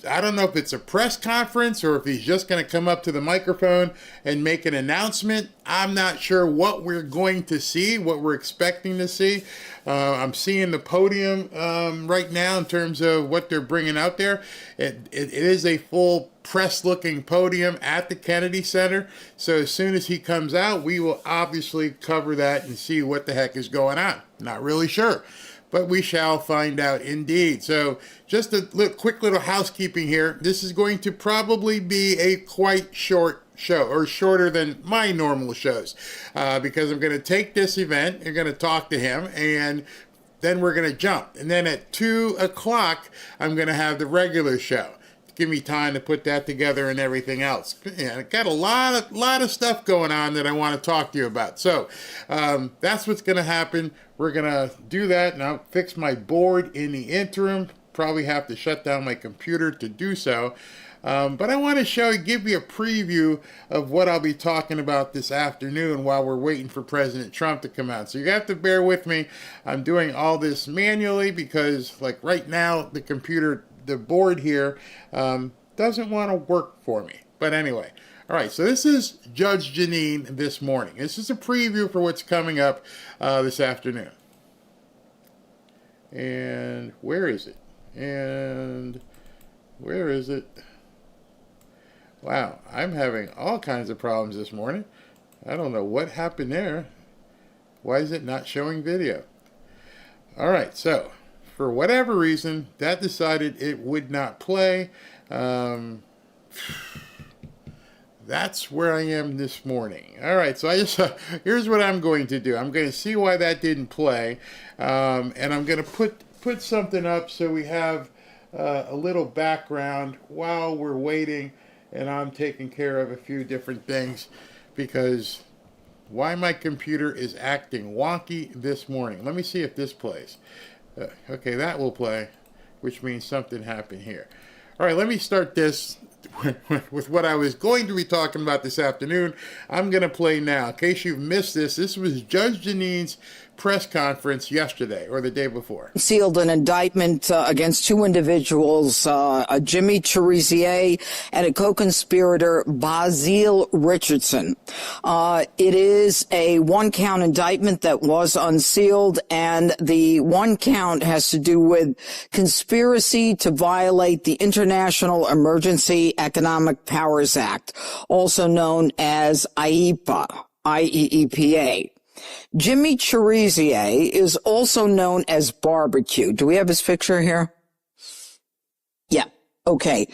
I don't know if it's a press conference or if he's just going to come up to the microphone and make an announcement. I'm not sure what we're going to see, what we're expecting to see. I'm seeing the podium right now in terms of what they're bringing out there. It is a full press-looking podium at the Kennedy Center. So as soon as he comes out, we will obviously cover that and see what the heck is going on. Not really sure, but we shall find out indeed. So just a quick little housekeeping here. This is going to probably be a quite short show, or shorter than my normal shows, because I'm going to take this event, you're going to talk to him, and then we're going to jump. And then at 2 o'clock, I'm going to have the regular show. Give me time to put that together and everything else. Yeah, got a lot of stuff going on that I want to talk to you about. So that's what's going to happen. We're going to do that, and I'll fix my board in the interim. Probably have to shut down my computer to do so. But I want to give you a preview of what I'll be talking about this afternoon while we're waiting for President Trump to come out. So you have to bear with me. I'm doing all this manually because, like right now, the computer, the board here, doesn't want to work for me. But anyway, all right, so this is Judge Jeanine this morning. This is a preview for what's coming up this afternoon. And where is it? And where is it? Wow, I'm having all kinds of problems this morning. I don't know what happened there. Why is it not showing video? All right, so for whatever reason, that decided it would not play. That's where I am this morning. All right, so here's what I'm going to do. I'm going to see why that didn't play, and I'm going to put something up so we have a little background while we're waiting, and I'm taking care of a few different things because why my computer is acting wonky this morning. Let me see if this plays. Okay, that will play, which means something happened here. All right, let me start this with what I was going to be talking about this afternoon. I'm going to play now. In case you've missed this, this was Judge Jeanine's press conference yesterday or the day before. Sealed an indictment against two individuals, Jimmy Cherizier and a co-conspirator, Basil Richardson. It is a one-count indictment that was unsealed, and the one count has to do with conspiracy to violate the International Emergency Economic Powers Act, also known as IEEPA. Jimmy Cherizier is also known as Barbecue. Do we have his picture here? Yeah. Okay.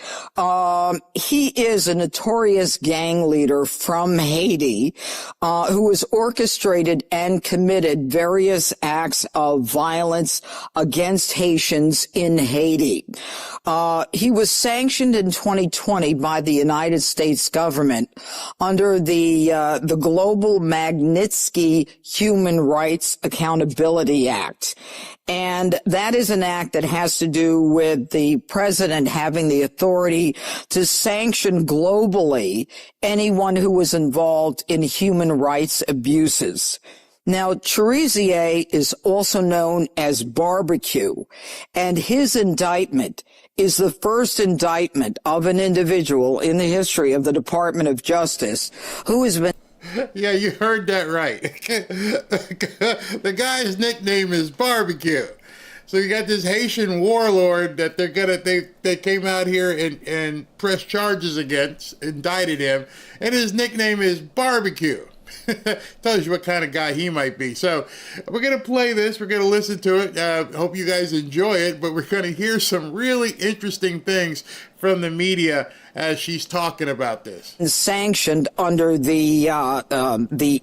He is a notorious gang leader from Haiti, who has orchestrated and committed various acts of violence against Haitians in Haiti. He was sanctioned in 2020 by the United States government under the Global Magnitsky Human Rights Accountability Act. And that is an act that has to do with the president having the authority to sanction globally anyone who was involved in human rights abuses. Now, Cherizier is also known as Barbecue, and his indictment is the first indictment of an individual in the history of the Department of Justice who has been... Yeah, you heard that right. The guy's nickname is Barbecue. So you got this Haitian warlord that they came out here and pressed charges against, indicted him, and his nickname is Barbecue. Tells you what kind of guy he might be. So we're going to play this. We're going to listen to it. Hope you guys enjoy it. But we're going to hear some really interesting things from the media as she's talking about this. Sanctioned under the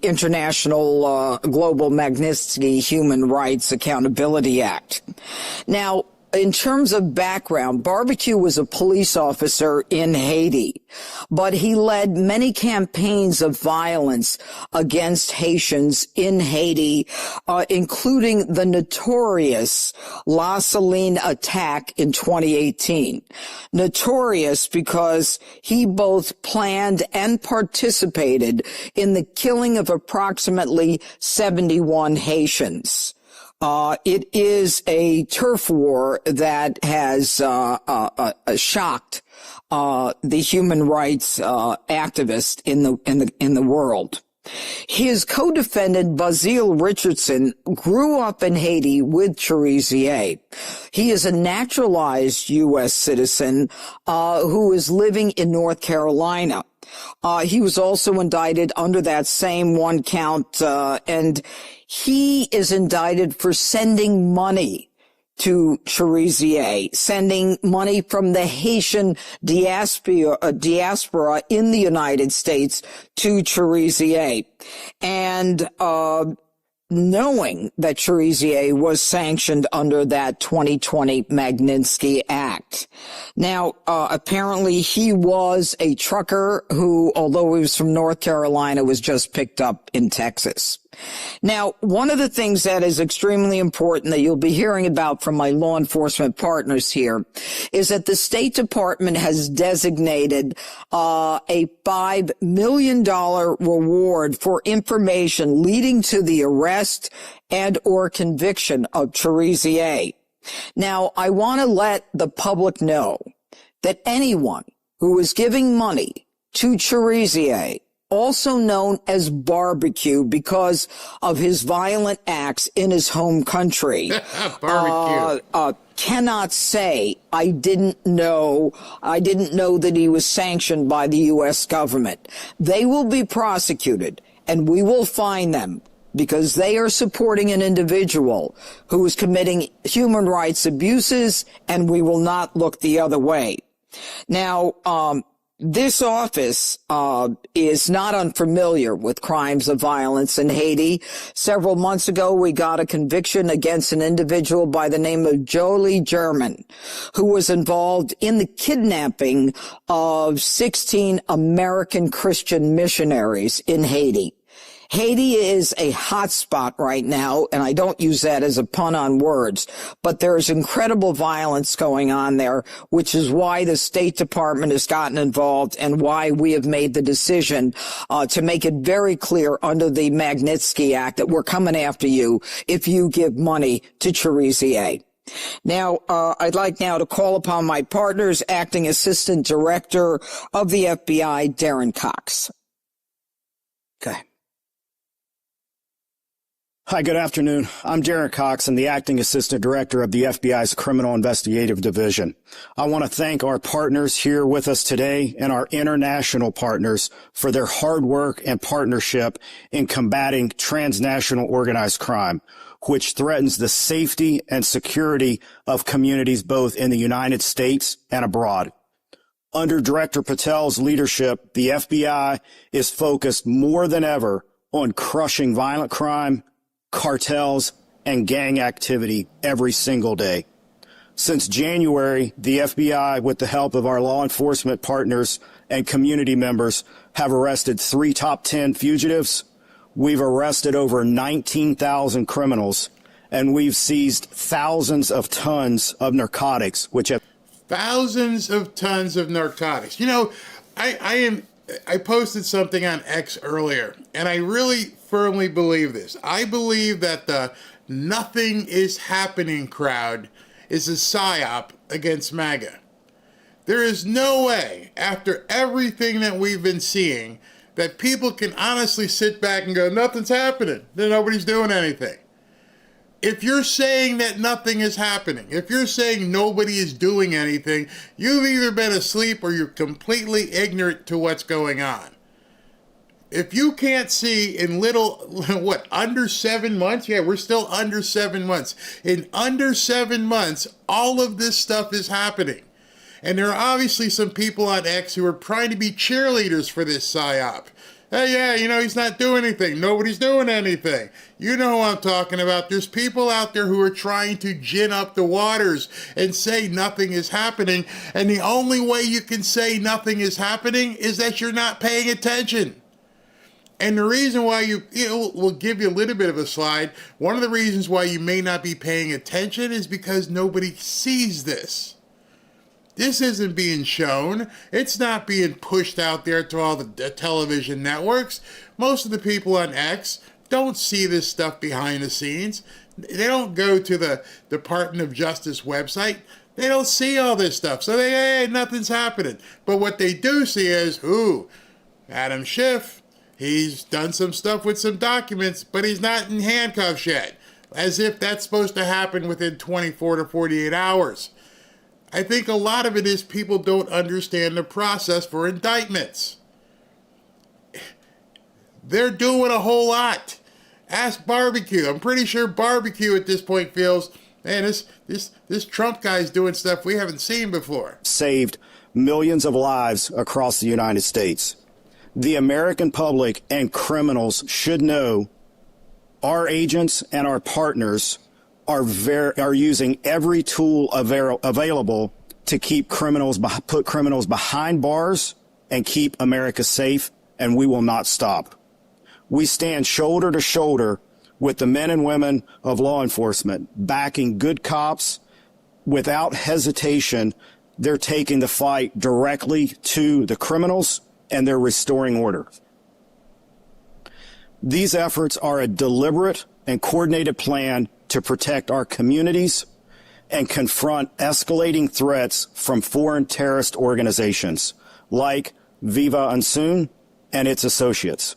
International Global Magnitsky Human Rights Accountability Act. Now, in terms of background, Barbecue was a police officer in Haiti, but he led many campaigns of violence against Haitians in Haiti, including the notorious La Saline attack in 2018. Notorious because he both planned and participated in the killing of approximately 71 Haitians. It is a turf war that has shocked the human rights activists in the world. His co-defendant, Bazile Richardson, grew up in Haiti with Cherizier. He is a naturalized U.S. citizen who is living in North Carolina. He was also indicted under that same one count, and he is indicted for sending money to Cherizier, sending money from the Haitian diaspora in the United States to Cherizier. And knowing that Cherizier was sanctioned under that 2020 Magnitsky Act. Now, apparently he was a trucker who, although he was from North Carolina, was just picked up in Texas. Now, one of the things that is extremely important that you'll be hearing about from my law enforcement partners here is that the State Department has designated a $5 million reward for information leading to the arrest and or conviction of Cherizier. Now, I want to let the public know that anyone who is giving money to Cherizier, also known as Barbecue because of his violent acts in his home country, cannot say, I didn't know that he was sanctioned by the U.S. government. They will be prosecuted, and we will fine them because they are supporting an individual who is committing human rights abuses, and we will not look the other way. Now, this office is not unfamiliar with crimes of violence in Haiti. Several months ago, we got a conviction against an individual by the name of Jolie German, who was involved in the kidnapping of 16 American Christian missionaries in Haiti. Haiti is a hot spot right now, and I don't use that as a pun on words, but there's incredible violence going on there, which is why the State Department has gotten involved and why we have made the decision to make it very clear under the Magnitsky Act that we're coming after you if you give money to Cherizier. Now, I'd like now to call upon my partners, Acting Assistant Director of the FBI, Darren Cox. Okay. Hi, good afternoon. I'm Darren Cox. I'm the Acting Assistant Director of the FBI's Criminal Investigative Division. I want to thank our partners here with us today and our international partners for their hard work and partnership in combating transnational organized crime, which threatens the safety and security of communities both in the United States and abroad. Under Director Patel's leadership, the FBI is focused more than ever on crushing violent crime, cartels, and gang activity every single day. Since January, the FBI, with the help of our law enforcement partners and community members, have arrested 3 top 10 fugitives. We've arrested over 19,000 criminals, and we've seized thousands of tons of narcotics, which have... Thousands of tons of narcotics. You know, I posted something on X earlier, and I really firmly believe this. I believe that the nothing is happening crowd is a psyop against MAGA. There is no way, after everything that we've been seeing, that people can honestly sit back and go, nothing's happening, that nobody's doing anything. If you're saying that nothing is happening, if you're saying nobody is doing anything, you've either been asleep or you're completely ignorant to what's going on. If you can't see in under 7 months? Yeah, we're still under 7 months. In under 7 months, all of this stuff is happening. And there are obviously some people on X who are trying to be cheerleaders for this psyop. Hey, yeah, you know, he's not doing anything. Nobody's doing anything. You know who I'm talking about. There's people out there who are trying to gin up the waters and say nothing is happening. And the only way you can say nothing is happening is that you're not paying attention. And the reason why we'll give you a little bit of a slide. One of the reasons why you may not be paying attention is because nobody sees this. This isn't being shown. It's not being pushed out there to all the television networks. Most of the people on X don't see this stuff behind the scenes. They don't go to the Department of Justice website. They don't see all this stuff. So hey, nothing's happening. But what they do see is, Adam Schiff, he's done some stuff with some documents, but he's not in handcuffs yet. As if that's supposed to happen within 24 to 48 hours. I think a lot of it is people don't understand the process for indictments. They're doing a whole lot. Ask Barbecue. I'm pretty sure Barbecue at this point feels, man, this Trump guy's doing stuff we haven't seen before. Saved millions of lives across the United States. The American public and criminals should know our agents and our partners are using every tool available to put criminals behind bars and keep America safe, and we will not stop. We stand shoulder to shoulder with the men and women of law enforcement, backing good cops without hesitation. They're taking the fight directly to the criminals, and they're restoring order. These efforts are a deliberate and coordinated plan to protect our communities and confront escalating threats from foreign terrorist organizations like Viva Unsoon and its associates.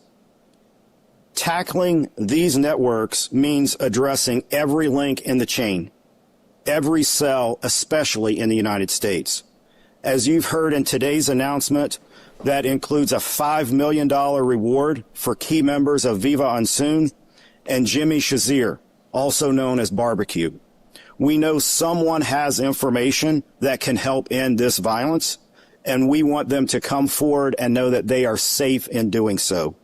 Tackling these networks means addressing every link in the chain, every cell, especially in the United States. As you've heard in today's announcement, that includes a $5 million reward for key members of Viva Unsoon and Jimmy Shazier, also known as Barbecue. We know someone has information that can help end this violence, and we want them to come forward and know that they are safe in doing so.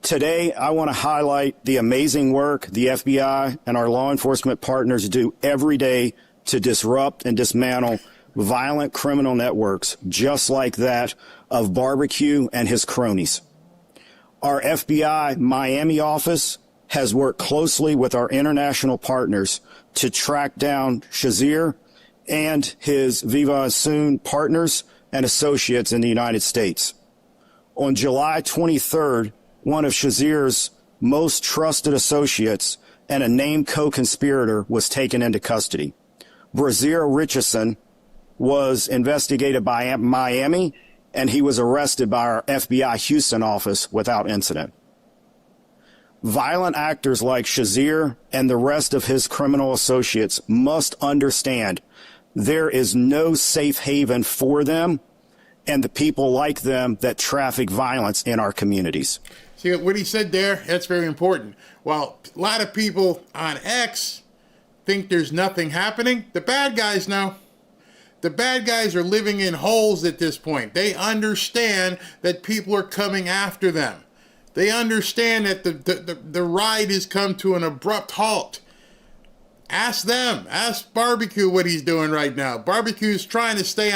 Today, I want to highlight the amazing work the FBI and our law enforcement partners do every day to disrupt and dismantle violent criminal networks just like that of Barbecue and his cronies. Our FBI Miami office has worked closely with our international partners to track down Shazier and his Viva Unsoon partners and associates in the United States. On July 23rd, one of Shazier's most trusted associates and a named co-conspirator was taken into custody. Brazier Richardson was investigated by Miami, and he was arrested by our FBI Houston office without incident. Violent actors like Shazier and the rest of his criminal associates must understand there is no safe haven for them and the people like them that traffic violence in our communities. See what he said there? That's very important. While a lot of people on X think there's nothing happening, the bad guys know. The bad guys are living in holes at this point. They understand that people are coming after them. They understand that the ride has come to an abrupt halt. Ask them. Ask Barbecue what he's doing right now. Barbecue's trying to stay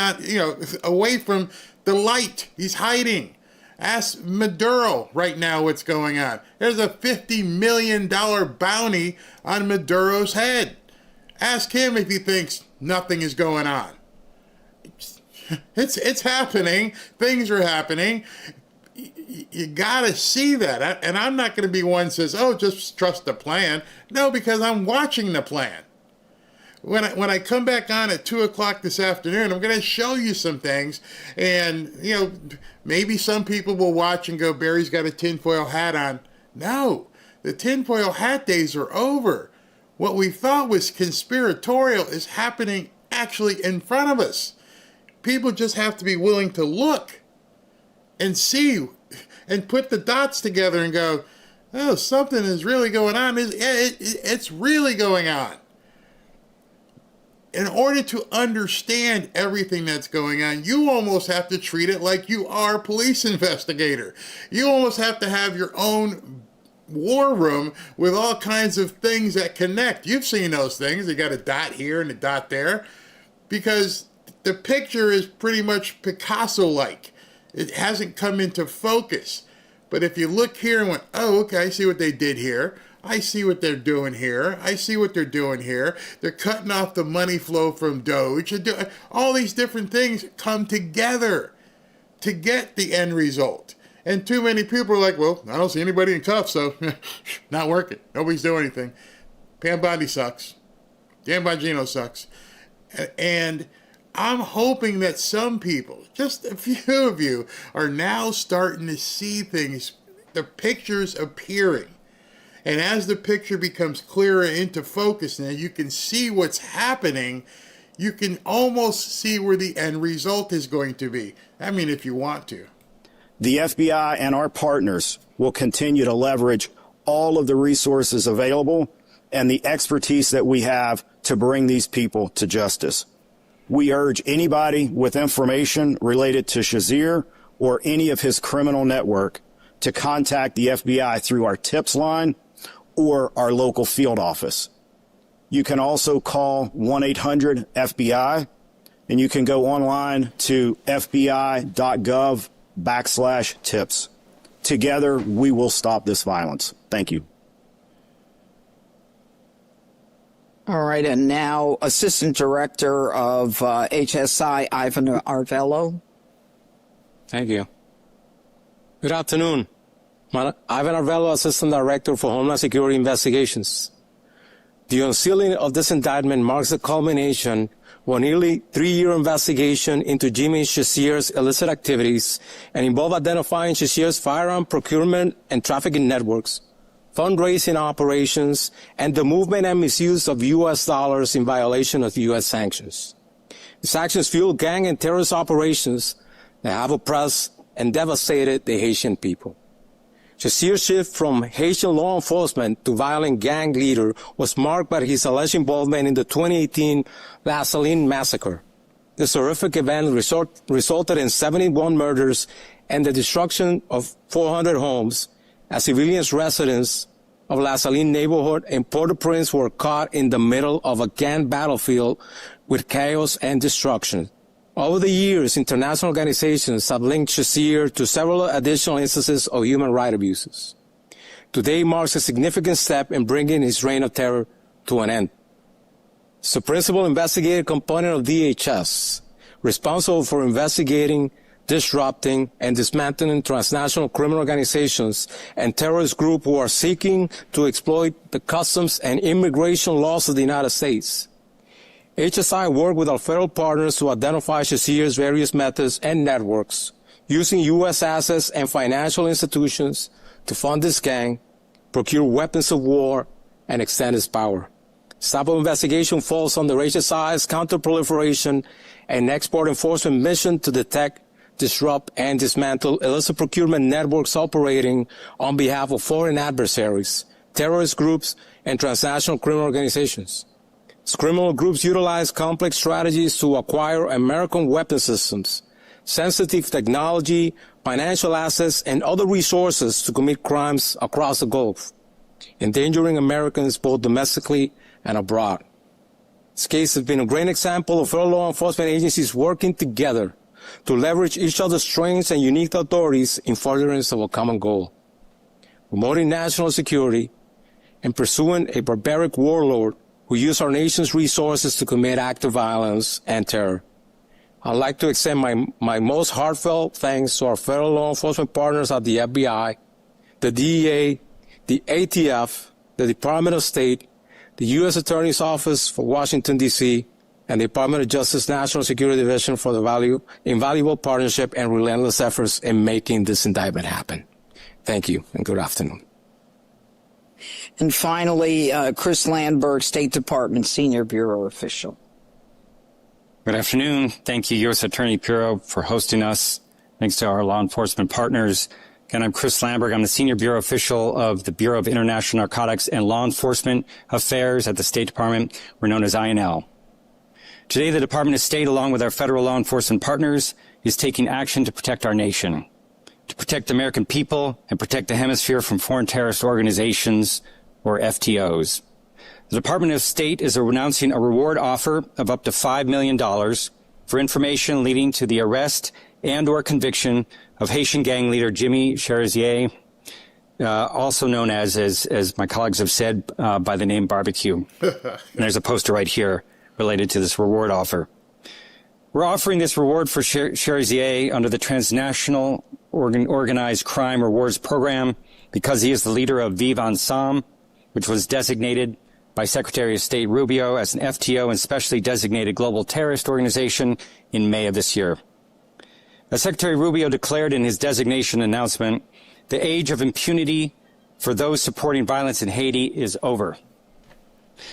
away from the light. He's hiding. Ask Maduro right now what's going on. There's a $50 million bounty on Maduro's head. Ask him if he thinks nothing is going on. It's happening. Things are happening. You gotta see that. And I'm not going to be one that says, just trust the plan. No, because I'm watching the plan. When I come back on at 2 o'clock this afternoon, I'm going to show you some things. And, maybe some people will watch and go, Barry's got a tinfoil hat on. No, the tinfoil hat days are over. What we thought was conspiratorial is happening actually in front of us. People just have to be willing to look and see and put the dots together and go, something is really going on. It's really going on. In order to understand everything that's going on, you almost have to treat it like you are a police investigator. You almost have to have your own war room with all kinds of things that connect. You've seen those things. You got a dot here and a dot there because the picture is pretty much Picasso-like. It hasn't come into focus. But if you look here and went, okay, I see what they did here. I see what they're doing here. I see what they're doing here. They're cutting off the money flow from Doge. All these different things come together to get the end result. And too many people are like, well, I don't see anybody in cuffs, so not working. Nobody's doing anything. Pam Bondi sucks. Dan Bongino sucks. And I'm hoping that some people, just a few of you, are now starting to see things, the pictures appearing. And as the picture becomes clearer into focus now, you can see what's happening. You can almost see where the end result is going to be. I mean, if you want to. The FBI and our partners will continue to leverage all of the resources available and the expertise that we have to bring these people to justice. We urge anybody with information related to Shazeer or any of his criminal network to contact the FBI through our tips line or our local field office. You can also call 1-800-FBI, and you can go online to fbi.gov/tips. Together, we will stop this violence. Thank you. All right, and now Assistant Director of HSI, Ivan Arvello. Thank you. Good afternoon. I'm Ivan Arvello, Assistant Director for Homeland Security Investigations. The unsealing of this indictment marks the culmination of a nearly 3-year investigation into Jimmy Shazeer's illicit activities and involved identifying Shazeer's firearm procurement and trafficking networks, fundraising operations, and the movement and misuse of U.S. dollars in violation of U.S. sanctions. These actions fuel gang and terrorist operations that have oppressed and devastated the Haitian people. Shazeer's shift from Haitian law enforcement to violent gang leader was marked by his alleged involvement in the 2018 La Saline massacre. This horrific event resulted in 71 murders and the destruction of 400 homes as civilians residents of La Saline neighborhood in Port-au-Prince were caught in the middle of a gang battlefield with chaos and destruction. Over the years, international organizations have linked Shazeer to several additional instances of human rights abuses. Today marks a significant step in bringing his reign of terror to an end. As a principal investigative component of DHS, responsible for investigating, disrupting, and dismantling transnational criminal organizations and terrorist groups who are seeking to exploit the customs and immigration laws of the United States. HSI worked with our federal partners to identify Shazeer's various methods and networks, using U.S. assets and financial institutions to fund this gang, procure weapons of war, and extend its power. This type of investigation falls under HSI's counterproliferation and export enforcement mission to detect, disrupt, and dismantle illicit procurement networks operating on behalf of foreign adversaries, terrorist groups, and transnational criminal organizations. These criminal groups utilize complex strategies to acquire American weapon systems, sensitive technology, financial assets, and other resources to commit crimes across the Gulf, endangering Americans both domestically and abroad. This case has been a great example of federal law enforcement agencies working together to leverage each other's strengths and unique authorities in furtherance of a common goal, promoting national security and pursuing a barbaric warlord who used our nation's resources to commit acts of violence and terror. I'd like to extend my most heartfelt thanks to our federal law enforcement partners at the FBI, the DEA, the ATF, the Department of State, the U.S. Attorney's Office for Washington, D.C., and the Department of Justice National Security Division for the invaluable partnership and relentless efforts in making this indictment happen. Thank you, and good afternoon. And finally, Chris Landberg, State Department Senior Bureau Official. Good afternoon. Thank you, U.S. Attorney Bureau, for hosting us. Thanks to our law enforcement partners. Again, I'm Chris Landberg. I'm the Senior Bureau Official of the Bureau of International Narcotics and Law Enforcement Affairs at the State Department. We're known as INL. Today, the Department of State, along with our federal law enforcement partners, is taking action to protect our nation, to protect the American people, and protect the hemisphere from foreign terrorist organizations, or FTOs. The Department of State is announcing a reward offer of up to $5 million for information leading to the arrest and or conviction of Haitian gang leader Jimmy Shazeer, also known as my colleagues have said, by the name Barbecue. And there's a poster right here related to this reward offer. We're offering this reward for Shazeer under the Transnational Organized Crime Rewards Program because he is the leader of Vive Ensemble, which was designated by Secretary of State Rubio as an FTO and specially designated global terrorist organization in May of this year. As Secretary Rubio declared in his designation announcement, the age of impunity for those supporting violence in Haiti is over.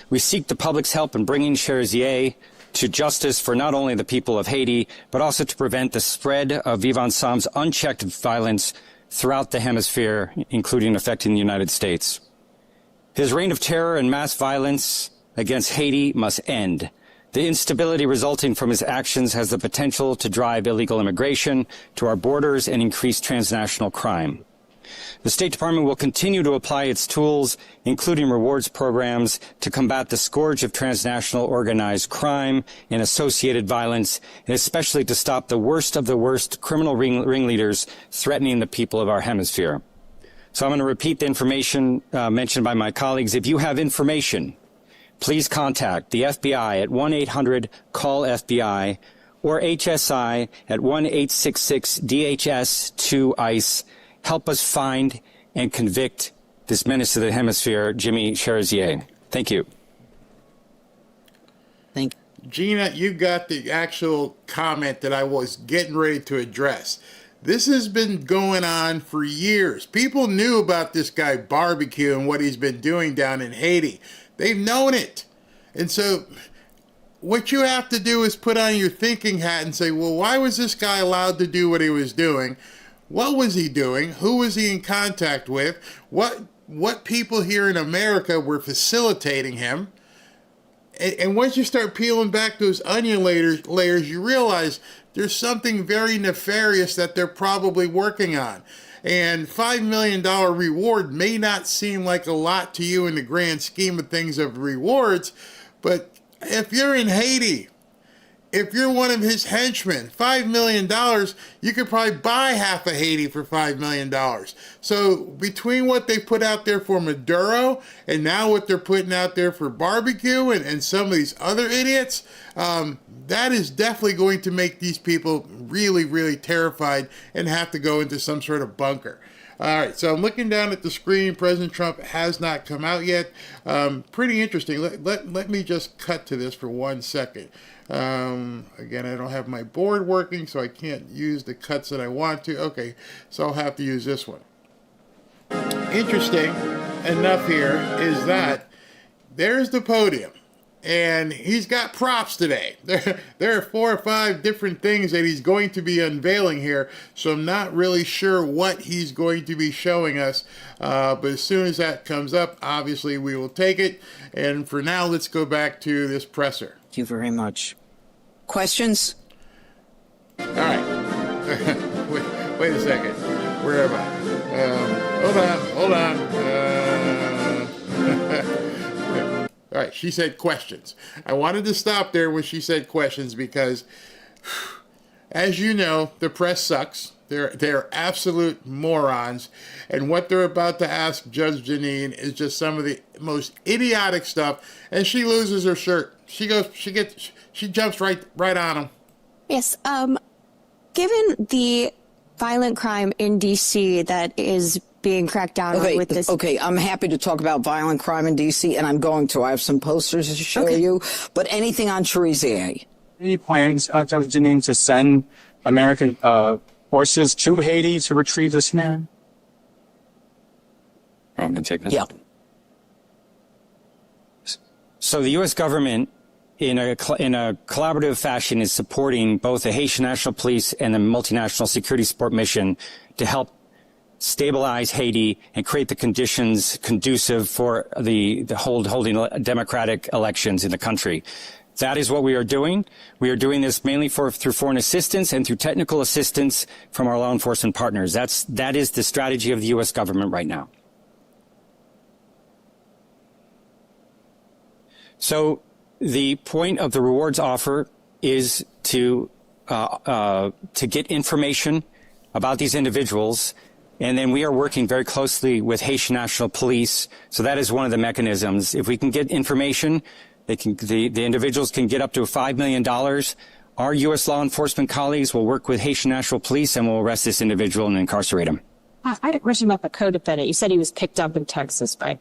We seek the public's help in bringing Cherizier to justice for not only the people of Haiti, but also to prevent the spread of Vivant Sam's unchecked violence throughout the hemisphere, including affecting the United States. His reign of terror and mass violence against Haiti must end. The instability resulting from his actions has the potential to drive illegal immigration to our borders and increase transnational crime. The State Department will continue to apply its tools, including rewards programs, to combat the scourge of transnational organized crime and associated violence, and especially to stop the worst of the worst criminal ringleaders threatening the people of our hemisphere. So I'm going to repeat the information mentioned by my colleagues. If you have information, please contact the FBI at 1-800-CALL-FBI or HSI at 1-866-DHS-2-ICE. Help us find and convict this menace to the hemisphere, Jimmy Cherizier. Thank you. Thank you. Gina, you got the actual comment that I was getting ready to address. This has been going on for years. People knew about this guy Barbecue and what he's been doing down in Haiti. They've known it. And so what you have to do is put on your thinking hat and say, well, why was this guy allowed to do what he was doing? What was he doing? Who was he in contact with? What people here in America were facilitating him? And once you start peeling back those onion layers, you realize there's something very nefarious that they're probably working on. And $5 million reward may not seem like a lot to you in the grand scheme of things of rewards, but if you're in Haiti, if you're one of his henchmen, $5 million, you could probably buy half of Haiti for $5 million. So between what they put out there for Maduro and now what they're putting out there for Barbecue and some of these other idiots, that is definitely going to make these people really, really terrified and have to go into some sort of bunker. All right, so I'm looking down at the screen. President Trump has not come out yet. Pretty interesting. Let me just cut to this for 1 second. Again, I don't have my board working, so I can't use the cuts that I want to. Okay, so I'll have to use this one. Interesting enough here is that there's the podium, and he's got props today. There are 4 or 5 different things that he's going to be unveiling here, so I'm not really sure what he's going to be showing us, but as soon as that comes up, obviously we will take it. And for now, let's go back to this presser. Thank you very much. Questions? All right. wait a second. Where am I? Hold on. All right, she said questions. I wanted to stop there when she said questions because, as you know, the press sucks. They're absolute morons, and what they're about to ask Judge Jeanine is just some of the most idiotic stuff. And she loses her shirt. She jumps right on him. Yes. Given the violent crime in D.C. that is being cracked down on with this. Okay, I'm happy to talk about violent crime in D.C., and I'm going to. I have some posters to show you, but anything on Cherizier? Any plans, Judge Jeanine, to send American forces to Haiti to retrieve this man? I'm going to take this. Yeah. So the U.S. government, in a collaborative fashion, is supporting both the Haitian National Police and the multinational security support mission to help stabilize Haiti and create the conditions conducive for the holding democratic elections in the country. That is what we are doing. We are doing this mainly through foreign assistance and through technical assistance from our law enforcement partners. That is the strategy of the U.S. government right now. So the point of the rewards offer is to get information about these individuals, and then we are working very closely with Haitian National Police. So that is one of the mechanisms. If we can get information, the individuals can get up to $5 million. Our U.S. law enforcement colleagues will work with Haitian National Police and will arrest this individual and incarcerate him. I had a question about the co-defendant. You said he was picked up in Texas by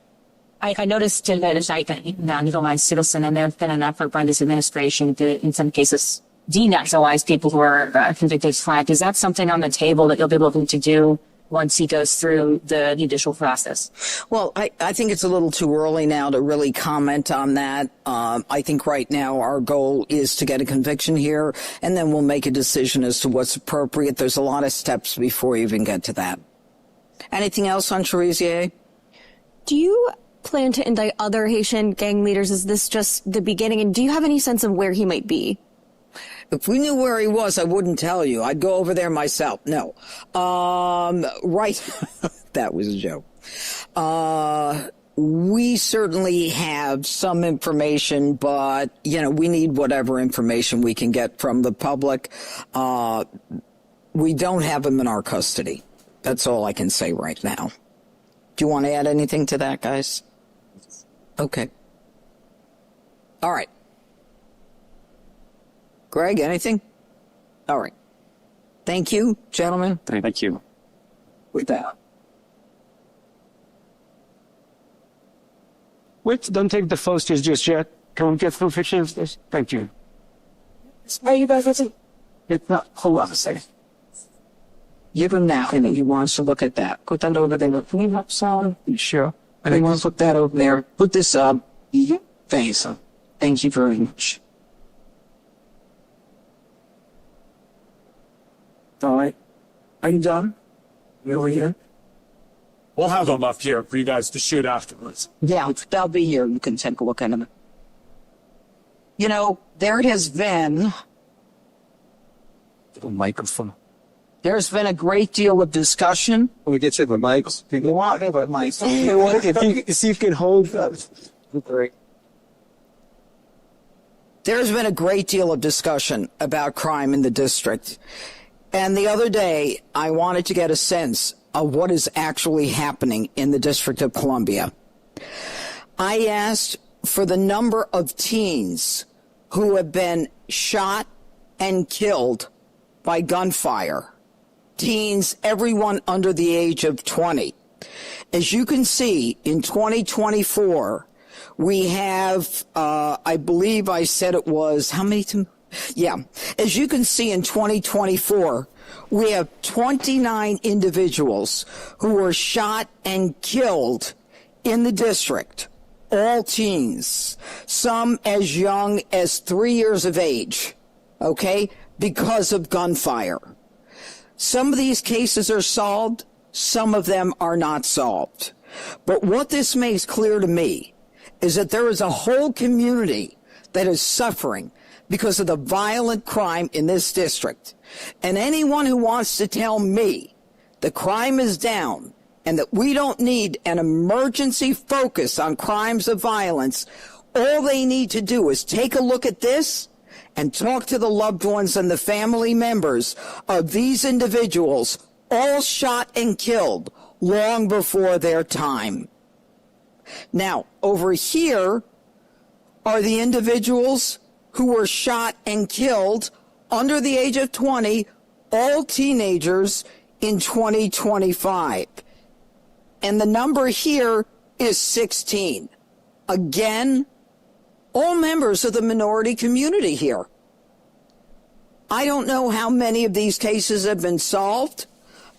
I noticed in the indictment, naturalized citizen, and there's been an effort by this administration to, in some cases, denaturalize people who are convicted of crime. Is that something on the table that you'll be looking to do once he goes through the judicial process? Well, I think it's a little too early now to really comment on that. I think right now our goal is to get a conviction here, and then we'll make a decision as to what's appropriate. There's a lot of steps before you even get to that. Anything else on Cherizier? Do you plan to indict other Haitian gang leaders? Is this just the beginning? And do you have any sense of where he might be? If we knew where he was, I wouldn't tell you. I'd go over there myself. No. Right. That was a joke. We certainly have some information, but, we need whatever information we can get from the public. We don't have him in our custody. That's all I can say right now. Do you want to add anything to that, guys? Okay. All right. Greg, anything? All right. Thank you, gentlemen. Thank you. With that. Wait, don't take the posters just yet. Can we get some pictures of this? Thank you. Are you guys listening? It's not, hold on a second. Give him that, and he wants to look at that. Put that over there. Can you help some? Sure. I want to put that over there. Put this up. Face up. Thank you very much. All right. Are you done? You over here? We'll have them up here for you guys to shoot afterwards. Yeah, they'll be here. You can take a look at them. There has been... The microphone. There's been a great deal of discussion. We get you the mics. People want me, but mics. If you can hold that. Great. There's been a great deal of discussion about crime in the district. And the other day, I wanted to get a sense of what is actually happening in the District of Columbia. I asked for the number of teens who have been shot and killed by gunfire. Teens, everyone under the age of 20. As you can see, in 2024, we have, I believe I said it was, how many? Yeah. As you can see, in 2024, we have 29 individuals who were shot and killed in the district, all teens, some as young as 3 years of age, okay, because of gunfire. Some of these cases are solved, some of them are not solved. But what this makes clear to me is that there is a whole community that is suffering because of the violent crime in this district. And anyone who wants to tell me the crime is down and that we don't need an emergency focus on crimes of violence, all they need to do is take a look at this and talk to the loved ones and the family members of these individuals, all shot and killed long before their time. Now, over here are the individuals who were shot and killed under the age of 20, all teenagers in 2025. And the number here is 16. Again, all members of the minority community here. I don't know how many of these cases have been solved,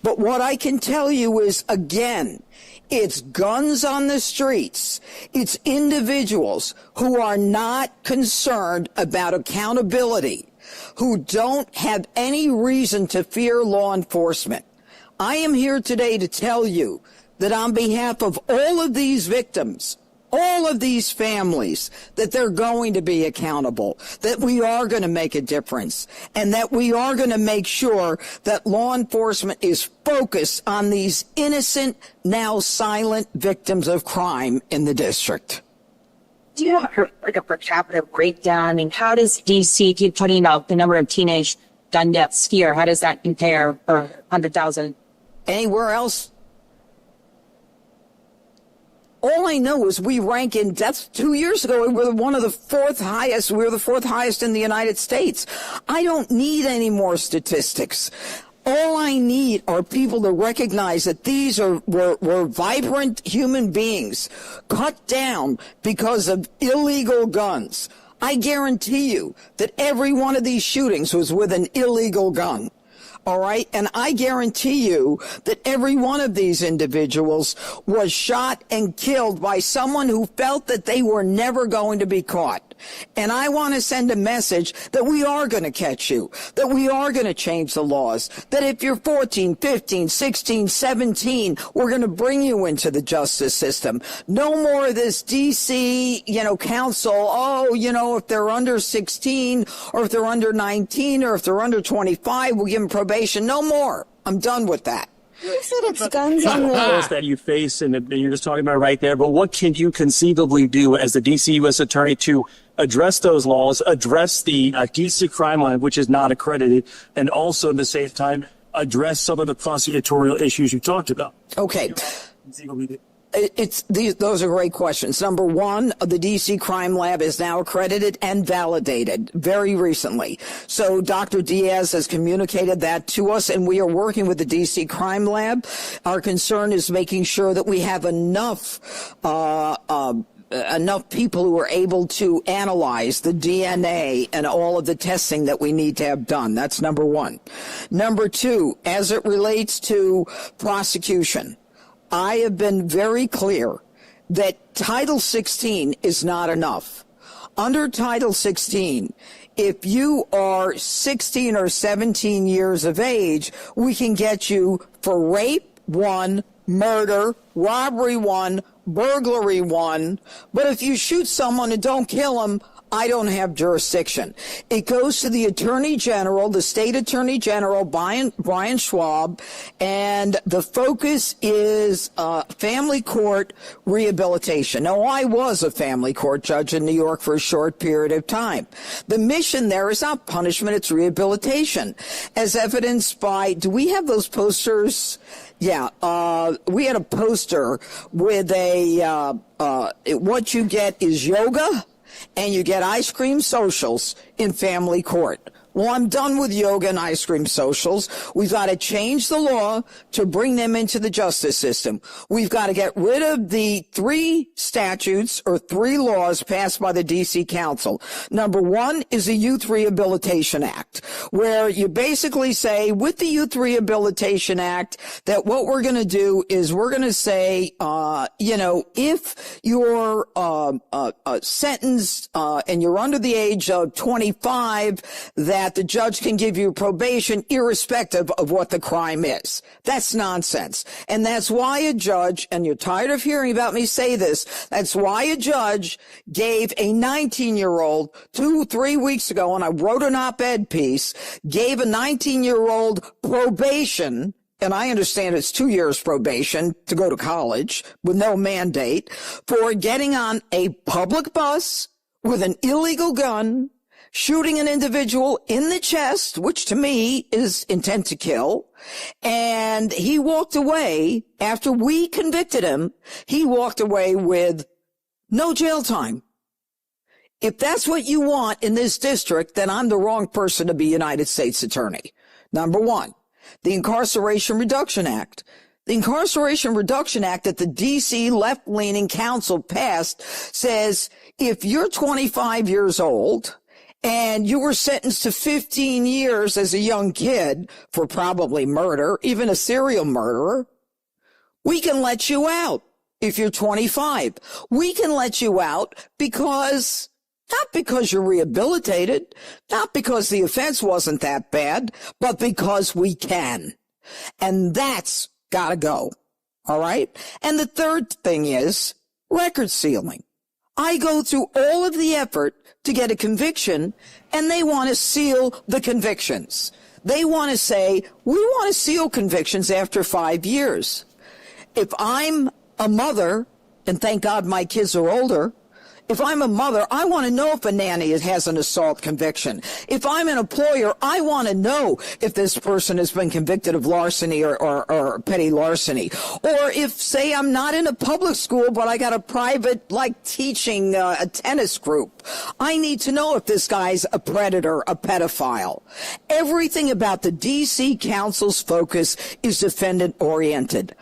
but what I can tell you is, again, it's guns on the streets. It's individuals who are not concerned about accountability, who don't have any reason to fear law enforcement. I am here today to tell you that on behalf of all of these victims, all of these families, that they're going to be accountable, that we are going to make a difference, and that we are going to make sure that law enforcement is focused on these innocent, now silent victims of crime in the district. Do you have like a per capita breakdown? I mean, how does DC keep putting up the number of teenage gun deaths here? How does that compare per 100,000? Anywhere else? All I know is we rank in deaths. 2 years ago, we were one of the fourth highest. We were the fourth highest in the United States. I don't need any more statistics. All I need are people to recognize that these were vibrant human beings cut down because of illegal guns. I guarantee you that every one of these shootings was with an illegal gun. All right. And I guarantee you that every one of these individuals was shot and killed by someone who felt that they were never going to be caught. And I want to send a message that we are going to catch you, that we are going to change the laws, that if you're 14, 15, 16, 17, we're going to bring you into the justice system. No more of this D.C., council. Oh, if they're under 16 or if they're under 19 or if they're under 25, we'll give them probation. No more. I'm done with that. You said it's guns on the laws that you face, and you're just talking about right there. But what can you conceivably do as the D.C. U.S. Attorney to address those laws, address the D.C. crime line, which is not accredited, and also at the same time address some of the prosecutorial issues you talked about? Okay. Those are great questions. Number one, the DC Crime Lab is now accredited and validated very recently. So Dr. Diaz has communicated that to us, and we are working with the DC Crime Lab. Our concern is making sure that we have enough people who are able to analyze the DNA and all of the testing that we need to have done. That's number one. Number two, as it relates to prosecution, I have been very clear that Title 16 is not enough. Under Title 16, if you are 16 or 17 years of age, we can get you for rape 1, murder, robbery 1, burglary 1. But if you shoot someone and don't kill them, I don't have jurisdiction. It goes to the Attorney General, the State Attorney General, Brian Schwab, and the focus is family court rehabilitation. Now, I was a family court judge in New York for a short period of time. The mission there is not punishment, it's rehabilitation, as evidenced by, do we have those posters? Yeah, we had a poster with what you get is yoga, and you get ice cream socials in family court. Well, I'm done with yoga and ice cream socials. We've got to change the law to bring them into the justice system. We've got to get rid of the 3 statutes or 3 laws passed by the D.C. Council. Number 1 is the Youth Rehabilitation Act, where you basically say with the Youth Rehabilitation Act that what we're going to do is we're going to say, if you're sentenced and you're under the age of 25, that the judge can give you probation irrespective of what the crime is. That's nonsense. And that's why a judge, and you're tired of hearing about me say this, that's why a judge gave a 19-year-old 2-3 weeks ago, and I wrote an op-ed piece, gave a 19-year-old probation, and I understand it's 2 years probation to go to college with no mandate, for getting on a public bus with an illegal gun, shooting an individual in the chest, which to me is intent to kill. And he walked away after we convicted him. He walked away with no jail time. If that's what you want in this district, then I'm the wrong person to be United States Attorney. Number 1, the Incarceration Reduction Act. The Incarceration Reduction Act that the D.C. left-leaning council passed says if you're 25 years old and you were sentenced to 15 years as a young kid for probably murder, even a serial murderer, we can let you out if you're 25. We can let you out because, not because you're rehabilitated, not because the offense wasn't that bad, but because we can. And that's gotta go. All right? And the third thing is record sealing. I go through all of the effort to get a conviction, and they want to seal the convictions. They want to say, we want to seal convictions after 5 years. If I'm a mother, and thank God my kids are older, If I'm a mother, I want to know if a nanny has an assault conviction. If I'm an employer, I want to know if this person has been convicted of larceny or petty larceny. Or if, say, I'm not in a public school, but I got a private, like, teaching a tennis group. I need to know if this guy's a predator, a pedophile. Everything about the D.C. Council's focus is defendant-oriented.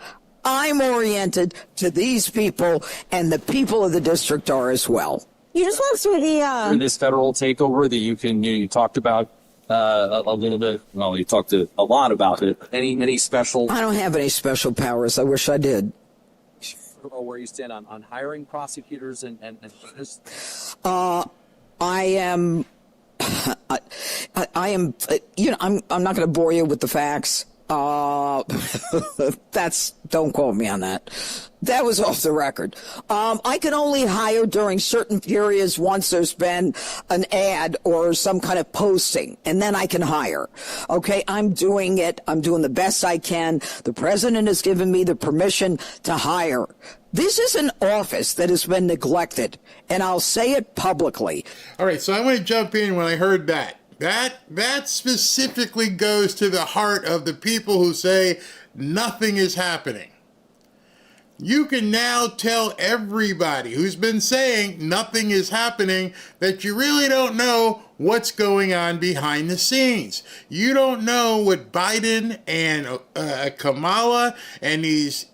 I'm oriented to these people, and the people of the district are as well. You just went through the this federal takeover that you talked about a little bit. Well, you talked a lot about it. Any special? I don't have any special powers. I wish I did. Where you stand on hiring prosecutors and I am. I am. I'm not going to bore you with the facts. Don't quote me on that. That was off the record. I can only hire during certain periods once there's been an ad or some kind of posting, and then I can hire. Okay, I'm doing it. I'm doing the best I can. The president has given me the permission to hire. This is an office that has been neglected, and I'll say it publicly. All right, so I want to jump in when I heard that. That specifically goes to the heart of the people who say nothing is happening. You can now tell everybody who's been saying nothing is happening that you really don't know what's going on behind the scenes. You don't know what Biden and Kamala and these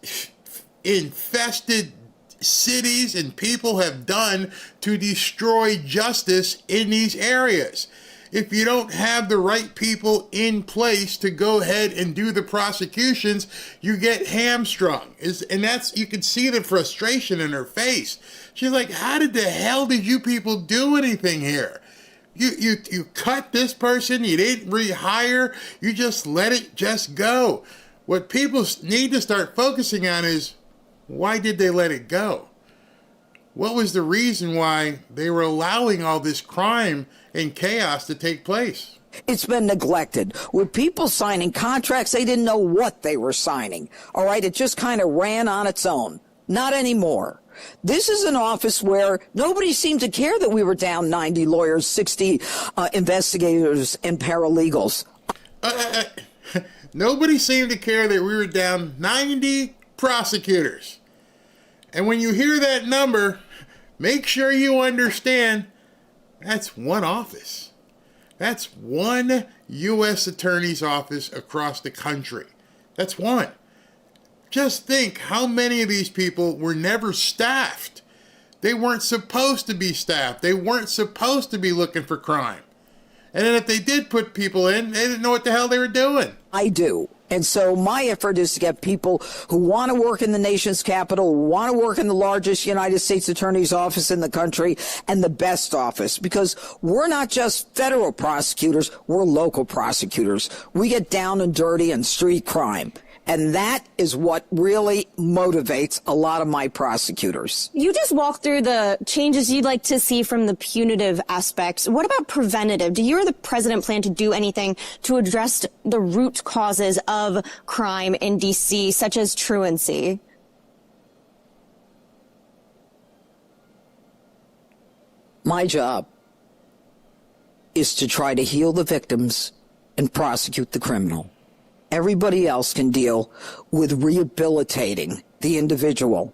infested cities and people have done to destroy justice in these areas. If you don't have the right people in place to go ahead and do the prosecutions, you get hamstrung. And you can see the frustration in her face. She's like, how did the hell did you people do anything here? You cut this person, you didn't rehire, you just let it just go. What people need to start focusing on is, why did they let it go? What was the reason why they were allowing all this crime and chaos to take place? It's been neglected. With people signing contracts, they didn't know what they were signing. All right, it just kind of ran on its own. Not anymore. This is an office where nobody seemed to care that we were down 90 lawyers, 60 investigators, and paralegals. Nobody seemed to care that we were down 90 prosecutors. And when you hear that number, make sure you understand that's one office. That's one U.S. attorney's office across the country. That's one. Just think how many of these people were never staffed. They weren't supposed to be staffed. They weren't supposed to be looking for crime. And then if they did put people in, they didn't know what the hell they were doing. I do. And so my effort is to get people who want to work in the nation's capital, who want to work in the largest United States attorney's office in the country and the best office, because we're not just federal prosecutors, we're local prosecutors. We get down and dirty in street crime. And that is what really motivates a lot of my prosecutors. You just walked through the changes you'd like to see from the punitive aspects. What about preventative? Do you or the president plan to do anything to address the root causes of crime in D.C., such as truancy? My job is to try to heal the victims and prosecute the criminal. Everybody else can deal with rehabilitating the individual.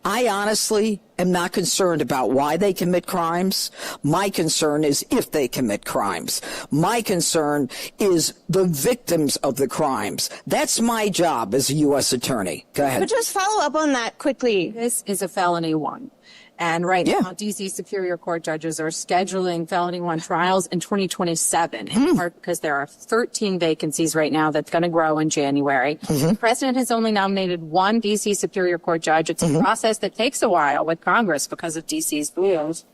I honestly am not concerned about why they commit crimes. My concern is if they commit crimes. My concern is the victims of the crimes. That's my job as a U.S. attorney. Go ahead. But just follow up on that quickly. This is a felony one. And right now, D.C. Superior Court judges are scheduling felony one trials in 2027, in part because there are 13 vacancies right now that's going to grow in January. The president has only nominated one D.C. Superior Court judge. It's a process that takes a while with Congress because of D.C.'s rules.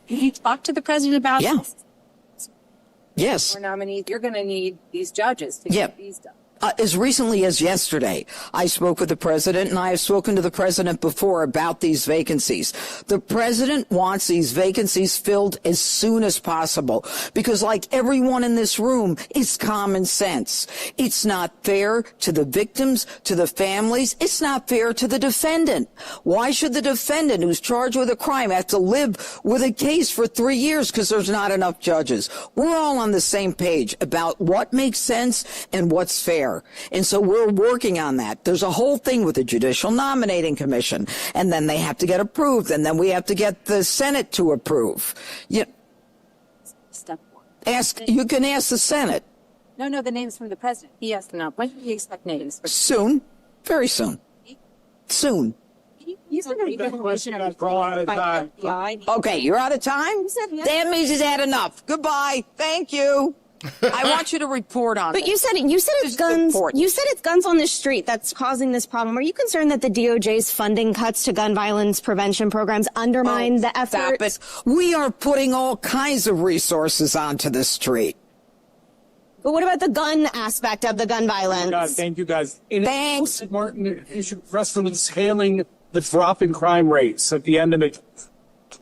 Can you talk to the president about this? Yes. More nominees. You're going to need these judges to get these done. as recently as yesterday, I spoke with the president, and I have spoken to the president before about these vacancies. The president wants these vacancies filled as soon as possible because, like everyone in this room, it's common sense. It's not fair to the victims, to the families. It's not fair to the defendant. Why should the defendant who's charged with a crime have to live with a case for 3 years because there's not enough judges? We're all on the same page about what makes sense and what's fair. And so we're working on that. There's a whole thing with the Judicial Nominating Commission, and then they have to get approved, and then we have to get the Senate to approve. Step one. You can ask the Senate. No, the names from the president. He asked them. When do you expect names? Soon. Very soon. Soon. You said Okay, you're out of time? yes. That means he's had enough. Goodbye. Thank you. I want you to report on it. But you said it's guns. You said it's guns on the street that's causing this problem. Are you concerned that the DOJ's funding cuts to gun violence prevention programs undermine the effort? Stop it. We are putting all kinds of resources onto the street. But what about the gun aspect of the gun violence? Thank you, guys. Thanks. Martin, you should rest from hailing the drop in crime rates at the end of it.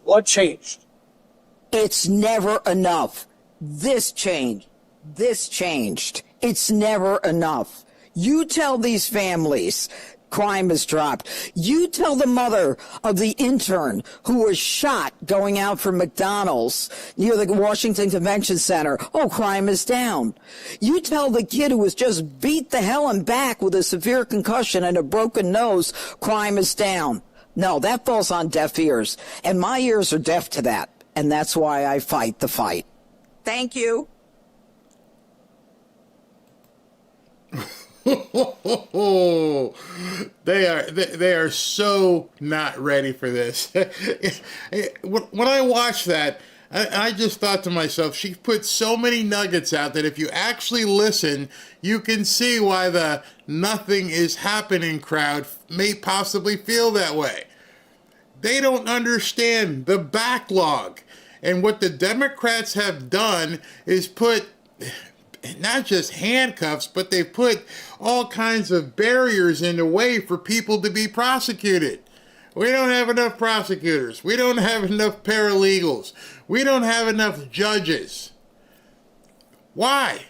What changed? It's never enough. This changed. It's never enough. You tell these families crime has dropped. You tell the mother of the intern who was shot going out from McDonald's near the Washington Convention Center, oh, crime is down. You tell the kid who was just beat the hell and back with a severe concussion and a broken nose, crime is down. No, that falls on deaf ears. And my ears are deaf to that. And that's why I fight the fight. Thank you. They are so not ready for this. When I watched that, I just thought to myself, she put so many nuggets out that if you actually listen, you can see why the nothing is happening crowd may possibly feel that way. They don't understand the backlog. And what the Democrats have done is put not just handcuffs, but they've put all kinds of barriers in the way for people to be prosecuted. We don't have enough prosecutors. We don't have enough paralegals. We don't have enough judges. Why?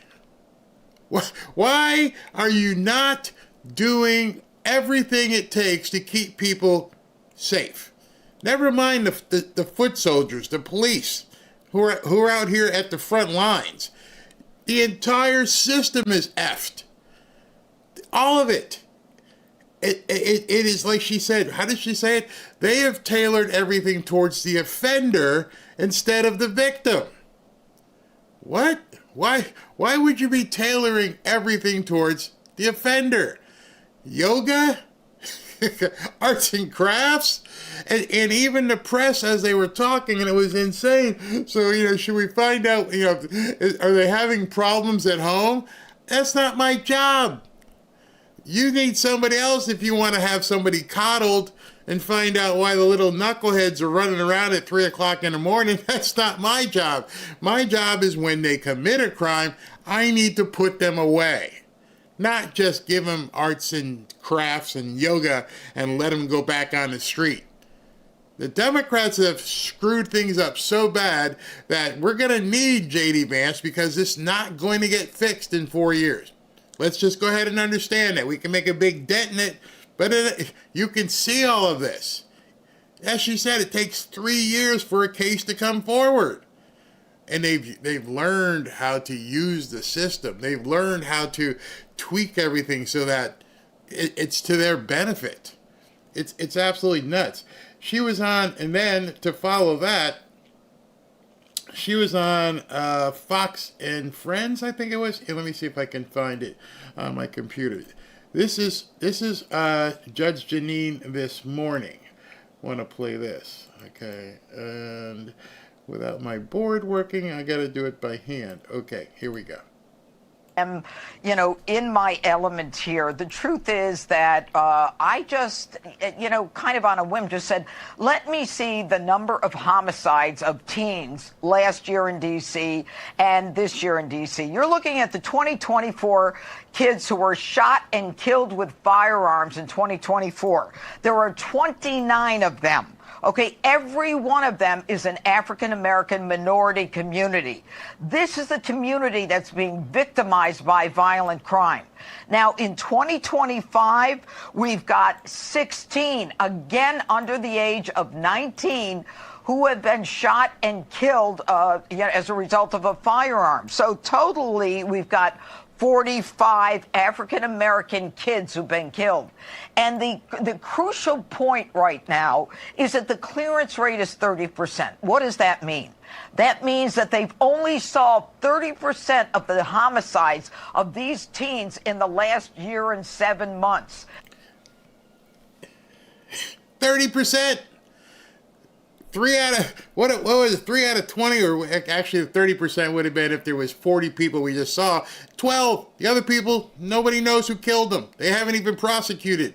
Why are you not doing everything it takes to keep people safe? Never mind the foot soldiers, the police, who are out here at the front lines. The entire system is effed. All of it. It is like she said. How did she say it? They have tailored everything towards the offender instead of the victim. What? Why would you be tailoring everything towards the offender? Yoga? Arts and crafts? And even the press, as they were talking, and it was insane. So, should we find out, are they having problems at home? That's not my job. You need somebody else if you want to have somebody coddled and find out why the little knuckleheads are running around at 3 o'clock in the morning. That's not my job. My job is when they commit a crime, I need to put them away. Not just give them arts and crafts and yoga and let them go back on the street. The Democrats have screwed things up so bad that we're going to need J.D. Vance because it's not going to get fixed in 4 years. Let's just go ahead and understand that. We can make a big dent in it, but you can see all of this. As she said, it takes 3 years for a case to come forward. And they've learned how to use the system. They've learned how to tweak everything so that it's to their benefit. It's absolutely nuts. She was on, and then to follow that, she was on Fox and Friends, I think it was. Here, let me see if I can find it on my computer. This is Judge Janine this morning. Want to play this, okay? And without my board working, I got to do it by hand. Okay, here we go. am, in my element here. The truth is that I just, kind of on a whim just said, let me see the number of homicides of teens last year in D.C. and this year in D.C. You're looking at the 2024 kids who were shot and killed with firearms in 2024. There are 29 of them. Okay, every one of them is an African-American minority community. This is the community that's being victimized by violent crime. Now, in 2025, we've got 16, again under the age of 19, who have been shot and killed as a result of a firearm. So totally, we've got 45 African-American kids who've been killed. And the crucial point right now is that the clearance rate is 30%. What does that mean? That means that they've only solved 30% of the homicides of these teens in the last year and 7 months. 30%. 3 out of, what was it, 3 out of 20, or actually 30% would have been if there was 40 people we just saw. 12, the other people, nobody knows who killed them. They haven't even prosecuted.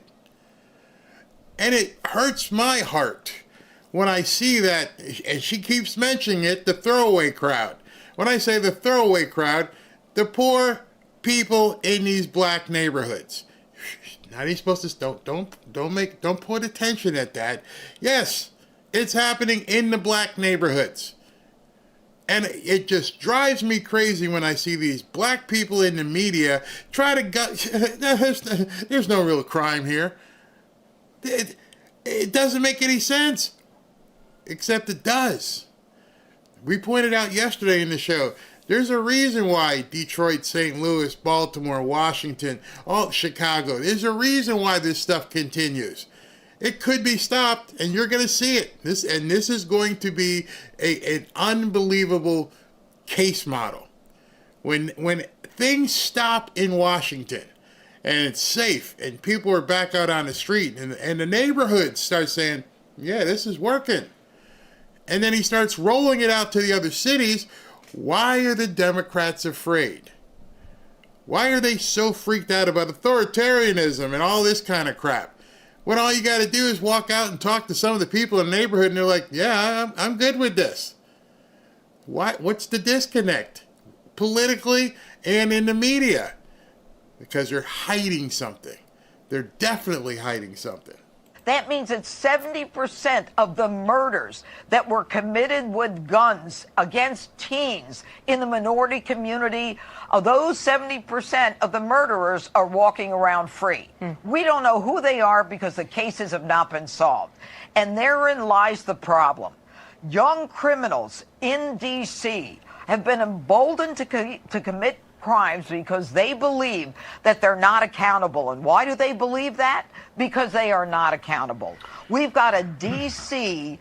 And it hurts my heart when I see that, and she keeps mentioning it, the throwaway crowd. When I say the throwaway crowd, the poor people in these black neighborhoods. Not even supposed to, don't put attention at that. Yes, it's happening in the black neighborhoods. And it just drives me crazy when I see these black people in the media try to there's no real crime here. It doesn't make any sense. Except it does. We pointed out yesterday in the show, there's a reason why Detroit, St. Louis, Baltimore, Washington, Chicago, there's a reason why this stuff continues. It could be stopped, and you're going to see it. This is going to be an unbelievable case model. When things stop in Washington, and it's safe, and people are back out on the street, and the neighborhoods start saying, yeah, this is working. And then he starts rolling it out to the other cities. Why are the Democrats afraid? Why are they so freaked out about authoritarianism and all this kind of crap? When all you got to do is walk out and talk to some of the people in the neighborhood, and they're like, yeah, I'm good with this. What's the disconnect? Politically and in the media. Because they're hiding something. They're definitely hiding something. That means that 70% of the murders that were committed with guns against teens in the minority community, of those 70% of the murderers are walking around free. We don't know who they are because the cases have not been solved. And therein lies the problem. Young criminals in D.C. have been emboldened to commit crimes because they believe that they're not accountable. And why do they believe that? Because they are not accountable. We've got a D.C.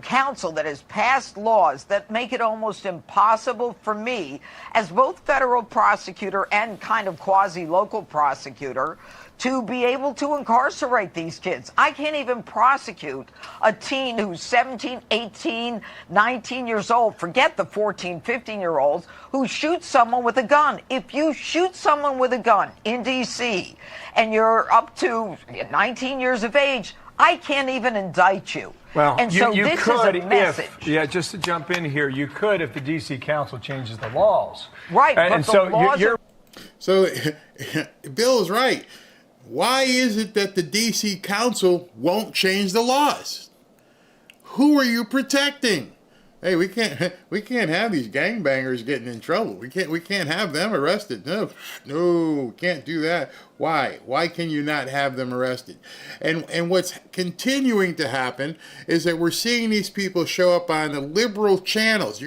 council that has passed laws that make it almost impossible for me, as both federal prosecutor and kind of quasi-local prosecutor, to be able to incarcerate these kids. I can't even prosecute a teen who's 17, 18, 19 years old. Forget the 14, 15-year-olds who shoot someone with a gun. If you shoot someone with a gun in D.C. and you're up to 19 years of age, I can't even indict you. Well, and so you this could is a message. Just to jump in here, you could if the D.C. Council changes the laws. Right, and but so the laws you're... So Bill is right. Why is it that the D.C. Council won't change the laws? Who are you protecting? Hey, we can't have these gangbangers getting in trouble. We can't have them arrested. No, can't do that. Why? Why can you not have them arrested? And what's continuing to happen is that we're seeing these people show up on the liberal channels.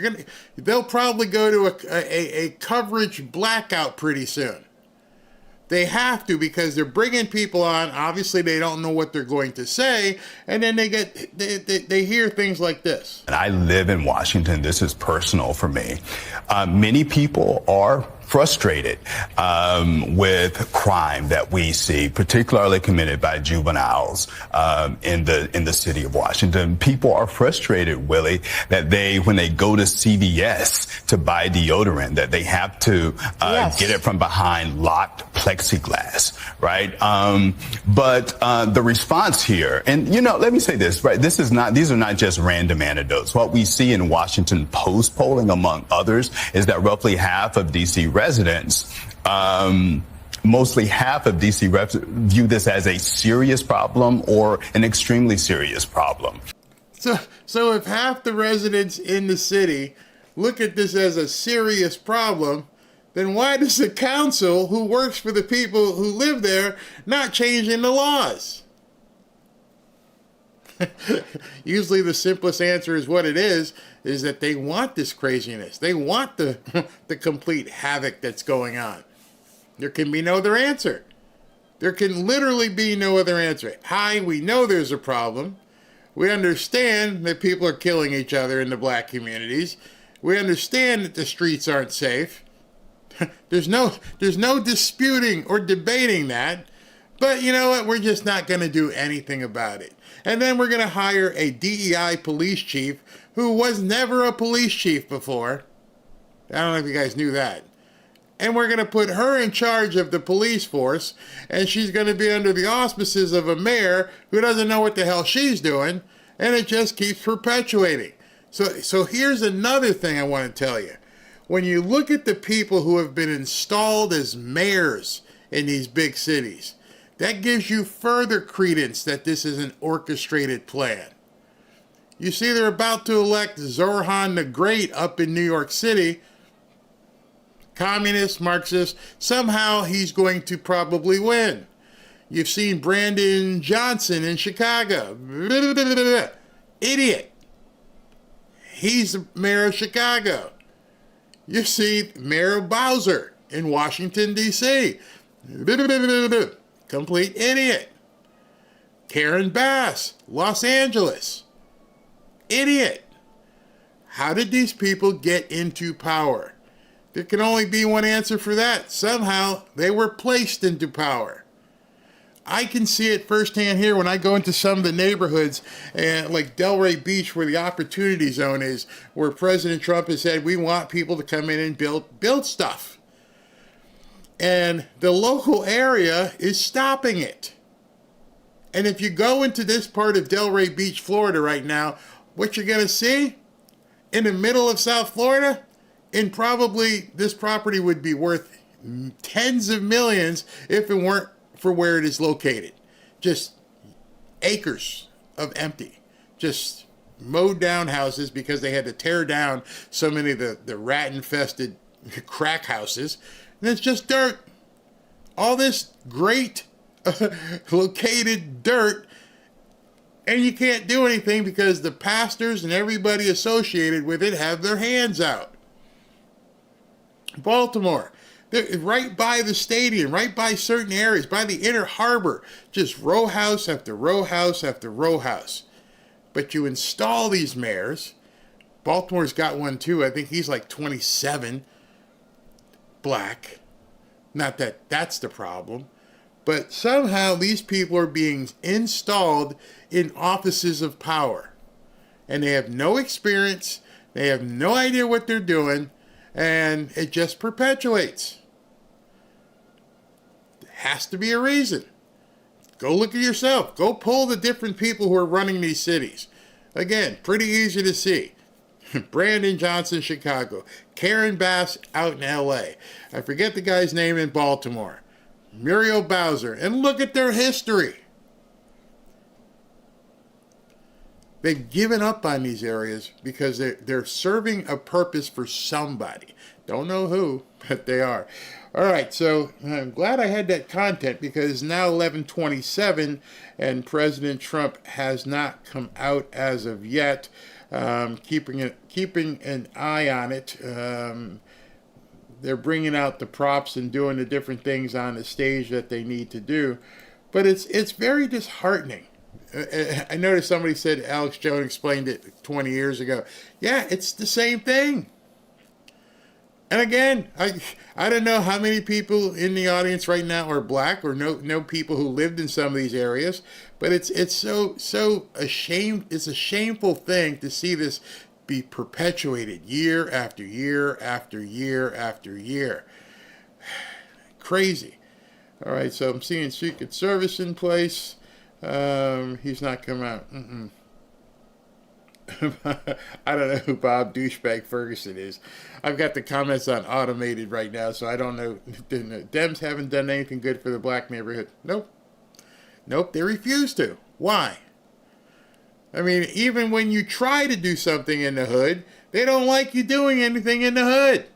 They'll probably go to a coverage blackout pretty soon. They have to, because they're bringing people on. Obviously, they don't know what they're going to say, and then they hear things like this. And I live in Washington. This is personal for me. Many people are frustrated with crime that we see, particularly committed by juveniles in the city of Washington. People are frustrated, Willie, that when they go to CVS to buy deodorant, that they have to get it from behind locked plexiglass, right? But the response here, and let me say this, right? These are not just random anecdotes. What we see in Washington Post polling, among others, is that roughly half of DC residents, mostly half of DC residents, view this as a serious problem or an extremely serious problem. So if half the residents in the city look at this as a serious problem, then why does the council, who works for the people who live there, not changing the laws? Usually the simplest answer is what it is that they want this craziness. They want the complete havoc that's going on. There can be no other answer. There can literally be no other answer. Hi, we know there's a problem. We understand that people are killing each other in the black communities. We understand that the streets aren't safe. There's no disputing or debating that. But you know what? We're just not going to do anything about it. And then we're going to hire a DEI police chief who was never a police chief before. I don't know if you guys knew that. And we're going to put her in charge of the police force, and she's going to be under the auspices of a mayor who doesn't know what the hell she's doing, and it just keeps perpetuating. So here's another thing I want to tell you. When you look at the people who have been installed as mayors in these big cities, that gives you further credence that this is an orchestrated plan. You see, they're about to elect Zorhan the Great up in New York City. Communist, Marxist, somehow he's going to probably win. You've seen Brandon Johnson in Chicago. Idiot. He's the mayor of Chicago. You see Mayor Bowser in Washington, D.C. Complete idiot. Karen Bass, Los Angeles. Idiot. How did these people get into power? There can only be one answer for that. Somehow they were placed into power. I can see it firsthand here when I go into some of the neighborhoods, and like Delray Beach, where the opportunity zone is, where President Trump has said we want people to come in and build stuff. And the local area is stopping it. And if you go into this part of Delray Beach, Florida right now, what you're going to see in the middle of South Florida, and probably this property would be worth tens of millions if it weren't for where it is located. Just acres of empty, just mowed down houses because they had to tear down so many of the rat-infested crack houses. And it's just dirt. All this great located dirt, and you can't do anything because the pastors and everybody associated with it have their hands out. Baltimore, right by the stadium, right by certain areas, by the inner harbor, just row house after row house after row house. But you install these mayors. Baltimore's got one too. I think he's like 27, black. Not that that's the problem, but somehow these people are being installed in offices of power, and they have no experience. They have no idea what they're doing, and it just perpetuates. There has to be a reason. Go look at yourself. Go pull the different people who are running these cities. Again, pretty easy to see. Brandon Johnson, Chicago. Karen Bass out in L.A. I forget the guy's name in Baltimore. Muriel Bowser. And look at their history. They've given up on these areas because they're serving a purpose for somebody. Don't know who, but they are. All right, so I'm glad I had that content because now 11:27 and President Trump has not come out as of yet. Keeping an eye on it. They're bringing out the props and doing the different things on the stage that they need to do, but it's very disheartening. I noticed somebody said Alex Jones explained it 20 years ago. Yeah, it's the same thing. And again, I don't know how many people in the audience right now are black or know people who lived in some of these areas, but it's so ashamed. It's a shameful thing to see this be perpetuated year after year after year after year. Crazy. All right, so I'm seeing Secret Service in place. He's not come out. I don't know who Bob Douchebag Ferguson is. I've got the comments on automated right now, so I don't know. Dems haven't done anything good for the black neighborhood. Nope. Nope, they refuse to. Why? I mean, even when you try to do something in the hood, they don't like you doing anything in the hood.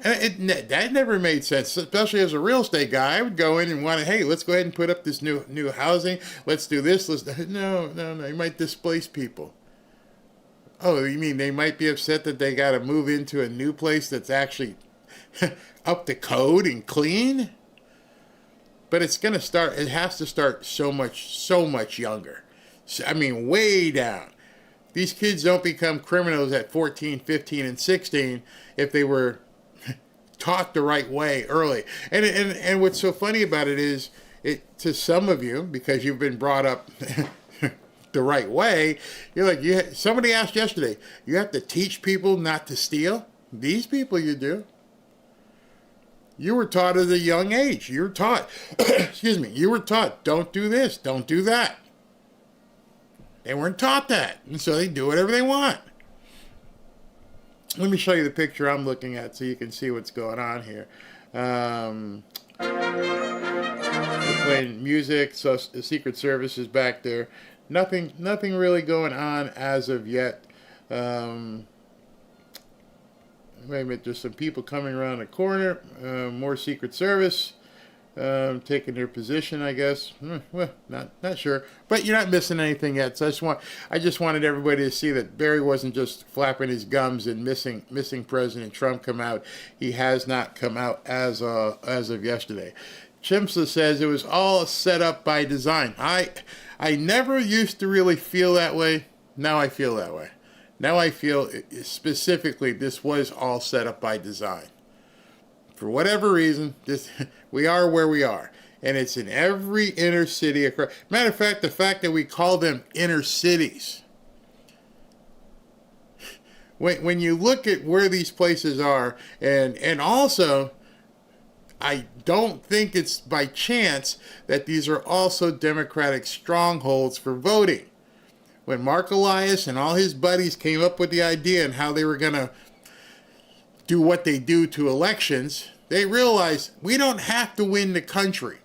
And that never made sense, especially as a real estate guy. I would go in and want to, hey, let's go ahead and put up this new housing. Let's do this. No. You might displace people. Oh, you mean they might be upset that they got to move into a new place that's actually up to code and clean? But it's going to start, it has to start so much younger. I mean, way down. These kids don't become criminals at 14, 15, and 16 if they were taught the right way early. And what's so funny about it is, to some of you, because you've been brought up the right way, you're like, somebody asked yesterday, you have to teach people not to steal? These people you do. You were taught at a young age. You were taught, you were taught, don't do this, don't do that. They weren't taught that, and so they do whatever they want. Let me show you the picture I'm looking at so you can see what's going on here. We're playing music, so the Secret Service is back there. Nothing really going on as of yet. Wait a minute, there's some people coming around the corner. More Secret Service taking their position, I guess. Well, not sure, but you're not missing anything yet. So I just wanted everybody to see that Barry wasn't just flapping his gums and missing President Trump come out. He has not come out as of yesterday. Chimsla says it was all set up by design. I never used to really feel that way. Now I feel that way. Now I feel specifically this was all set up by design. For whatever reason, we are where we are. And it's in every inner city. Matter of fact, the fact that we call them inner cities. When you look at where these places are, and also, I don't think it's by chance that these are also Democratic strongholds for voting. When Mark Elias and all his buddies came up with the idea and how they were going to do what they do to elections, they realized we don't have to win the country.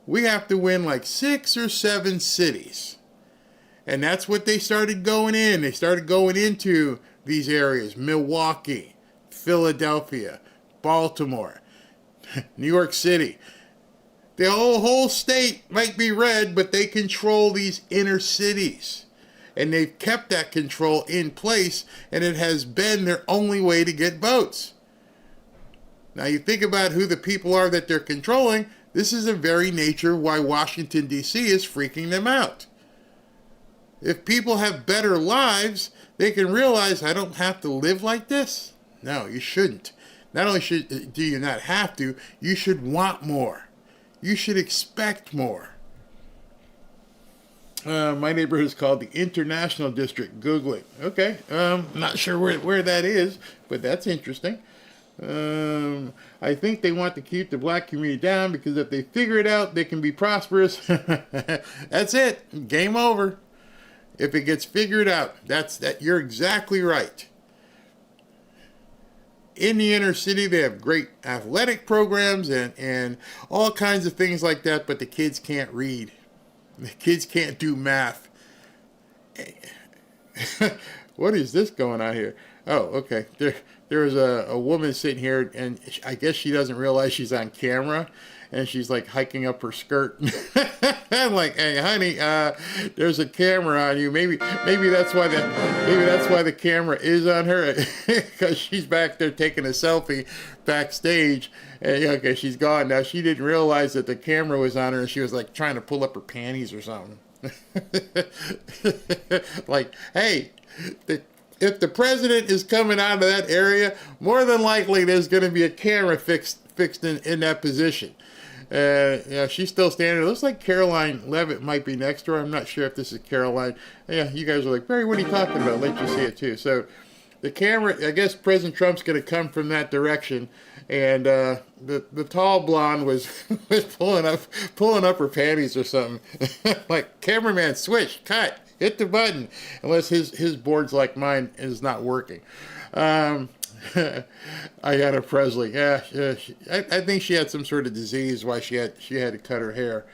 We have to win like 6 or 7 cities. And that's what they started going in. They started going into these areas: Milwaukee, Philadelphia, Baltimore, New York City. The whole state might be red, but they control these inner cities. And they've kept that control in place, and it has been their only way to get votes. Now you think about who the people are that they're controlling. This is the very nature why Washington, D.C. is freaking them out. If people have better lives, they can realize, I don't have to live like this. No, you shouldn't. Not only do you not have to, you should want more. You should expect more. My neighborhood is called the International District. Google it. Okay. Not sure where that is, but that's interesting. I think they want to keep the black community down because if they figure it out, they can be prosperous. That's it. Game over. If it gets figured out, you're exactly right. In the inner city, they have great athletic programs and all kinds of things like that, but the kids can't read. The kids can't do math. What is this going on here? Oh, okay. There's a woman sitting here, and I guess she doesn't realize she's on camera, and she's like hiking up her skirt. I'm like, hey, honey, there's a camera on you. Maybe that's why the camera is on her, because she's back there taking a selfie backstage. And okay, she's gone now. She didn't realize that the camera was on her, and she was like trying to pull up her panties or something. Like, hey, if the president is coming out of that area, more than likely there's going to be a camera fixed in that position. Yeah, she's still standing. It looks like Caroline Levitt might be next to her. I'm not sure if this is Caroline. Yeah, you guys are like, Barry, what are you talking about? Let you see it too. So the camera, I guess President Trump's going to come from that direction. And the tall blonde was pulling up her panties or something. Like, cameraman, switch, cut, hit the button. Unless his board's like mine is not working. Ayanna Presley. Yeah, I think she had some sort of disease why she had to cut her hair.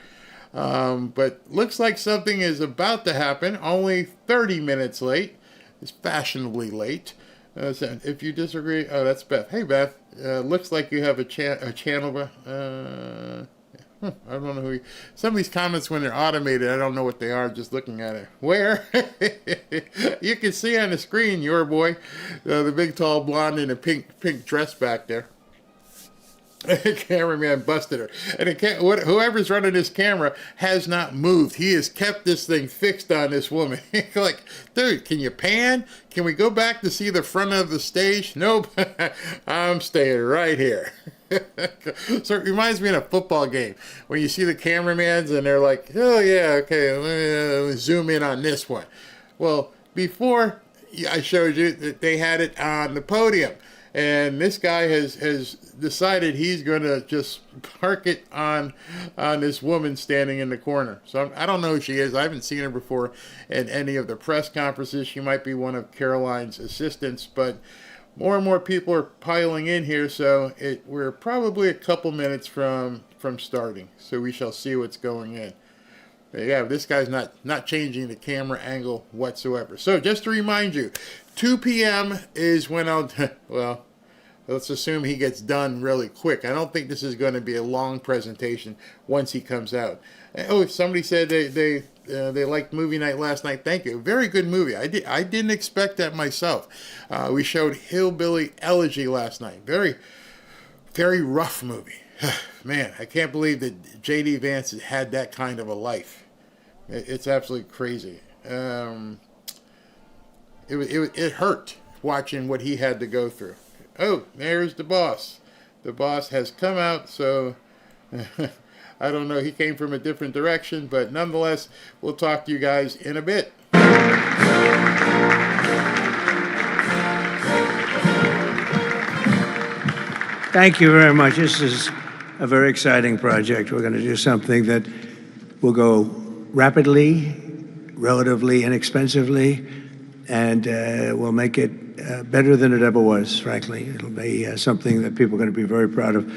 But looks like something is about to happen. Only 30 minutes late. It's fashionably late. So if you disagree, oh, that's Beth. Hey, Beth. Looks like you have a channel. I don't know who. Some of these comments, when they're automated, I don't know what they are. Just looking at it. Where you can see on the screen, your boy, the big tall blonde in a pink dress back there. Cameraman busted her, and whoever's running this camera has not moved. He has kept this thing fixed on this woman. Like, dude, can you pan? Can we go back to see the front of the stage? Nope. I'm staying right here. So it reminds me of a football game when you see the cameramans and they're like, oh yeah, okay, let me zoom in on this one. Well, before I showed you that they had it on the podium. And this guy has decided he's going to just park it on this woman standing in the corner. So I don't know who she is. I haven't seen her before at any of the press conferences. She might be one of Caroline's assistants, but more and more people are piling in here. So we're probably a couple minutes from starting. So we shall see what's going in. But yeah, this guy's not changing the camera angle whatsoever. So just to remind you, 2 p.m. is when well, let's assume he gets done really quick. I don't think this is going to be a long presentation once he comes out. Oh, somebody said they liked movie night last night. Thank you. Very good movie. I didn't expect that myself. We showed Hillbilly Elegy last night. Very, very rough movie. Man, I can't believe that J.D. Vance had that kind of a life. It's absolutely crazy. It hurt watching what he had to go through. Oh, there's the boss. The boss has come out, so I don't know. He came from a different direction, but nonetheless, we'll talk to you guys in a bit. Thank you very much. This is a very exciting project. We're going to do something that will go rapidly, relatively inexpensively, and we'll make it better than it ever was, frankly. It'll be something that people are going to be very proud of.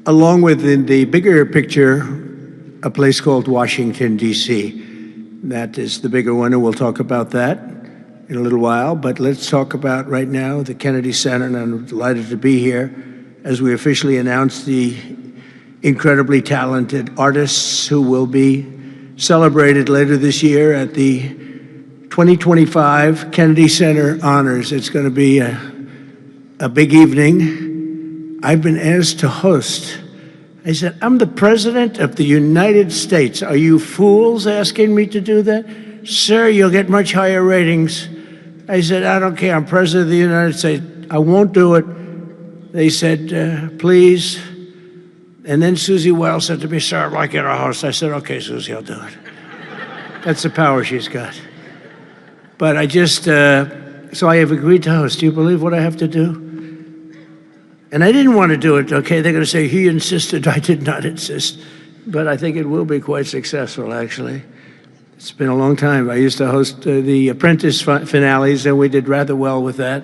Along with, in the bigger picture, a place called Washington, D.C. That is the bigger one, and we'll talk about that in a little while. But let's talk about right now the Kennedy Center, and I'm delighted to be here as we officially announce the incredibly talented artists who will be celebrated later this year at the 2025 Kennedy Center Honors. It's going to be a big evening. I've been asked to host. I said, I'm the President of the United States. Are you fools asking me to do that? Sir, you'll get much higher ratings. I said, I don't care. I'm President of the United States. I won't do it. They said, please. And then Susie Wells said to me, sir, I'd like you to host. I said, okay, Susie, I'll do it. That's the power she's got. But I just, so I have agreed to host. Do you believe what I have to do? And I didn't want to do it, okay? They're going to say, he insisted. I did not insist. But I think it will be quite successful, actually. It's been a long time. I used to host the Apprentice finales, and we did rather well with that.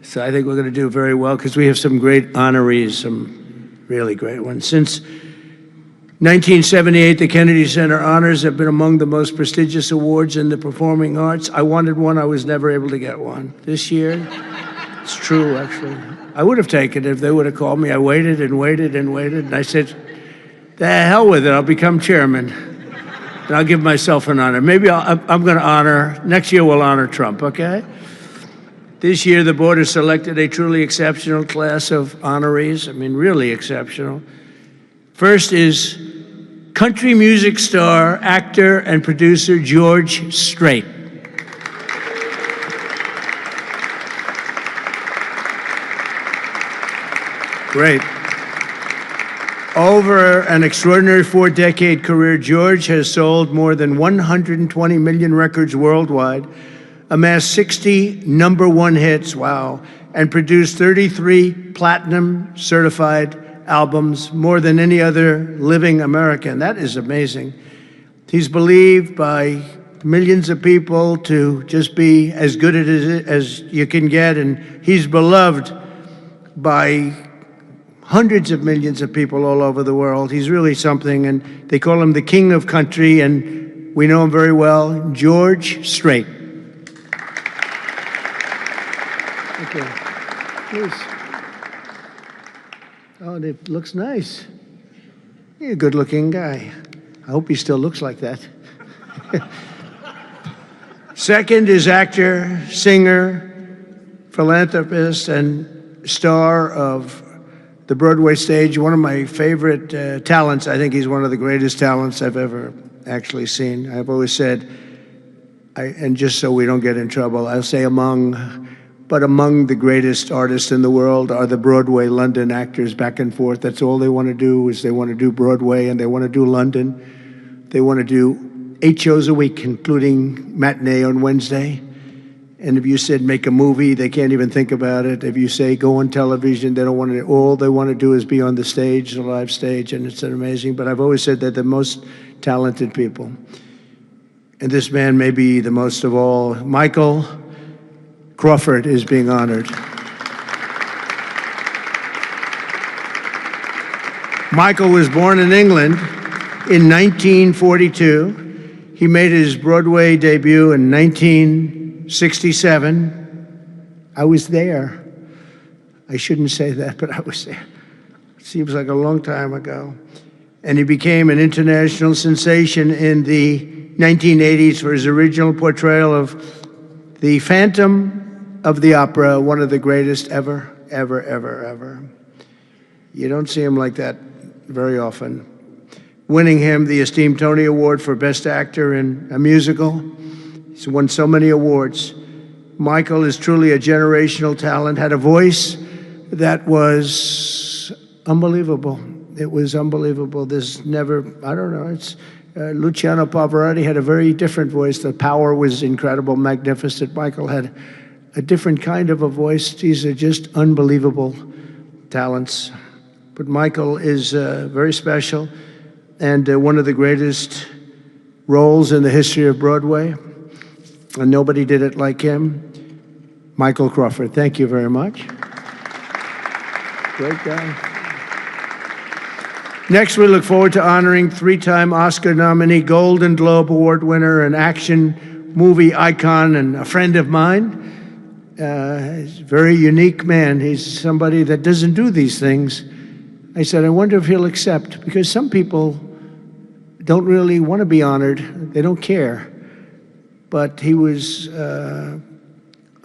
So I think we're going to do very well because we have some great honorees, some really great ones. Since 1978, the Kennedy Center Honors have been among the most prestigious awards in the performing arts. I wanted one. I was never able to get one. This year, it's true, actually. I would have taken it if they would have called me. I waited and waited and waited, and I said, the hell with it. I'll become chairman, and I'll give myself an honor. Maybe I'm going to honor, next year we'll honor Trump, okay? This year, the board has selected a truly exceptional class of honorees. I mean, really exceptional. First is country music star, actor, and producer George Strait. Great. Over an extraordinary 4-decade career, George has sold more than 120 million records worldwide, amassed 60 #1 hits, wow, and produced 33 platinum certified albums, more than any other living American. That is amazing. He's believed by millions of people to just be as good as you can get, and he's beloved by hundreds of millions of people all over the world. He's really something, and they call him the king of country, and we know him very well, George Strait. Okay, please. Oh, it looks nice. You're a good-looking guy. I hope he still looks like that. Second is actor, singer, philanthropist, and star of the Broadway stage. One of my favorite talents. I think he's one of the greatest talents I've ever actually seen. I've always said, and just so we don't get in trouble, I'll say among the greatest artists in the world are the Broadway London actors back and forth. That's all they want to do is they want to do Broadway and they want to do London. They want to do 8 shows a week, including matinee on Wednesday. And if you said make a movie, they can't even think about it. If you say go on television, they don't want to. All they want to do is be on the stage, the live stage, and it's amazing. But I've always said they're the most talented people. And this man may be the most of all. Michael Crawford is being honored. Michael was born in England in 1942. He made his Broadway debut in 1967. I was there. I shouldn't say that, but I was there. It seems like a long time ago. And he became an international sensation in the 1980s for his original portrayal of the Phantom of the Opera, one of the greatest ever, ever, ever, ever. You don't see him like that very often. Winning him the esteemed Tony Award for Best Actor in a Musical. He's won so many awards. Michael is truly a generational talent, had a voice that was unbelievable. It was unbelievable. There's never, I don't know, it's Luciano Pavarotti had a very different voice. The power was incredible, magnificent. Michael had a different kind of a voice. These are just unbelievable talents. But Michael is very special and one of the greatest roles in the history of Broadway. And nobody did it like him. Michael Crawford, thank you very much. Great guy. Next, we look forward to honoring 3-time Oscar nominee, Golden Globe Award winner, an action movie icon, and a friend of mine. He's a very unique man. He's somebody that doesn't do these things. I said, I wonder if he'll accept, because some people don't really want to be honored. They don't care. But he was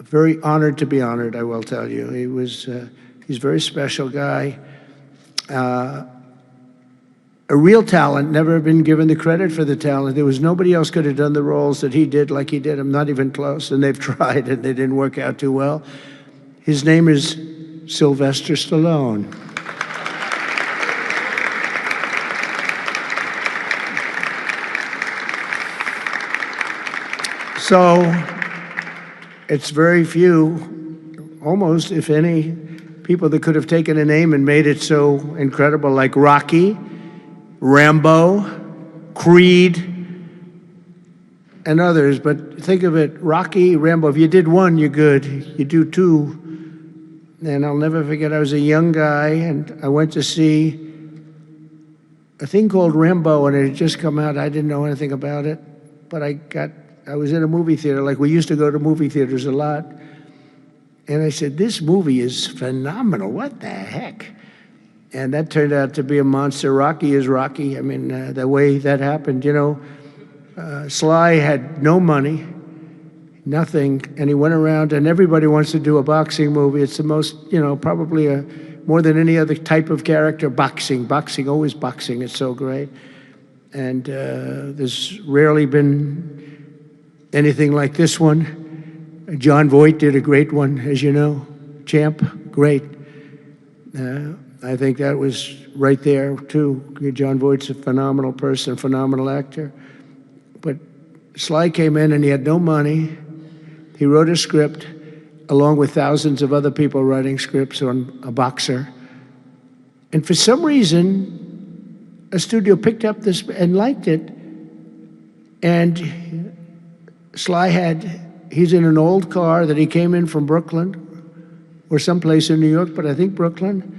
very honored to be honored, I will tell you. He's a very special guy. A real talent, never been given the credit for the talent. There was nobody else could have done the roles that he did like he did. I'm not even close, and they've tried, and they didn't work out too well. His name is Sylvester Stallone. So it's very few, almost, if any, people that could have taken a name and made it so incredible, like Rocky, Rambo, Creed, and others. But think of it, Rocky, Rambo, if you did one, you're good. You do two. And I'll never forget, I was a young guy, and I went to see a thing called Rambo, and it had just come out. I didn't know anything about it, but I was in a movie theater, like we used to go to movie theaters a lot. And I said, this movie is phenomenal. What the heck? And that turned out to be a monster. Rocky is Rocky. I mean, the way that happened, you know, Sly had no money, nothing, and he went around, and everybody wants to do a boxing movie. It's the most, you know, probably more than any other type of character, boxing, always boxing. It's so great. And there's rarely been anything like this one. John Voight did a great one, as you know. Champ, great. I think that was right there, too. John Voight's a phenomenal person, phenomenal actor. But Sly came in and he had no money. He wrote a script along with thousands of other people writing scripts on a boxer. And for some reason, a studio picked up this and liked it. And Sly he's in an old car that he came in from Brooklyn or someplace in New York, but I think Brooklyn.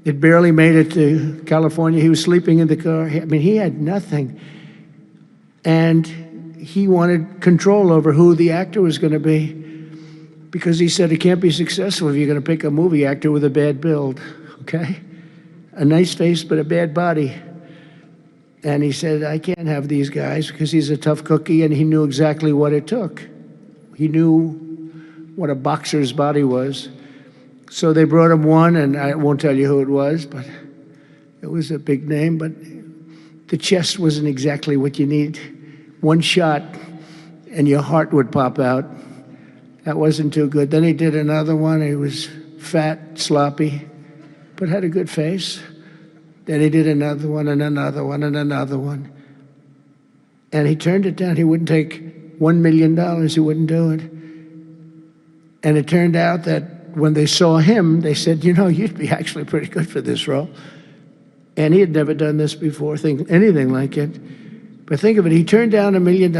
It barely made it to California. He was sleeping in the car. I mean, he had nothing. And he wanted control over who the actor was going to be, because he said it can't be successful if you're going to pick a movie actor with a bad build, okay? A nice face, but a bad body. And he said, I can't have these guys, because he's a tough cookie, and he knew exactly what it took. He knew what a boxer's body was. So they brought him one, and I won't tell you who it was, but it was a big name, but the chest wasn't exactly what you need. One shot, and your heart would pop out. That wasn't too good. Then he did another one. He was fat, sloppy, but had a good face. Then he did another one, and another one, and another one. And he turned it down. He wouldn't take $1 million. He wouldn't do it. And it turned out that when they saw him, they said, you know, you'd be actually pretty good for this role. And he had never done this before, anything like it. But think of it, he turned down $1 million.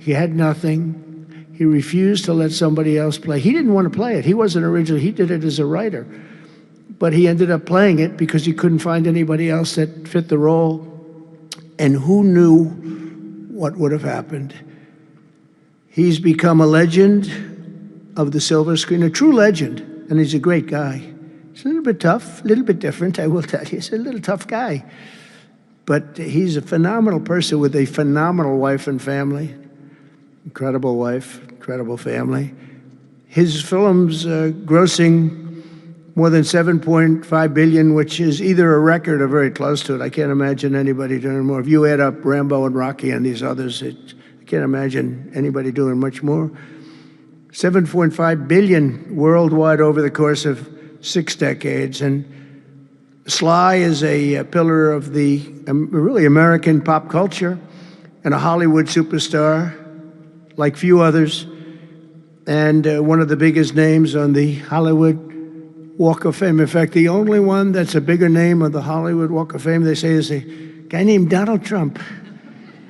He had nothing. He refused to let somebody else play. He didn't want to play it. He wasn't originally, he did it as a writer. But he ended up playing it because he couldn't find anybody else that fit the role. And who knew what would have happened? He's become a legend of the silver screen, a true legend, and he's a great guy. He's a little bit tough, a little bit different, I will tell you. He's a little tough guy. But he's a phenomenal person with a phenomenal wife and family. Incredible wife, incredible family. His film's grossing more than $7.5 billion, which is either a record or very close to it. I can't imagine anybody doing more. If you add up Rambo and Rocky and these others, I can't imagine anybody doing much more. 7.5 billion worldwide over the course of 6 decades. And Sly is a pillar of the really American pop culture and a Hollywood superstar like few others, and one of the biggest names on the Hollywood Walk of Fame. In fact, the only one that's a bigger name on the Hollywood Walk of Fame, they say, is a guy named Donald Trump.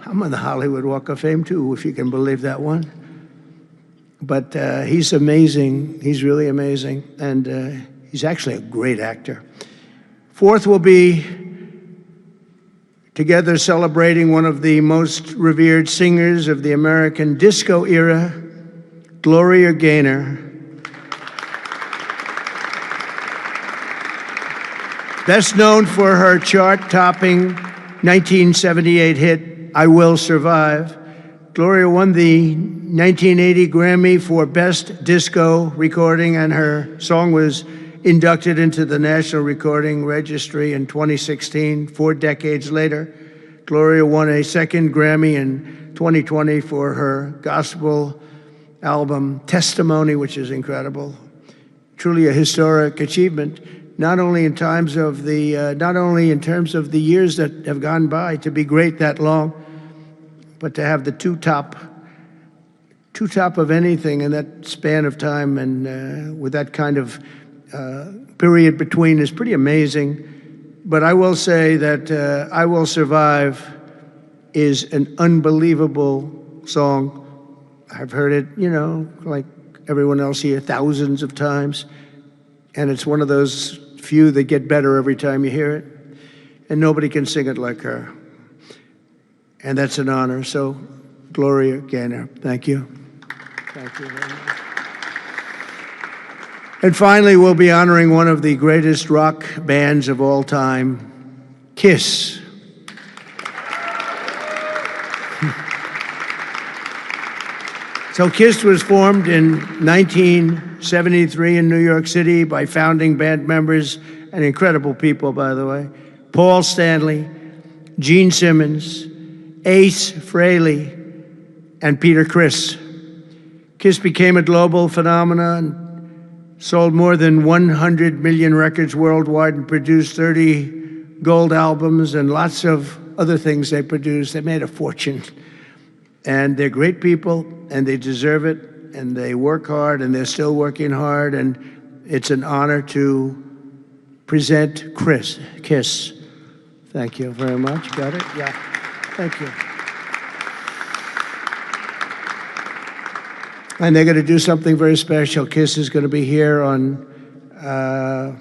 I'm on the Hollywood Walk of Fame too, if you can believe that one. But he's amazing. He's really amazing. And he's actually a great actor. Fourth will be together celebrating one of the most revered singers of the American disco era, Gloria Gaynor. Best known for her chart-topping 1978 hit, I Will Survive. Gloria won the 1980 Grammy for Best Disco Recording, and her song was inducted into the National Recording Registry in 2016. 4 decades later, Gloria won a second Grammy in 2020 for her gospel album Testimony, which is incredible. Truly a historic achievement, not only in terms of the years that have gone by to be great that long, but to have the two top of anything in that span of time, and with that kind of period between, is pretty amazing. But I will say that I Will Survive is an unbelievable song. I've heard it, you know, like everyone else here, thousands of times. And it's one of those few that get better every time you hear it. And nobody can sing it like her. And that's an honor. So, Gloria Gaynor, thank you. Thank you very much. And finally, we'll be honoring one of the greatest rock bands of all time, Kiss. So Kiss was formed in 1973 in New York City by founding band members, and incredible people, by the way, Paul Stanley, Gene Simmons, Ace Frehley, and Peter Criss. Kiss became a global phenomenon sold more than 100 million records worldwide, and produced 30 gold albums and lots of other things they produced. They made a fortune. And they're great people, and they deserve it, and they work hard, and they're still working hard, and it's an honor to present Kiss. Thank you very much. Got it? Yeah. Thank you. And they're going to do something very special. Kiss is going to be here on a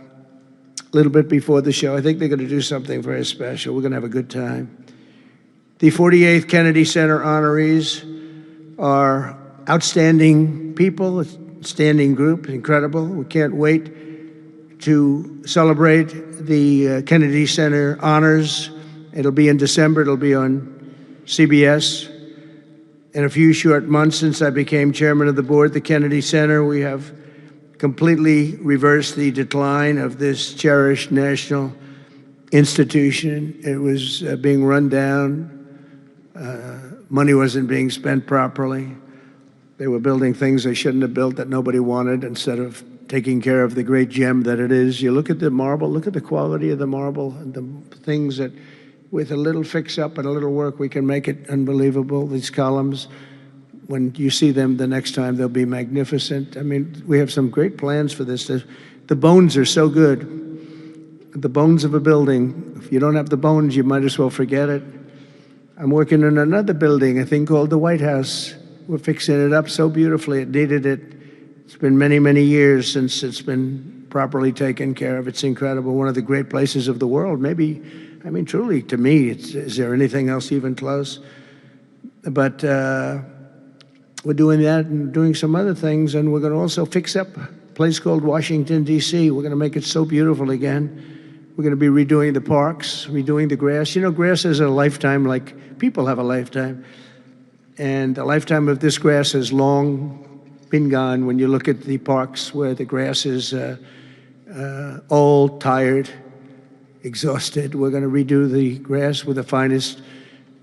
little bit before the show. I think they're going to do something very special. We're going to have a good time. The 48th Kennedy Center honorees are outstanding people, a standing group, incredible. We can't wait to celebrate the Kennedy Center honors. It'll be in December. It'll be on CBS. In a few short months since I became chairman of the board, the Kennedy Center, we have completely reversed the decline of this cherished national institution. It was being run down. Money wasn't being spent properly. They were building things they shouldn't have built that nobody wanted instead of taking care of the great gem that it is. You look at the marble, look at the quality of the marble and the things that with a little fix-up and a little work, we can make it unbelievable. These columns, when you see them the next time, they'll be magnificent. I mean, we have some great plans for this. The bones are so good. The bones of a building. If you don't have the bones, you might as well forget it. I'm working on another building, a thing called the White House. We're fixing it up so beautifully. It needed it. It's been many, many years since it's been properly taken care of. It's incredible. One of the great places of the world. Maybe, I mean, truly, to me, is there anything else even close? But we're doing that and doing some other things, and we're going to also fix up a place called Washington, D.C. We're going to make it so beautiful again. We're going to be redoing the parks, redoing the grass. You know, grass has a lifetime like people have a lifetime. And the lifetime of this grass has long been gone when you look at the parks where the grass is old, tired, exhausted. We're going to redo the grass with the finest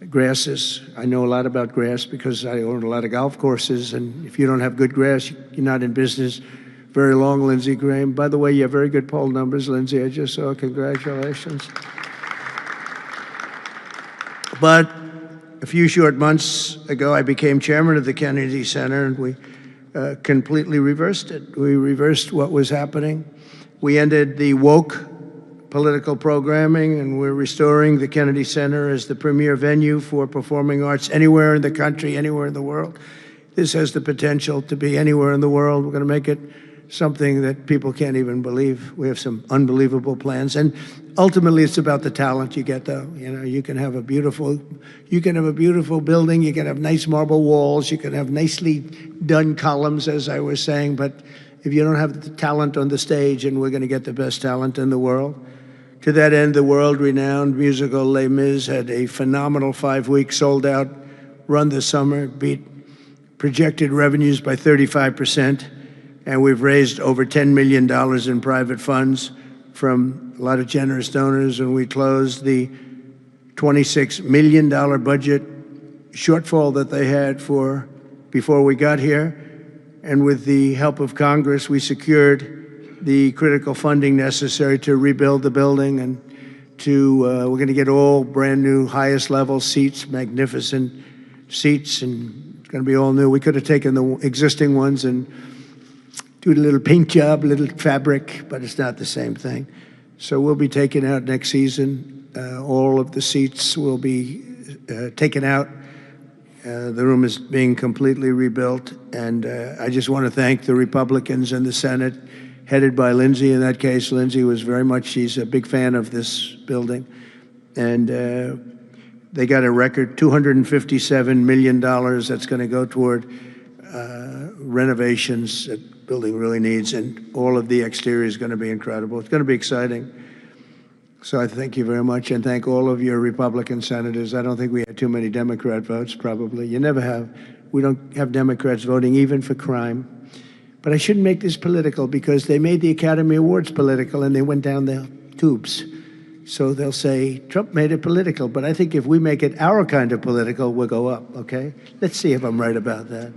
grasses. I know a lot about grass because I own a lot of golf courses, and if you don't have good grass, you're not in business very long, Lindsey Graham. By the way, you have very good poll numbers, Lindsey. I just saw. Congratulations. But a few short months ago, I became chairman of the Kennedy Center, and we completely reversed it. We reversed what was happening. We ended the woke political programming, and we're restoring the Kennedy Center as the premier venue for performing arts anywhere in the country, anywhere in the world. This has the potential to be anywhere in the world. We're going to make it something that people can't even believe. We have some unbelievable plans, and ultimately it's about the talent you get, though. You know, you can have a beautiful building, you can have nice marble walls, you can have nicely done columns, as I was saying, but if you don't have the talent on the stage, and we're going to get the best talent in the world. To that end, the world-renowned musical Les Mis had a phenomenal 5-week sold-out run this summer, beat projected revenues by 35%. And we've raised over $10 million in private funds from a lot of generous donors, and we closed the $26 million budget shortfall that they had for before we got here. And with the help of Congress, we secured the critical funding necessary to rebuild the building, and we're going to get all brand new, highest level seats, magnificent seats, and it's going to be all new. We could have taken the existing ones and do a little paint job, a little fabric, but it's not the same thing. So we'll be taking out next season. All of the seats will be taken out. The room is being completely rebuilt. And I just want to thank the Republicans in the Senate, headed by Lindsey. In that case, Lindsey was she's a big fan of this building. And they got a record $257 million that's going to go toward renovations that building really needs, and all of the exterior is going to be incredible. It's going to be exciting. So I thank you very much, and thank all of your Republican senators. I don't think we had too many Democrat votes, probably. You never have. We don't have Democrats voting even for crime. But I shouldn't make this political, because they made the Academy Awards political and they went down the tubes. So they'll say, Trump made it political, but I think if we make it our kind of political, we'll go up, okay? Let's see if I'm right about that.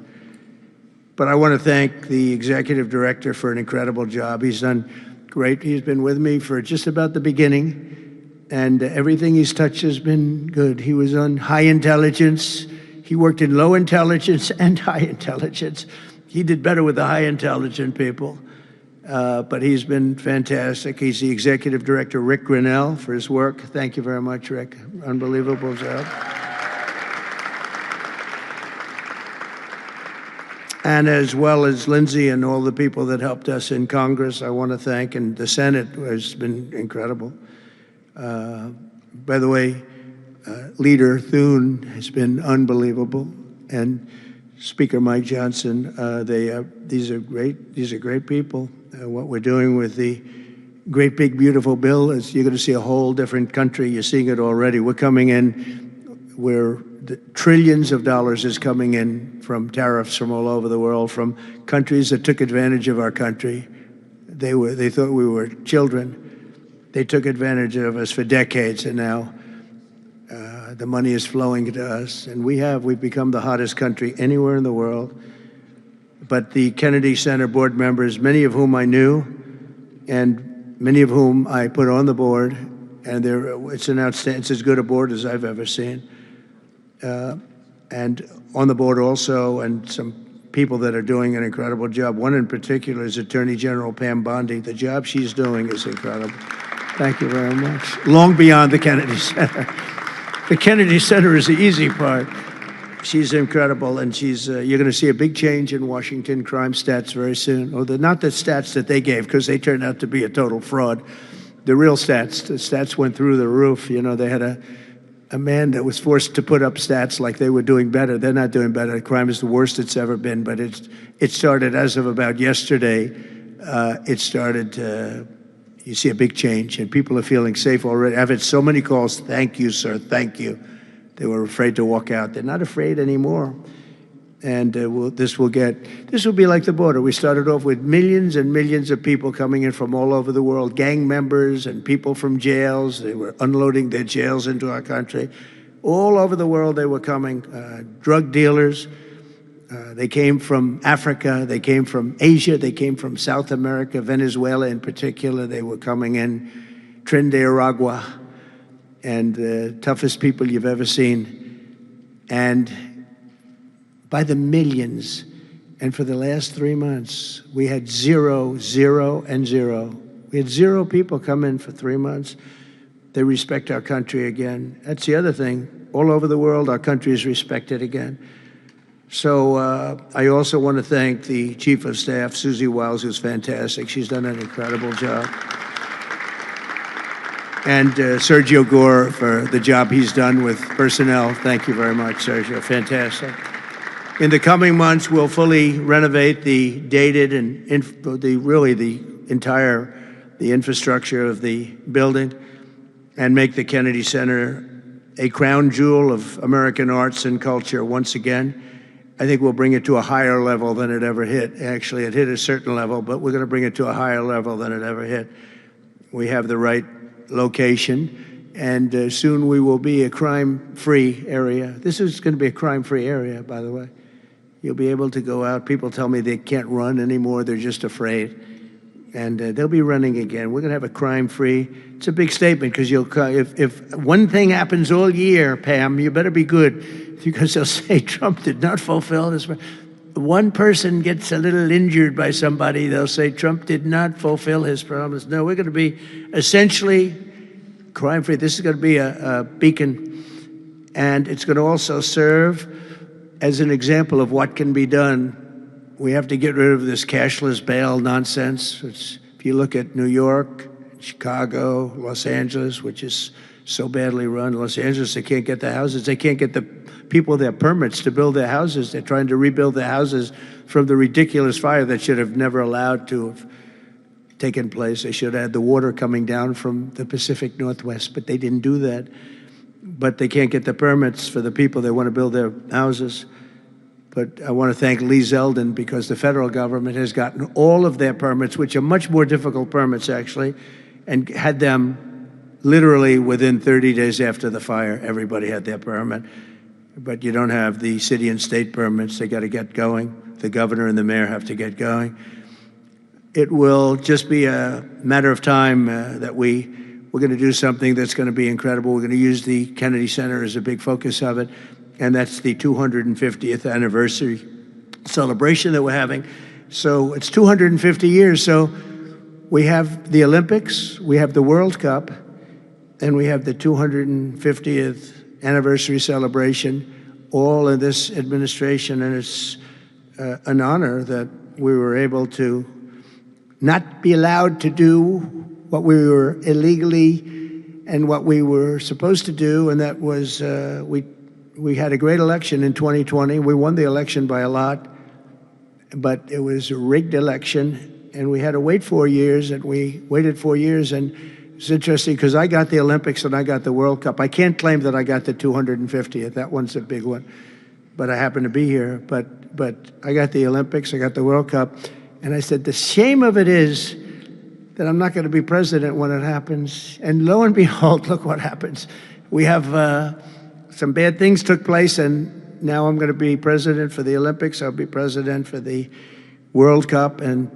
But I want to thank the executive director for an incredible job. He's done great. He's been with me for just about the beginning, and everything he's touched has been good. He was on high intelligence. He worked in low intelligence and high intelligence. He did better with the high intelligent people, but he's been fantastic. He's the executive director, Rick Grinnell, for his work. Thank you very much, Rick. Unbelievable job. And as well as Lindsay and all the people that helped us in Congress, I want to thank, and the Senate has been incredible. By the way, Leader Thune has been unbelievable, and Speaker Mike Johnson. These are great people. What we're doing with the great big beautiful bill is you're going to see a whole different country. You're seeing it already. We're coming in where the trillions of dollars is coming in from tariffs from all over the world, from countries that took advantage of our country. They thought we were children. They took advantage of us for decades, and now the money is flowing to us, and we've become the hottest country anywhere in the world. But the Kennedy Center board members, many of whom I knew, and many of whom I put on the board, and it's as good a board as I've ever seen. And on the board also, and some people that are doing an incredible job. One in particular is Attorney General Pam Bondi. The job she's doing is incredible. Thank you very much. Long beyond the Kennedy Center. The Kennedy Center is the easy part. She's incredible, and you're going to see a big change in Washington crime stats very soon. Not the stats that they gave, because they turned out to be a total fraud. The real stats, the stats went through the roof. You know, they had a man that was forced to put up stats like they were doing better. They're not doing better. Crime is the worst it's ever been, but it started as of about yesterday. You see a big change, and people are feeling safe already. I've had so many calls. Thank you, sir. Thank you. They were afraid to walk out. They're not afraid anymore. And this will be like the border. We started off with millions and millions of people coming in from all over the world, gang members and people from jails. They were unloading their jails into our country. All over the world they were coming. Drug dealers. They came from Africa. They came from Asia. They came from South America, Venezuela in particular. They were coming in. Trinidad, Aragua. And the toughest people you've ever seen. And by the millions. And for the last 3 months, we had 0, 0, and 0. We had 0 people come in for 3 months. They respect our country again. That's the other thing. All over the world, our country is respected again. So I also want to thank the Chief of Staff, Susie Wiles, who's fantastic. She's done an incredible job. And Sergio Gore for the job he's done with personnel. Thank you very much, Sergio. Fantastic. In the coming months, we'll fully renovate the dated and the infrastructure of the building and make the Kennedy Center a crown jewel of American arts and culture once again. I think we'll bring it to a higher level than it ever hit. Actually, it hit a certain level, but we're going to bring it to a higher level than it ever hit. We have the right location, and soon we will be a crime-free area. This is going to be a crime-free area, by the way. You'll be able to go out. People tell me they can't run anymore. They're just afraid. And they'll be running again. We're going to have a crime-free. It's a big statement, because if one thing happens all year, Pam, you better be good, because they'll say Trump did not fulfill his. One person gets a little injured by somebody, they'll say Trump did not fulfill his promise. No, we're going to be essentially crime-free. This is going to be a beacon, and it's going to also serve as an example of what can be done. We have to get rid of this cashless bail nonsense. If you look at New York, Chicago, Los Angeles, which is so badly run. Los Angeles, they can't get the houses. They can't get the people their permits to build their houses. They're trying to rebuild their houses from the ridiculous fire that should have never allowed to have taken place. They should have had the water coming down from the Pacific Northwest, but they didn't do that. But they can't get the permits for the people that want to build their houses. But I want to thank Lee Zeldin, because the federal government has gotten all of their permits, which are much more difficult permits, actually, and had them literally within 30 days after the fire. Everybody had their permit. but you don't have the city and state permits. They got to get going. The governor and the mayor have to get going. It will just be a matter of time that we're going to do something that's going to be incredible. We're going to use the Kennedy Center as a big focus of it, and that's the 250th anniversary celebration that we're having. So it's 250 years. So we have the Olympics, we have the World Cup, and we have the 250th anniversary celebration, all in this administration, and it's an honor that we were able to not be allowed to do what we were illegally and what we were supposed to do, and that was we had a great election in 2020. We won the election by a lot, but it was a rigged election, and we had to wait 4 years, and we waited 4 years, and it's interesting because I got the Olympics and I got the World Cup. I can't claim that I got the 250th. That one's a big one, but I happen to be here. But I got the Olympics, I got the World Cup, and I said, the shame of it is that I'm not going to be president when it happens. And lo and behold, look what happens. We have some bad things took place, and now I'm going to be president for the Olympics. I'll be president for the World Cup, and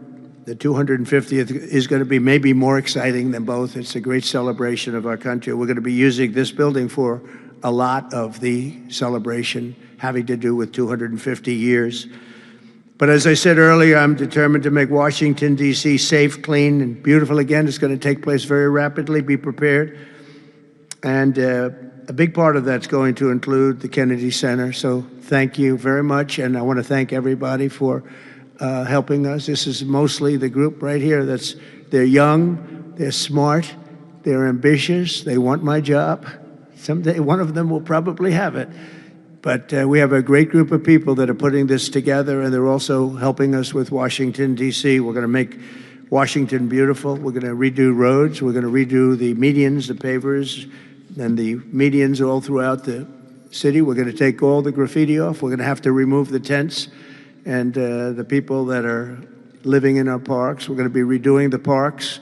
the 250th is going to be maybe more exciting than both. It's a great celebration of our country. We're going to be using this building for a lot of the celebration having to do with 250 years. But as I said earlier, I'm determined to make Washington, D.C. safe, clean, and beautiful again. It's going to take place very rapidly. Be prepared. And a big part of that's going to include the Kennedy Center. So thank you very much. And I want to thank everybody for helping us. This is mostly the group right here. They're young, they're smart, they're ambitious, they want my job. Someday one of them will probably have it. But we have a great group of people that are putting this together, and they're also helping us with Washington, D.C. We're going to make Washington beautiful. We're going to redo roads. We're going to redo the medians, the pavers, and the medians all throughout the city. We're going to take all the graffiti off. We're going to have to remove the tents and the people that are living in our parks. We're going to be redoing the parks,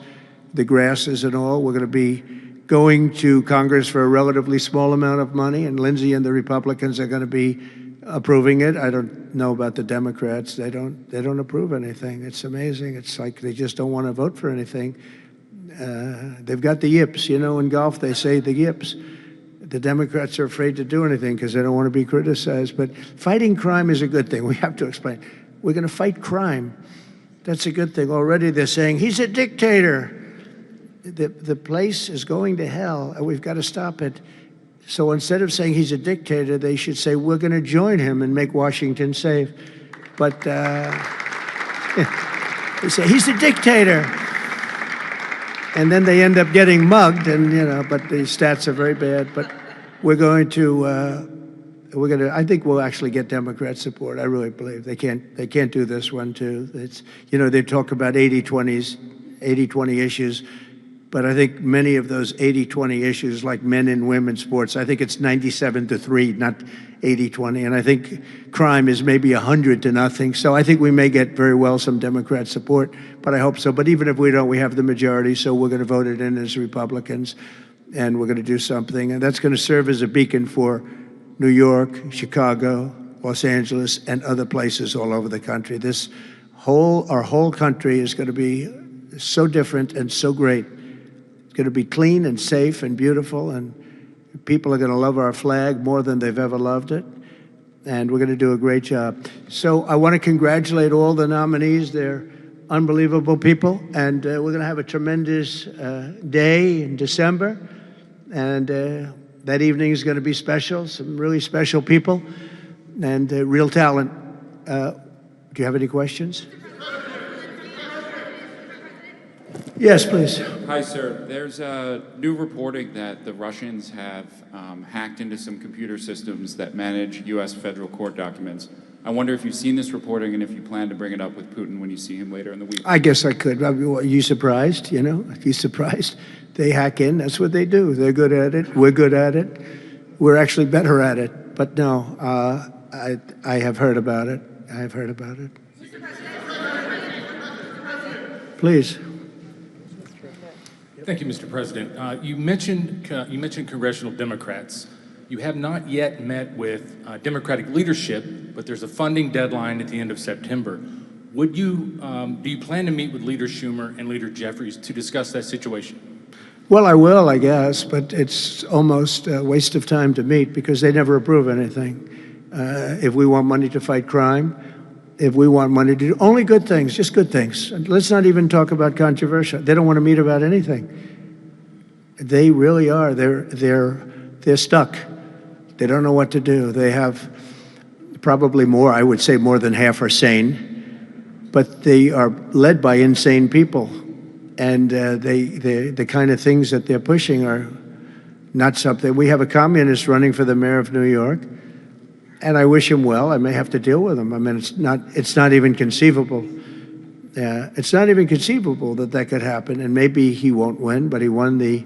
the grasses and all. We're going to be going to Congress for a relatively small amount of money, and Lindsey and the Republicans are going to be approving it. I don't know about the Democrats. They don't approve anything. It's amazing. It's like they just don't want to vote for anything. They've got the yips. You know, in golf they say the yips. The Democrats are afraid to do anything because they don't want to be criticized. But fighting crime is a good thing. We have to explain. We're going to fight crime. That's a good thing. Already they're saying, he's a dictator. The place is going to hell, and we've got to stop it. So instead of saying he's a dictator, they should say, we're going to join him and make Washington safe. But they say, he's a dictator. And then they end up getting mugged, and but the stats are very bad. But we're going to, I think we'll actually get Democrat support. I really believe they can't do this one too. It's, they talk about 80-20 issues, but I think many of those 80-20 issues, like men and women sports, I think it's 97-3, not 80-20. And I think crime is maybe 100-0. So I think we may get very well some Democrat support, but I hope so. But even if we don't, we have the majority, so we're going to vote it in as Republicans, and we're going to do something. And that's going to serve as a beacon for New York, Chicago, Los Angeles, and other places all over the country. Our whole country is going to be so different and so great. It's going to be clean and safe and beautiful, and people are going to love our flag more than they've ever loved it, and we're going to do a great job. So I want to congratulate all the nominees. They're unbelievable people, and we're going to have a tremendous day in December, and that evening is going to be special, some really special people, and real talent. Do you have any questions? Yes, please. Hi, sir. There's new reporting that the Russians have hacked into some computer systems that manage U.S. federal court documents. I wonder if you've seen this reporting and if you plan to bring it up with Putin when you see him later in the week. I guess I could. Are you surprised? Are you surprised? They hack in. That's what they do. They're good at it. We're good at it. We're actually better at it. But no, I have heard about it. I have heard about it. Please. Thank you, Mr. President. You mentioned congressional Democrats. You have not yet met with Democratic leadership, but there's a funding deadline at the end of September. Do you plan to meet with Leader Schumer and Leader Jeffries to discuss that situation? Well, I will, I guess, but it's almost a waste of time to meet because they never approve anything. If we want money to fight crime, if we want money to do only good things, just good things. Let's not even talk about controversial. They don't want to meet about anything. They really are. They're stuck. They don't know what to do. They have probably more, I would say more than half are sane, but they are led by insane people. And the kind of things that they're pushing are not something. We have a communist running for the mayor of New York, and I wish him well. I may have to deal with him. I mean, it's not even conceivable. It's not even conceivable that could happen. And maybe he won't win, but he won the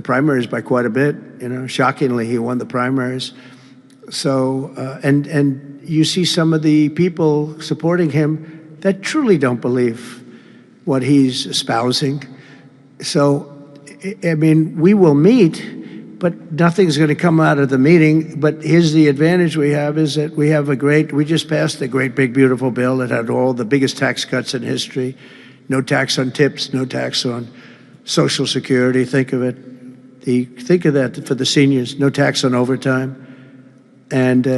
primaries by quite a bit. You know, shockingly, he won the primaries. So, and you see some of the people supporting him that truly don't believe what he's espousing. So, I mean, we will meet, but nothing's going to come out of the meeting. But here's the advantage we have is that we just passed a great, big, beautiful bill that had all the biggest tax cuts in history. No tax on tips, no tax on Social Security. Think of it. Think of that for the seniors. No tax on overtime. And